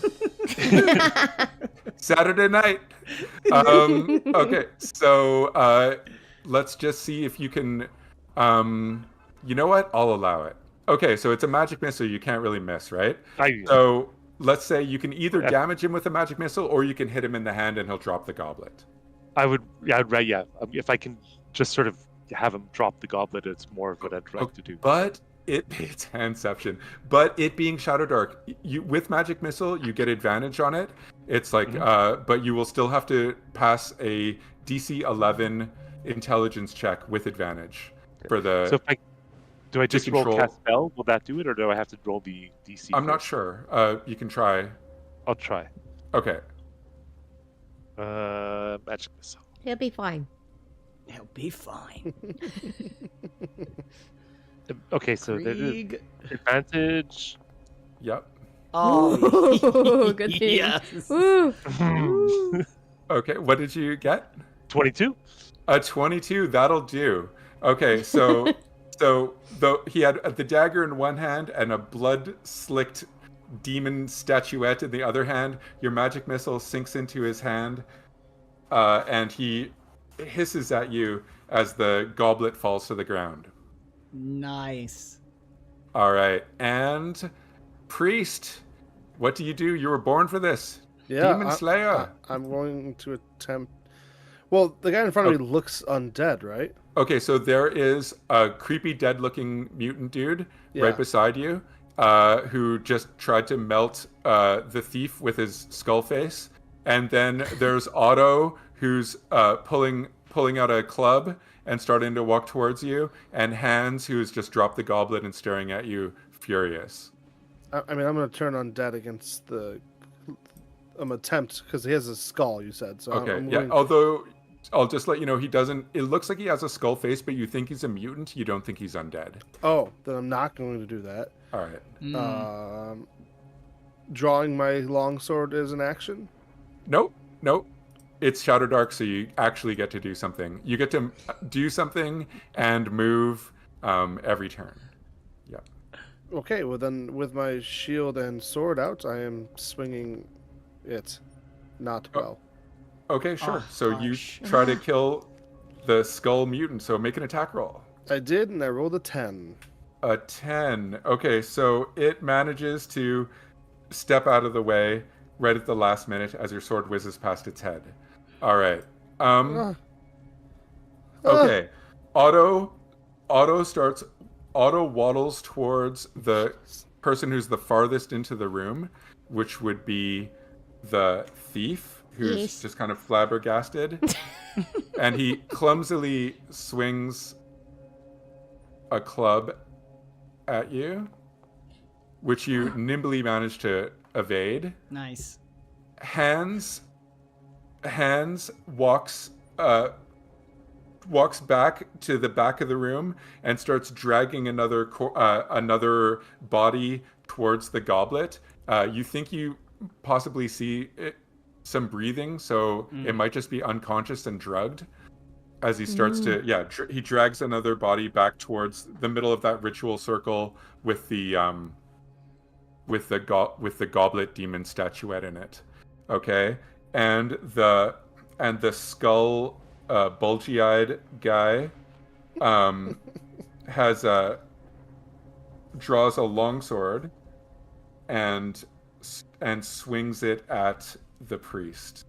Saturday night. Okay. So let's just see if you can. You know what? I'll allow it. Okay. So it's a magic missile. You can't really miss, right? So let's say you can either damage him with a magic missile, or you can hit him in the hand and he'll drop the goblet. I'd if I can just sort of have him drop the goblet, it's more of what I'd like to do. But it's handception. But it being Shadowdark, with magic missile, you get advantage on it. It's like, but you will still have to pass a DC 11 intelligence check with advantage for the. So do I just roll cast spell? Will that do it, or do I have to roll the DC? I'm not sure. You can try. I'll try. Okay. Magic missile. He'll be fine. He'll be fine. Okay, so there's advantage. Yep. Oh, good thing. Yes. Woo. Okay, what did you get? 22. A 22. That'll do. Okay, so he had the dagger in one hand and a blood-slicked demon statuette in the other hand. Your magic missile sinks into his hand, and he hisses at you as the goblet falls to the ground. Nice. All right. And priest, what do? You were born for this. Yeah, Demon Slayer. I'm going to attempt. Well, the guy in front of me looks undead, right? Okay, so there is a creepy, dead-looking mutant dude right Yeah. beside you, who just tried to melt the thief with his skull face, and then there's Otto, who's pulling out a club and starting to walk towards you, and Hans, who's just dropped the goblet and staring at you, furious. I mean, I'm going to turn undead against the attempt because he has a skull. You said so. Okay, I'm yeah. going... Although I'll just let you know, he doesn't. It looks like he has a skull face, but you think he's a mutant. You don't think he's undead. Oh, then I'm not going to do that. All right. Drawing my longsword is an action. Nope. It's Shadowdark, so you actually get to do something. You get to do something and move every turn. Yeah. Okay, well then, with my shield and sword out, I am swinging it not well. Okay, sure. Oh, so you gosh. try to kill the skull mutant, so make an attack roll. I did, and I rolled a 10. A 10. Okay, so it manages to step out of the way right at the last minute as your sword whizzes past its head. All right. Okay. Otto waddles towards the person who's the farthest into the room, which would be the thief, who's Yes. just kind of flabbergasted. And he clumsily swings a club at you, which you nimbly manage to evade. Nice. Hans walks back to the back of the room and starts dragging another body towards the goblet. You think you possibly see some breathing, so it might just be unconscious and drugged. As he starts to, he drags another body back towards the middle of that ritual circle with the goblet demon statuette in it. Okay, and the skull bulgy-eyed guy draws a longsword and swings it at the priest.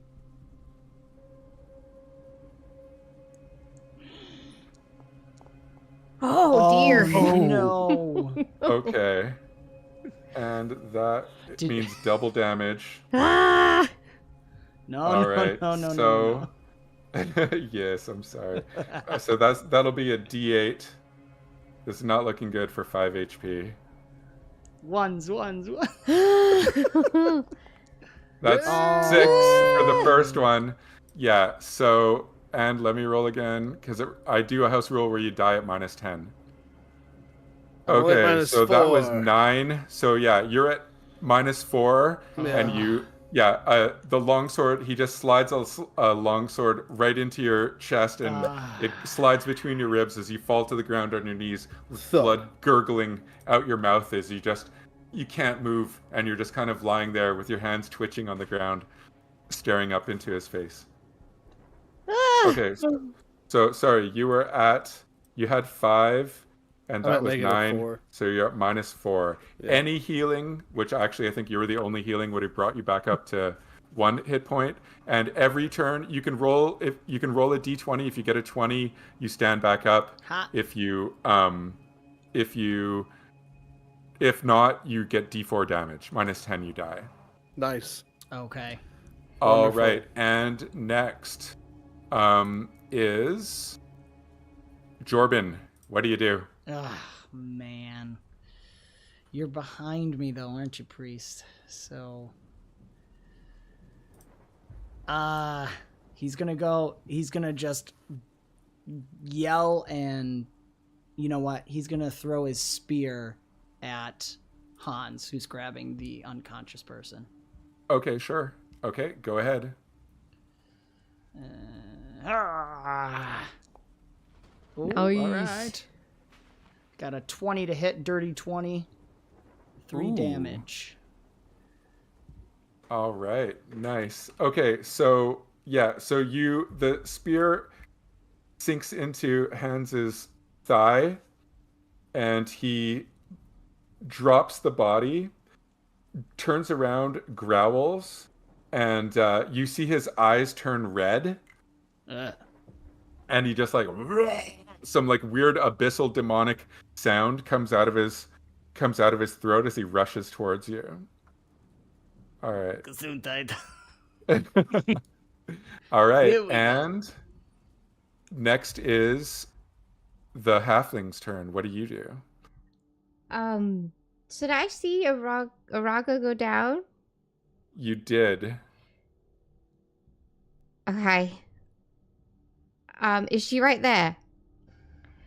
Oh, dear. No. Okay. And that means double damage. Ah! No, All right. no. So, yes, I'm sorry. So that'll be a D8. This is not looking good for 5 HP. Ones. That's 6 for the first one. Yeah. So, and let me roll again because I do a house rule where you die at -10. I'm at Okay, so that was -4. 9. So yeah, you're at -4, and the longsword. He just slides a longsword right into your chest, and it slides between your ribs as you fall to the ground on your knees, with Thud. blood gurgling out your mouth as you can't move, and you're just kind of lying there with your hands twitching on the ground, staring up into his face. Okay, so sorry, you had 5, and I'm that at was -4. 9, so you're at -4. Yeah. Any healing, which actually I think you were the only healing, would have brought you back up to 1 hit point. And every turn you can roll a d20. If you get a 20, you stand back up. Ha. If not, you get d4 damage. -10, you die. Nice. Okay. All Wonderful. right, and next is Jorbin. What do you do? Ah, man. You're behind me though, aren't you, priest? So he's gonna just yell, and you know what? He's gonna throw his spear at Hans, who's grabbing the unconscious person. Okay, sure. Okay, go ahead. Ooh, Nice. all right. Got a 20 to hit, dirty 20. 3 Ooh. damage. All right, nice. Okay, so the spear sinks into Hans's thigh, and he drops the body, turns around, growls, and you see his eyes turn red. And he just like some like weird abyssal demonic sound comes out of his throat as he rushes towards you. All right. All right, and next is the halfling's turn. What do you do? Should I see 𝓲𝓙𝓪𝓭𝓪𝓙 go down? You did. Okay. Is she right there?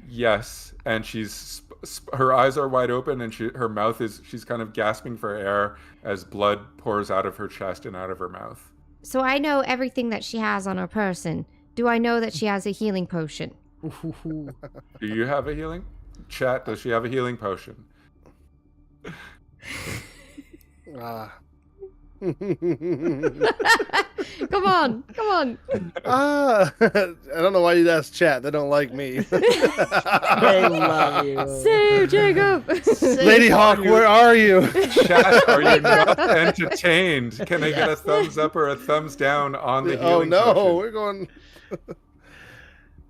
Yes, and her eyes are wide open, and her mouth she's kind of gasping for air as blood pours out of her chest and out of her mouth. So I know everything that she has on her person. Do I know that she has a healing potion? Do you have a healing? Chat, does she have a healing potion? Come on. I don't know why you'd ask chat. They don't like me. They love you. Save Jacob. Lady Hawk, where are you? Chat, are you not entertained? Can I get a thumbs up or a thumbs down on the healing potion? We're going.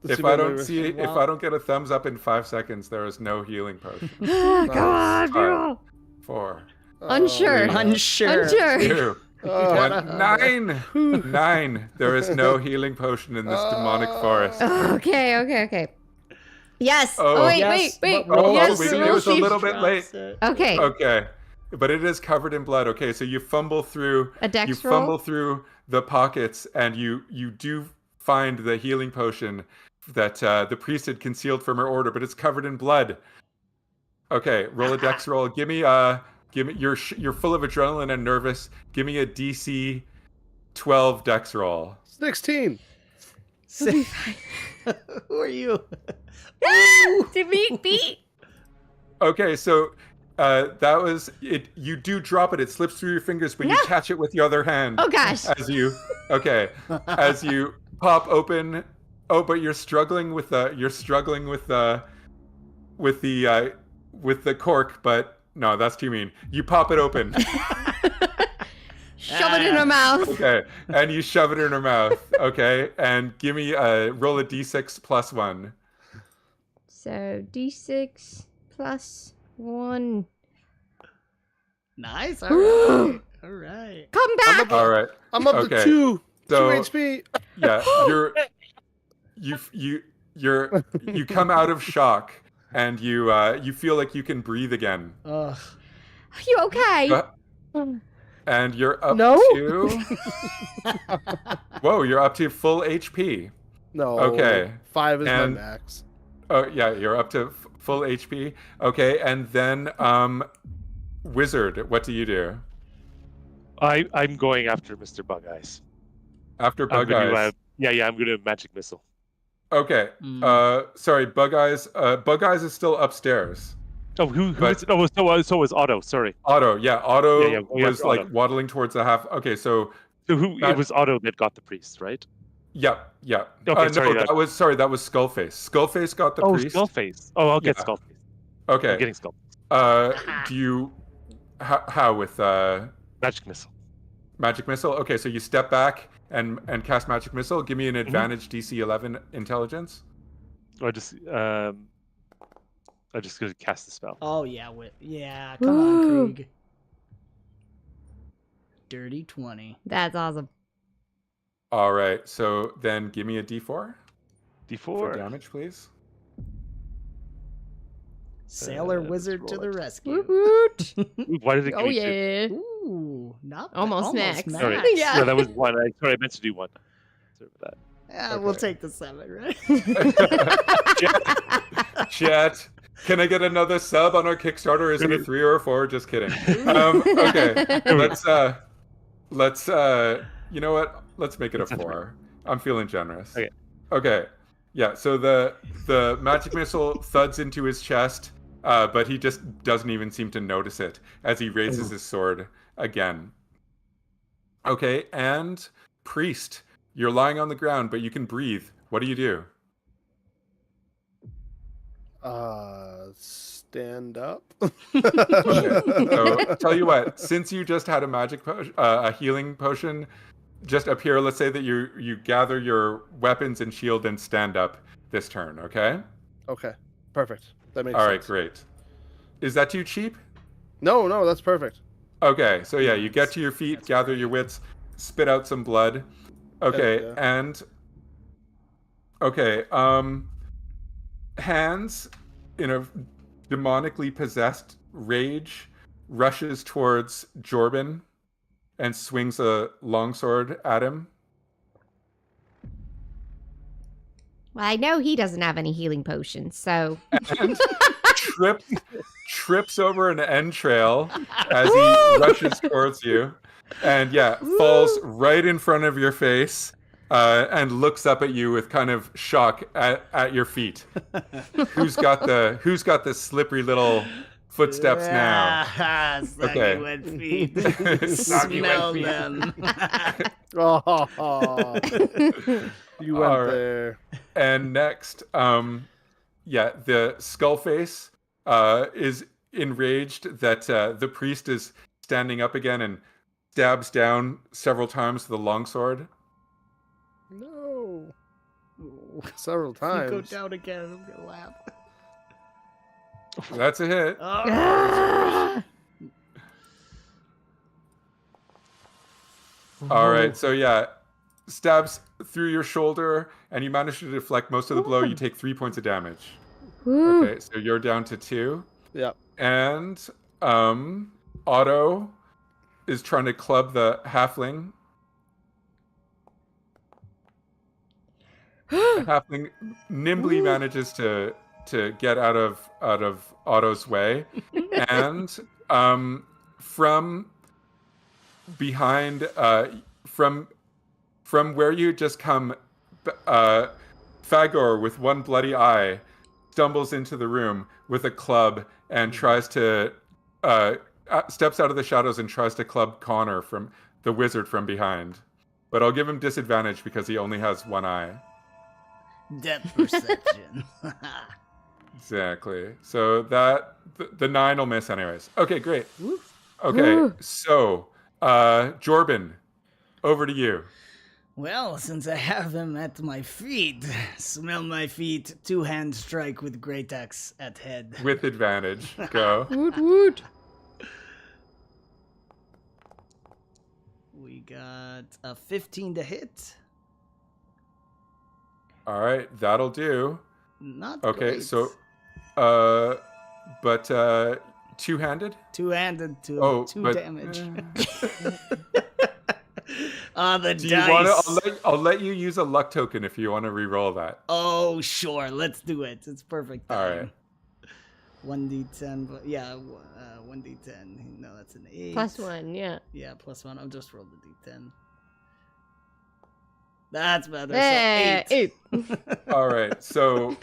If I don't get a thumbs up in 5 seconds, there is no healing potion. Come on, people. 4. Unsure. 2. 1. 9. There is no healing potion in this demonic forest. Okay. Yes. Oh, wait. Oh, yes. it was a little bit late. Okay. Okay. But it is covered in blood. Okay, so you fumble through the pockets, and you do find the healing potion that the priest had concealed from her order, but it's covered in blood. Okay, roll a dex roll. Give me you're full of adrenaline and nervous. Give me a DC 12 dex roll. 16. Who are you? Did we beat? Okay, so that was it. You do drop it. It slips through your fingers, but you catch it with the other hand. Oh gosh. As you pop open. Oh, but you're struggling with the cork, but no, that's too mean. You pop it open. Shove it in her mouth. Okay, and you shove it in her mouth. Okay, and give me roll a d6 plus 1. So d6 plus 1. Nice. All right. Come back. All right. I'm up to 2 HP. Yeah, you come out of shock, and you feel like you can breathe again. Are you okay? And you're up to Whoa, you're up to full HP. No. Okay. 5 is my max. Oh yeah, you're up to full HP. Okay, and then Wizard, what do you do? I'm going after Mr. Bug Eyes. After Bug Eyes. I'm gonna magic missile. Okay. Sorry, Bug Eyes. Bug Eyes is still upstairs. Oh, who is it? Oh, so was Otto. Sorry. Otto, yeah. Otto was like Otto. waddling towards the half. Okay, so it was Otto that got the priest, right? Yeah. Okay, sorry. That was Skullface. Skullface got the priest. Skullface. Oh, I'll get Skullface. Okay. I'm getting Skullface. Do you how with magic missile? Magic missile. Okay, so you step back and cast magic missile. Give me an advantage DC 11 intelligence. I just gonna cast the spell. Oh yeah, come on, Krieg. Dirty 20. That's awesome. All right, so then give me a D4. D4 for damage, please. Sailor Wizard to the rescue. Why did it give me 2? Yeah. Ooh, not almost max. Sorry, Yeah. that was 1. I meant to do 1. Sorry for that. Yeah, we'll take the 7, right? Chat. Can I get another sub on our Kickstarter? Is it a 3 or a 4? Just kidding. Okay, let's you know what? Let's make it a 4. I'm feeling generous. Okay. Yeah. So the magic missile thuds into his chest, but he just doesn't even seem to notice it as he raises his sword again. Okay, and priest, you're lying on the ground, but you can breathe. What do you do? stand up. Okay. So tell you what, since you just had a magic potion, a healing potion, just up here, let's say that you gather your weapons and shield and stand up this turn, okay? Okay, perfect. That makes All sense. right, great. Is that too cheap? No, that's perfect. Okay, so yeah, you get to your feet, gather your wits, spit out some blood. Okay, Yeah. and okay, Hands, in a demonically possessed rage, rushes towards Jorben and swings a longsword at him. Well, I know he doesn't have any healing potions, so. And trips over an entrail as he rushes towards you. And yeah, falls right in front of your face. And looks up at you with kind of shock at your feet. Who's got the slippery little footsteps now? Soggy wet feet. Smell them. Oh, you went All right. there. And next, the Skullface is enraged that the priest is standing up again and stabs down several times with the longsword. No. Several times. Go down again. I'm gonna laugh. That's a hit. Ah! All right, so yeah, stabs through your shoulder, and you manage to deflect most of the blow. You take 3 points of damage. Woo. Okay, so you're down to 2. Yep. And Otto is trying to club the halfling. The halfling nimbly manages to get out of Otto's way, and from behind, from where you just come, Fagor with one bloody eye stumbles into the room with a club and tries to steps out of the shadows and tries to club Connor, from the wizard, from behind. But I'll give him disadvantage because he only has one eye. Depth perception. Exactly. So that the 9 will miss anyways. Okay, great. Okay, so Jorben, over to you. Well, since I have him at my feet, smell my feet, 2-hand strike with great axe at head. With advantage. Go. Woot woot. We got a 15 to hit. All right, that'll do. Not Okay, great. so but two-handed? Two-handed to Oh, 2 but- damage. The Do dice. you want to? I'll let you use a luck token if you want to re-roll that. Oh, sure. Let's do it. It's perfect All time. right. 1d10. Yeah, 1d10. No, that's an 8. +1, yeah. Yeah, +1. I'll just roll the d10. That's better. Eh, So 8. All right. So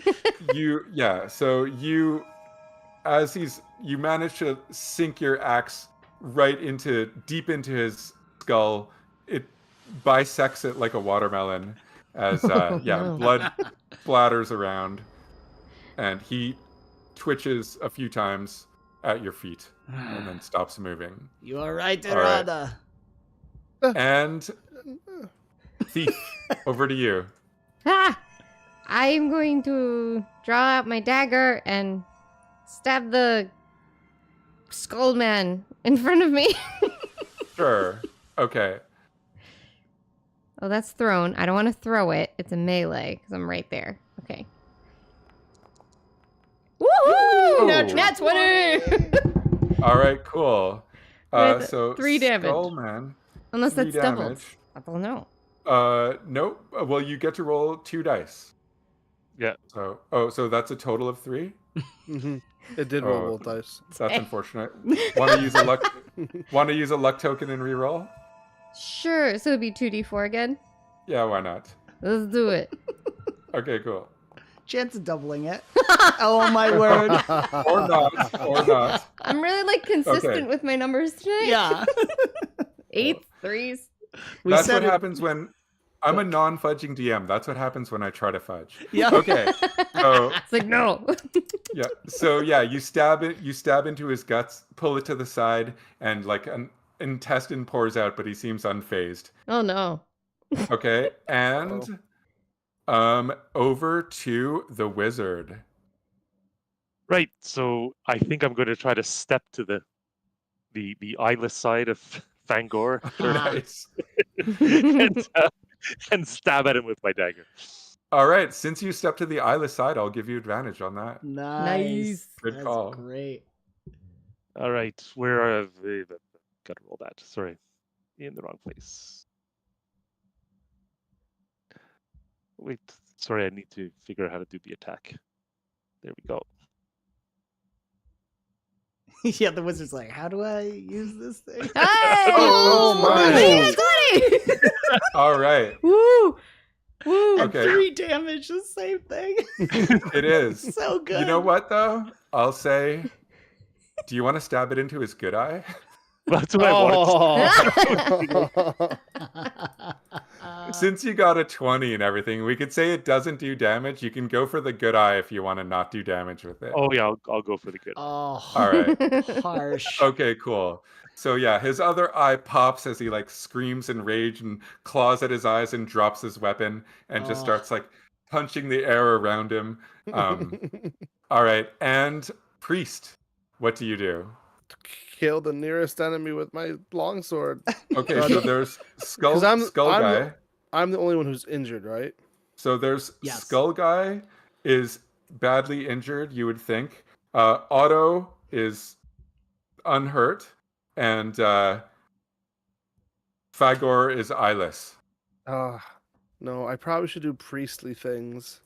you manage to sink your axe right deep into his skull. It bisects it like a watermelon as no. blood splatters around, and he twitches a few times at your feet and then stops moving. You are right, All right. Irada. And Thief, over to you. Ah! I'm going to draw out my dagger and stab the skull man in front of me. Sure. Okay. Oh, that's thrown. I don't want to throw it. It's a melee because I'm right there. Okay. Woohoo! Nat 20! All right, cool. With So 3 damage. Skull Man. Unless 3 that's doubled. damage. I don't know. Nope. Well, you get to roll 2 dice. Yeah. So that's a total of 3. Mhm. It did roll both dice. That's unfortunate. Want to use a luck? Want to use a luck token and reroll? Sure. So it'd be 2d4 again. Yeah, why not? Let's do it. Okay, cool. Chance of doubling it. Oh, my word. Or not. Or not. I'm really consistent Okay. with my numbers today. Yeah. 8s, 3s. We That's said what it- happens when I'm a non-fudging DM. That's what happens when I try to fudge. Yeah. Okay. So It's like, no. yeah. So yeah, you stab into his guts, pull it to the side, and like an intestine pours out, but he seems unfazed. Oh, no. Okay. And over to the wizard. Right. So I think I'm going to try to step to the eyeless side of Fangor Nice. and stab at him with my dagger. All right. Since you step to the eyeless side, I'll give you advantage on that. Nice. Good That's call. Great. All right. Where are they? Gotta roll that. Sorry. In the wrong place. Wait. Sorry, I need to figure out how to do the attack. There we go. Yeah, the wizard's like, how do I use this thing? Hey! Oh, my. Look at 20! All right. Woo! Woo! And Okay. 3 damage, the same thing. It is. So good. You know what, though? I'll say, do you want to stab it into his good eye? That's what I wanted. Since you got a 20 and everything, we could say it doesn't do damage. You can go for the good eye if you want to not do damage with it. Oh yeah, I'll go for the good. Oh, All right. harsh. Okay, cool. So yeah, his other eye pops as he like screams in rage and claws at his eyes and drops his weapon and just Oh. starts like punching the air around him. All right, and priest, what do you do? Kill the nearest enemy with my longsword. Okay, so there's skull 'Cause I'm guy. I'm the only one who's injured, right? So there's Yes. skull guy is badly injured, you would think. Otto is unhurt, and Fagor is eyeless. No, I probably should do priestly things.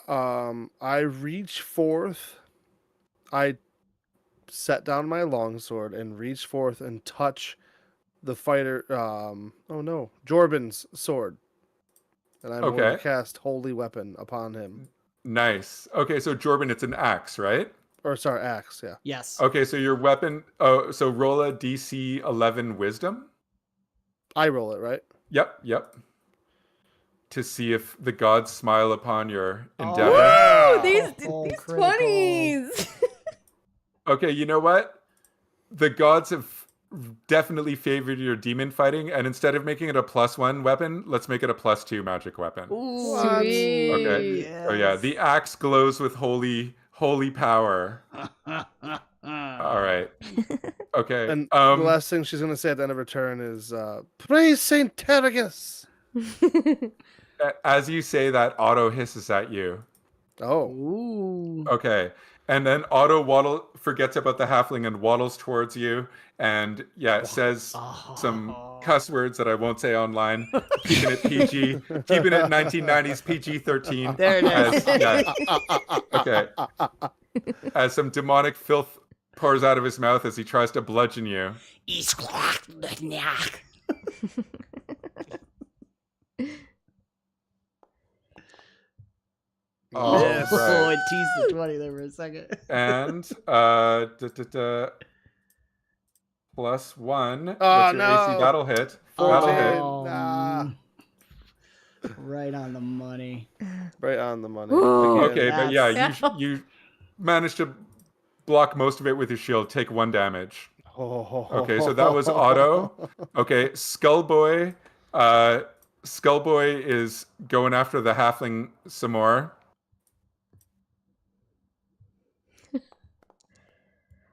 I reach forth. I set down my longsword and reach forth and touch the fighter. Oh no, Jorben's sword, and I'm going Okay. to cast Holy Weapon upon him. Nice. Okay, so Jorben, it's an axe, right? Or sorry, axe. Yeah. Yes. Okay, so your weapon. Oh, so roll a DC 11 Wisdom. I roll it, right? Yep. To see if the gods smile upon your endeavor. Woo! These critical. 20s! Okay, you know what? The gods have definitely favored your demon fighting, and instead of making it a +1 weapon, let's make it a +2 magic weapon. Ooh. Sweet. Okay. Yes. Oh yeah, the axe glows with holy power. All right. Okay. And the last thing she's going to say at the end of her turn is, "Praise Saint Terragus." As you say that, Otto hisses at you. Oh, Ooh. Okay. And then Otto forgets about the halfling and waddles towards you, and says some cuss words that I won't say online. Keeping it PG, keeping it 1990s PG-13. There it is. Okay. As some demonic filth pours out of his mouth as he tries to bludgeon you. All Yes. right. Oh, it teased the 20 there for a second. And +1. What's your no. AC? That'll hit. Oh, That'll hit. Nah. Right on the money. Right on the money. Ooh. Okay, but yeah, you managed to block most of it with your shield. Take 1 damage. Okay, so that was Otto. Okay, Skullboy. Skullboy is going after the halfling some more.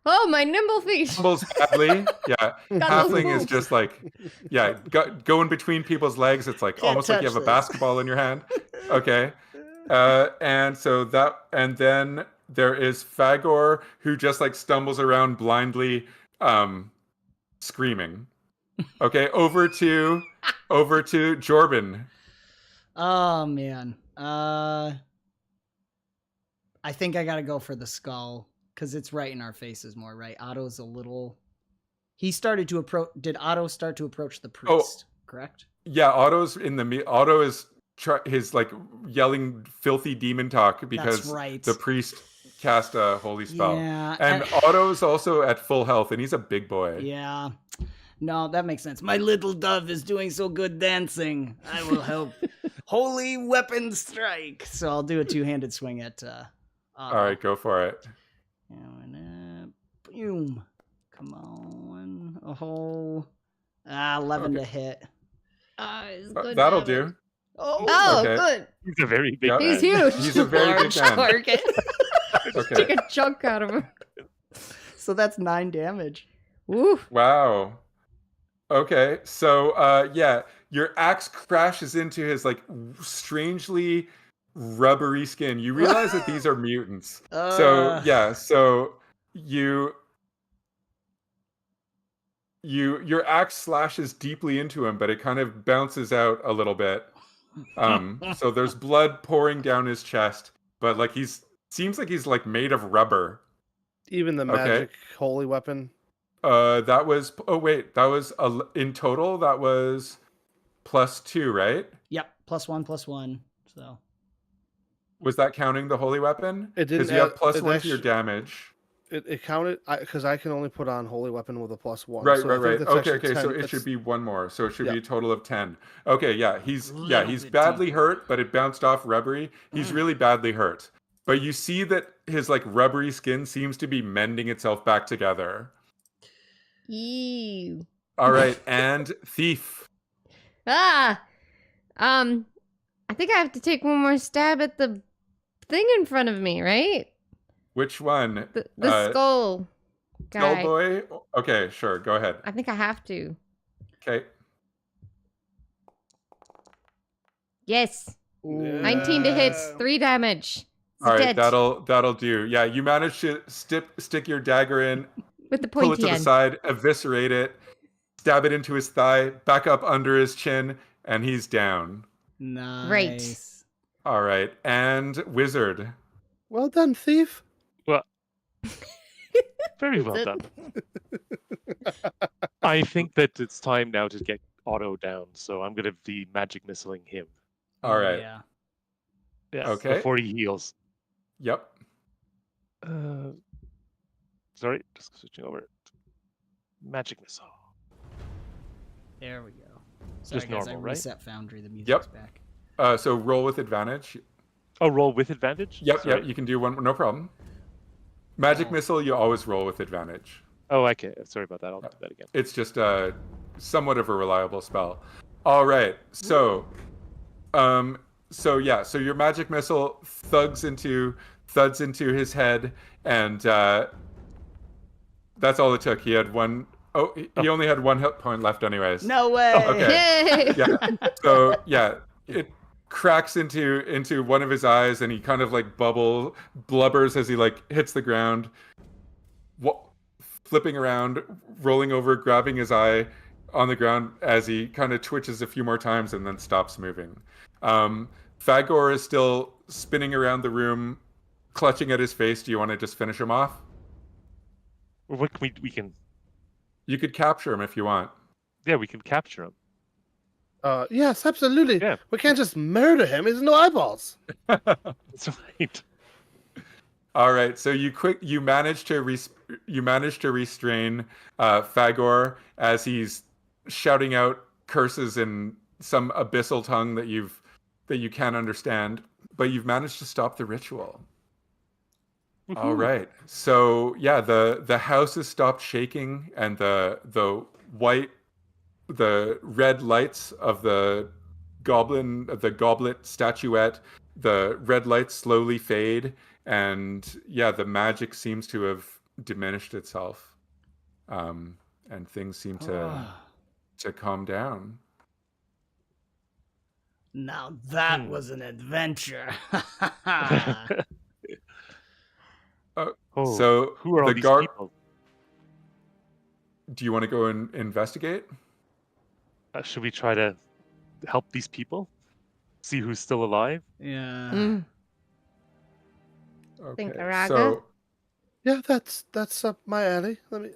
Oh, my nimble feet! Stumbles badly. Yeah, those halfling is moves. just like, going between people's legs. It's like Can't almost like you touch have a this. basketball in your hand. Okay, and then there is Fagor, who just like stumbles around blindly, screaming. Okay, over to Jorben. Oh man. I think I gotta go for the skull because it's right in our faces more, right? Otto's a little. He started to approach. Did Otto start to approach the priest? Correct. Yeah, Otto's in the. Otto is his like yelling filthy demon talk because That's right. the priest cast a holy spell. Yeah, And Otto's also at full health, and he's a big boy. Yeah. No, that makes sense. My little dove is doing so good dancing. I will help. Holy weapon strike. So I'll do a two-handed swing at All right, go for it. Boom. Come on. Oh. 11 to hit. It's good That'll damage. do. Oh, Okay. good. He's a very big Yep. man. He's huge. He's a very big Large man. target. Okay. Take a chunk out of him. So that's 9 damage. Woo. Wow. Okay, so yeah, your axe crashes into his like strangely rubbery skin. You realize that these are mutants. So yeah, so your axe slashes deeply into him, but it kind of bounces out a little bit. So there's blood pouring down his chest, but like seems like he's like made of rubber. Even the Okay. magic holy weapon. That was in total that was +2, right? Yep, +1/+1. So Was that counting the holy weapon? It didn't Because you have add- +1 it to your actu- damage. It counted because I can only put on holy weapon with a +1. Right, so I think right. that's Okay, actually okay. So 10. it should be one more. So it should Yeah. be a total of 10. Okay, yeah. He's bit badly deeper. hurt, but it bounced off rubbery. He's really badly hurt. But you see that his like rubbery skin seems to be mending itself back together. Ew. All right, and thief. Ah. I think I have to take one more stab at the thing in front of me, right? Which one? The skull Skull guy. boy? Okay, sure. Go ahead. I think I have to. Okay. Yes. 19 to hit, 3 damage. It's All right, dead. that'll do. Yeah, you managed to stick your dagger in, With the pull it pointy to the end. side, eviscerate it, stab it into his thigh, back up under his chin, and he's down. nice. All right, and wizard. Well done, thief. Well, very well Is it- done. I think that it's time now to get Otto down, so I'm going to be magic missiling him. All right. Yeah. Yes, Okay. before he heals. Yep. Sorry, just switching over. Magic missile. There we go. Sorry, Just guys, normal, I right? reset Foundry. The music's Yep. back. So roll with advantage. Oh, roll with advantage? Yep, Sorry. yep. You can do one. No problem. Magic Oh. missile, you always roll with advantage. Oh, okay. Sorry about that. I'll do that again. It's just somewhat of a reliable spell. All right. So so your magic missile thuds into his head, and that's all it took. He had one. Oh, he only had 1 hit point left, anyways. No way. Okay. Yay! Yeah. So yeah, it cracks into one of his eyes, and he kind of like blubbers as he like hits the ground, flipping around, rolling over, grabbing his eye on the ground as he kind of twitches a few more times and then stops moving. Fagor is still spinning around the room, clutching at his face. Do you want to just finish him off? Or what can we can? You could capture him if you want. Yeah, we can capture him. Yes, absolutely. Yeah. We can't just murder him. He has no eyeballs. That's right. All right, so you manage to restrain Fagor as he's shouting out curses in some abyssal tongue that you can't understand, but you've managed to stop the ritual. All right, so yeah, the house has stopped shaking, and the red lights of the goblet statuette, the red lights slowly fade. And yeah, the magic seems to have diminished itself, and things seem to calm down. Now that was an adventure. Oh, So who are all the these guard. people? Do you want to go and investigate? Should we try to help these people? See who's still alive? Yeah. Mm. Okay. Think Araga? So Yeah, that's up my alley. Let me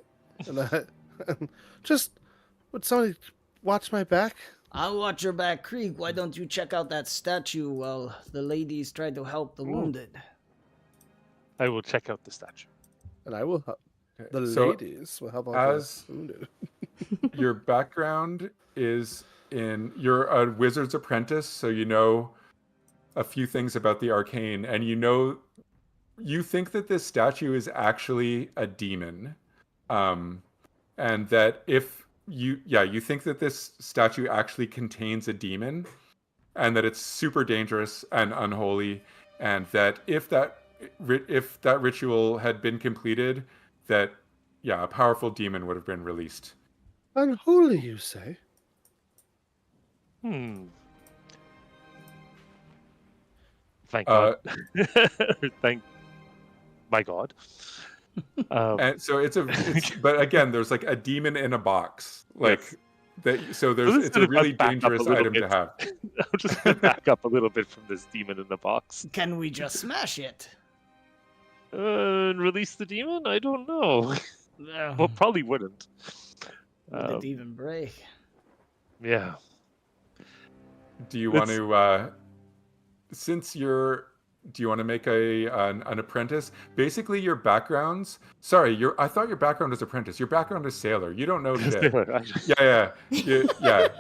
just would somebody watch my back? I'll watch your back creek. Why don't you check out that statue while the ladies try to help the wounded? I will check out the statue. And I will help. The So ladies will help out as- the wounded. Your background is you're a wizard's apprentice, so you know a few things about the arcane, and you think that this statue is actually a demon, and that you think that this statue actually contains a demon, and that it's super dangerous and unholy, and that if that ritual had been completed, that a powerful demon would have been released. Unholy, you say? Thank God. Thank my God. And so but again, there's like a demon in a box, like yes. that. So it's a really dangerous item to have. I'm just gonna back up a little bit from this demon in the box. Can we just smash it? Release the demon? I don't know. No. Well, probably wouldn't. Would it even break? Yeah. Do you want to, do you want to make an apprentice? Basically, your backgrounds. Sorry, I thought your background is apprentice. Your background is sailor. You don't know shit. Yeah.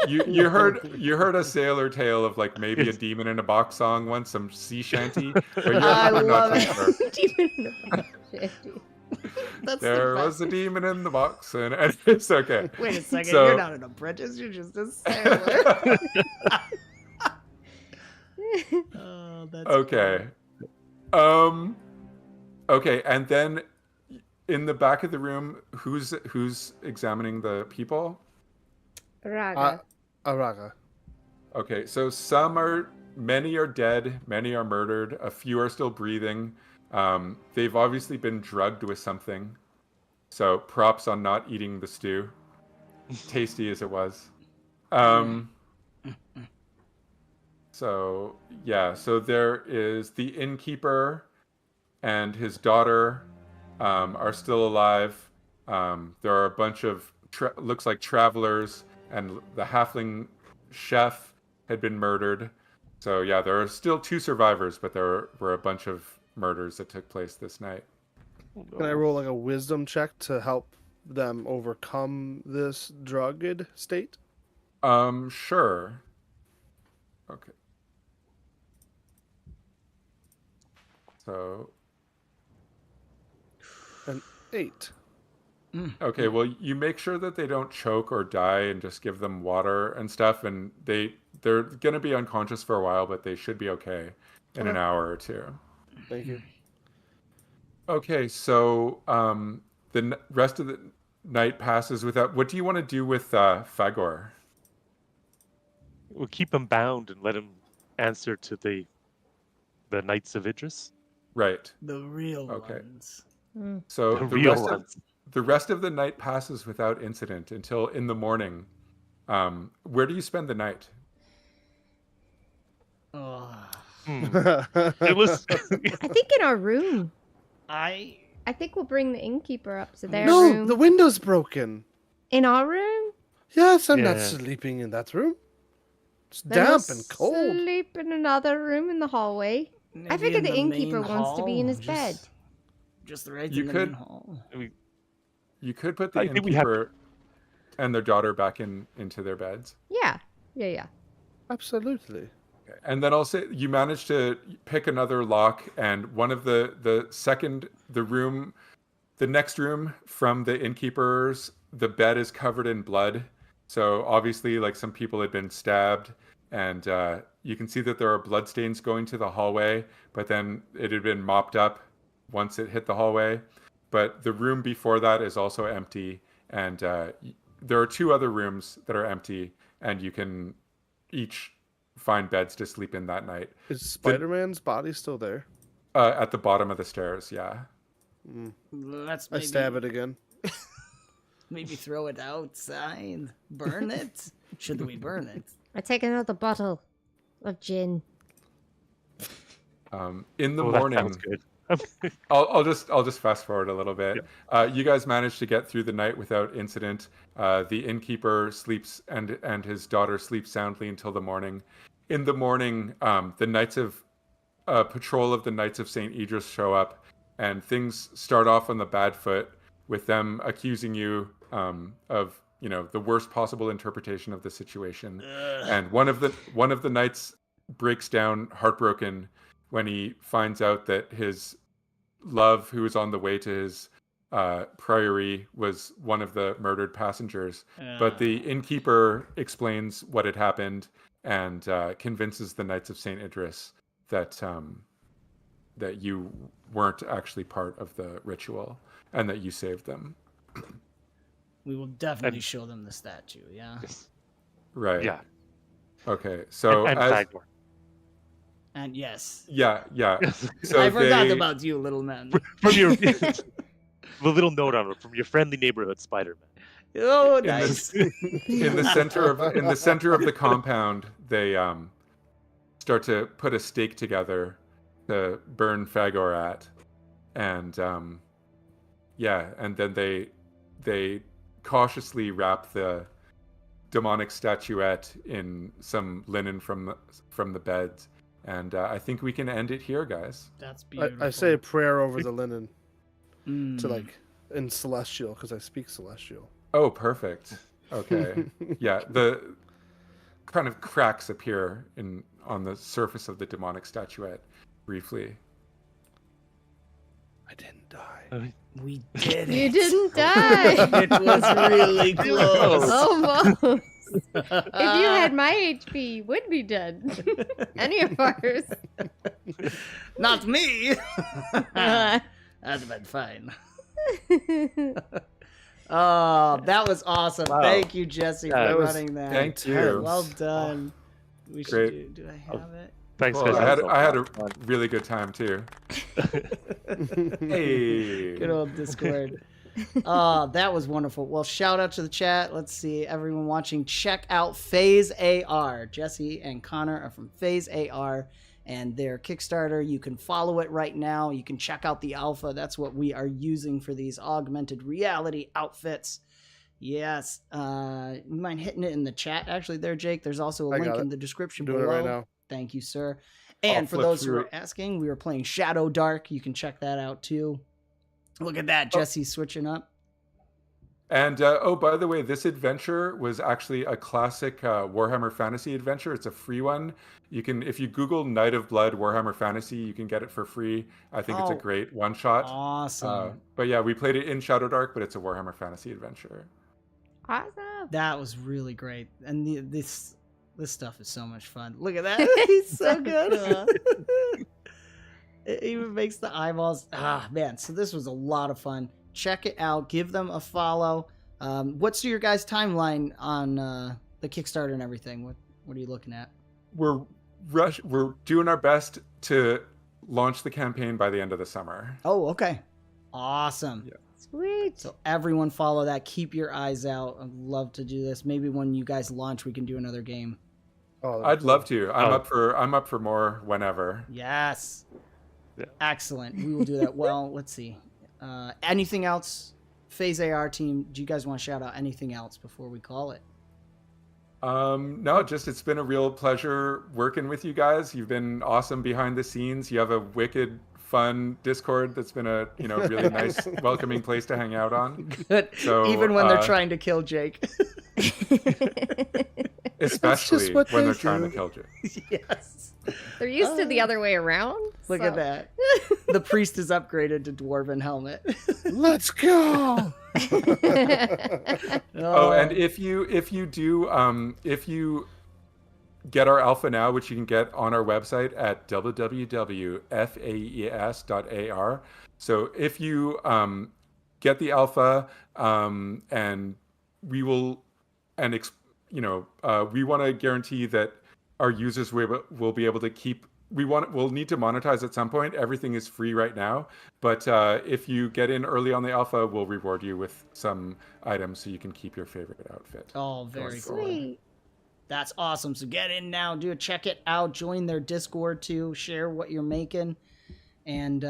You heard a sailor tale of like maybe a demon in a box song once, some sea shanty. But I'm not sure. Demon in a box shanty. There was a demon in the box, and it's okay. Wait a second, you're not an apprentice. You're just a sailor. Oh, that's okay. Okay, and then in the back of the room, who's examining the people? Raga. Araga. Okay, so many are dead, many are murdered, a few are still breathing. They've obviously been drugged with something. So props on not eating the stew. Tasty as it was. So there is the innkeeper and his daughter are still alive. There are a bunch of looks like travelers, and the halfling chef had been murdered. So yeah, there are still 2 survivors, but there were a bunch of murders that took place this night. Can I roll like a wisdom check to help them overcome this drugged state? Sure. Okay. So An 8. Okay, well, you make sure that they don't choke or die, and just give them water and stuff, and they're going to be unconscious for a while, but they should be okay in an hour or 2. Thank you. Okay, so the rest of the night passes without... What do you want to do with Fagor? We'll keep him bound and let him answer to the Knights of Idris. Right. The real ones. So The rest of the night passes without incident until in the morning. Where do you spend the night? I think in our room. I think we'll bring the innkeeper up to their No, room. the window's broken. In our room? Yes, I'm not sleeping in that room. It's damp and cold. Sleep in another room in the hallway. I maybe figured in the innkeeper main wants to be in his hall, bed. Just right You in the could- main hall. You could put the I think we have- innkeeper and their daughter back into their beds. Yeah. Absolutely. And then I'll say you managed to pick another lock, and one of the next room from the innkeepers, the bed is covered in blood. So obviously, like, some people had been stabbed, and you can see that there are bloodstains going to the hallway, but then it had been mopped up once it hit the hallway. But the room before that is also empty, and there are 2 other rooms that are empty, and you can each find beds to sleep in that night. Is Spider-Man's body still there? At the bottom of the stairs, yeah. Let's I stab it again. Maybe throw it outside. Burn it? Should we burn it? I take another bottle of gin. In the That morning, sounds good. I'll just fast forward a little bit. You guys managed to get through the night without incident. The innkeeper sleeps and his daughter sleep soundly until the morning. In the morning, the Knights of patrol of the Knights of St. Idris show up, and things start off on the bad foot with them accusing you of the worst possible interpretation of the situation. And one of the knights breaks down heartbroken when he finds out that his love, who was on the way to his priory, was one of the murdered passengers. But the innkeeper explains what had happened and convinces the Knights of St. Idris that that you weren't actually part of the ritual and that you saved them. We will definitely show them the statue, yeah? Right. Yeah. Okay, so and as... Fagor. And yes. Yeah. So I forgot about you, little man. From your the little note on it from your friendly neighborhood Spider-Man. Oh, nice. In the center of the compound, they start to put a stake together to burn Fagor at, and and then they cautiously wrap the demonic statuette in some linen from the beds, and I think we can end it here, guys. That's beautiful. I say a prayer over the linen to in Celestial, because I speak Celestial. Oh, perfect. Okay. Yeah, the kind of cracks appear on the surface of the demonic statuette briefly. I didn't die. We did it. You didn't die. It was really close. Almost. If you had my HP, you would be dead. Any of ours. Not me. That'd have been fine. Oh, that was awesome. Wow. Thank you, Jesse, for running that. Thank you. Well done. We should Great. do I have it? Thanks, Well, guys. I had a really good time too. Hey. Good old Discord. Oh, that was wonderful. Well, shout out to the chat. Let's see, everyone watching, check out FaeS AR. Jesse and Connor are from FaeS AR and their Kickstarter. You can follow it right now. You can check out the alpha. That's what we are using for these augmented reality outfits. Yes. You mind hitting it in the chat actually there, Jake? There's also a link in the description Doing below. it right now. Thank you, sir. And for those who are asking, we were playing Shadowdark. You can check that out too. Look at that, Jesse's switching up. And by the way, this adventure was actually a classic Warhammer Fantasy adventure. It's a free one. You can, if you Google Night of Blood Warhammer Fantasy, you can get it for free. I think it's a great one shot. Awesome. But yeah, we played it in Shadowdark, but it's a Warhammer Fantasy adventure. Awesome. That was really great. And this stuff is so much fun. Look at that. He's so good. It even makes the eyeballs. Ah, man. So this was a lot of fun. Check it out. Give them a follow. What's your guys' timeline on the Kickstarter and everything? What are you looking at? We're doing our best to launch the campaign by the end of the summer. Oh, okay. Awesome. Yeah. Sweet. So everyone follow that. Keep your eyes out. I'd love to do this. Maybe when you guys launch, we can do another game. Oh, I'd love to. I'm up for more whenever. Yes. Yeah. Excellent. We will do that. Well, let's see. Anything else? FaeS AR team, do you guys want to shout out anything else before we call it? No, just it's been a real pleasure working with you guys. You've been awesome behind the scenes. You have a wicked fun Discord that's been a really nice welcoming place to hang out on. Good. So, even when they're trying to kill Jake. Especially when they're trying to kill Jake. Yes. They're used to the other way around. Look at that. The priest is upgraded to dwarven helmet. Let's go. Oh, and if you get our alpha now, which you can get on our website at www.faes.ar. So if you get the alpha, and we will, we want to guarantee that our users will be able to keep. We'll need to monetize at some point. Everything is free right now, but if you get in early on the alpha, we'll reward you with some items so you can keep your favorite outfit. Oh, very cool. Sweet. That's awesome. So get in now, check it out, join their Discord too, share what you're making, and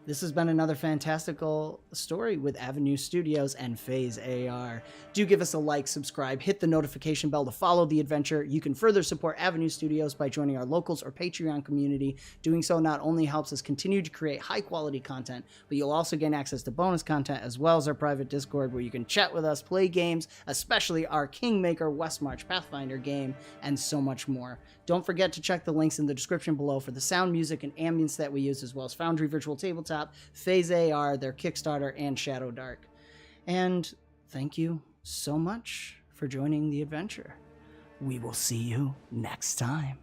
This has been another fantastical story with Avenue Studios and FaeS AR. Do give us a like, subscribe, hit the notification bell to follow the adventure. You can further support Avenue Studios by joining our locals or Patreon community. Doing so not only helps us continue to create high-quality content, but you'll also gain access to bonus content as well as our private Discord where you can chat with us, play games, especially our Kingmaker Westmarch Pathfinder game, and so much more. Don't forget to check the links in the description below for the sound, music, and ambience that we use, as well as Foundry Virtual Tabletop, FaeS AR, their Kickstarter, and Shadowdark. And thank you so much for joining the adventure. We will see you next time.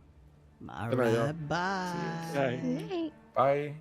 All right, bye. Bye. Bye.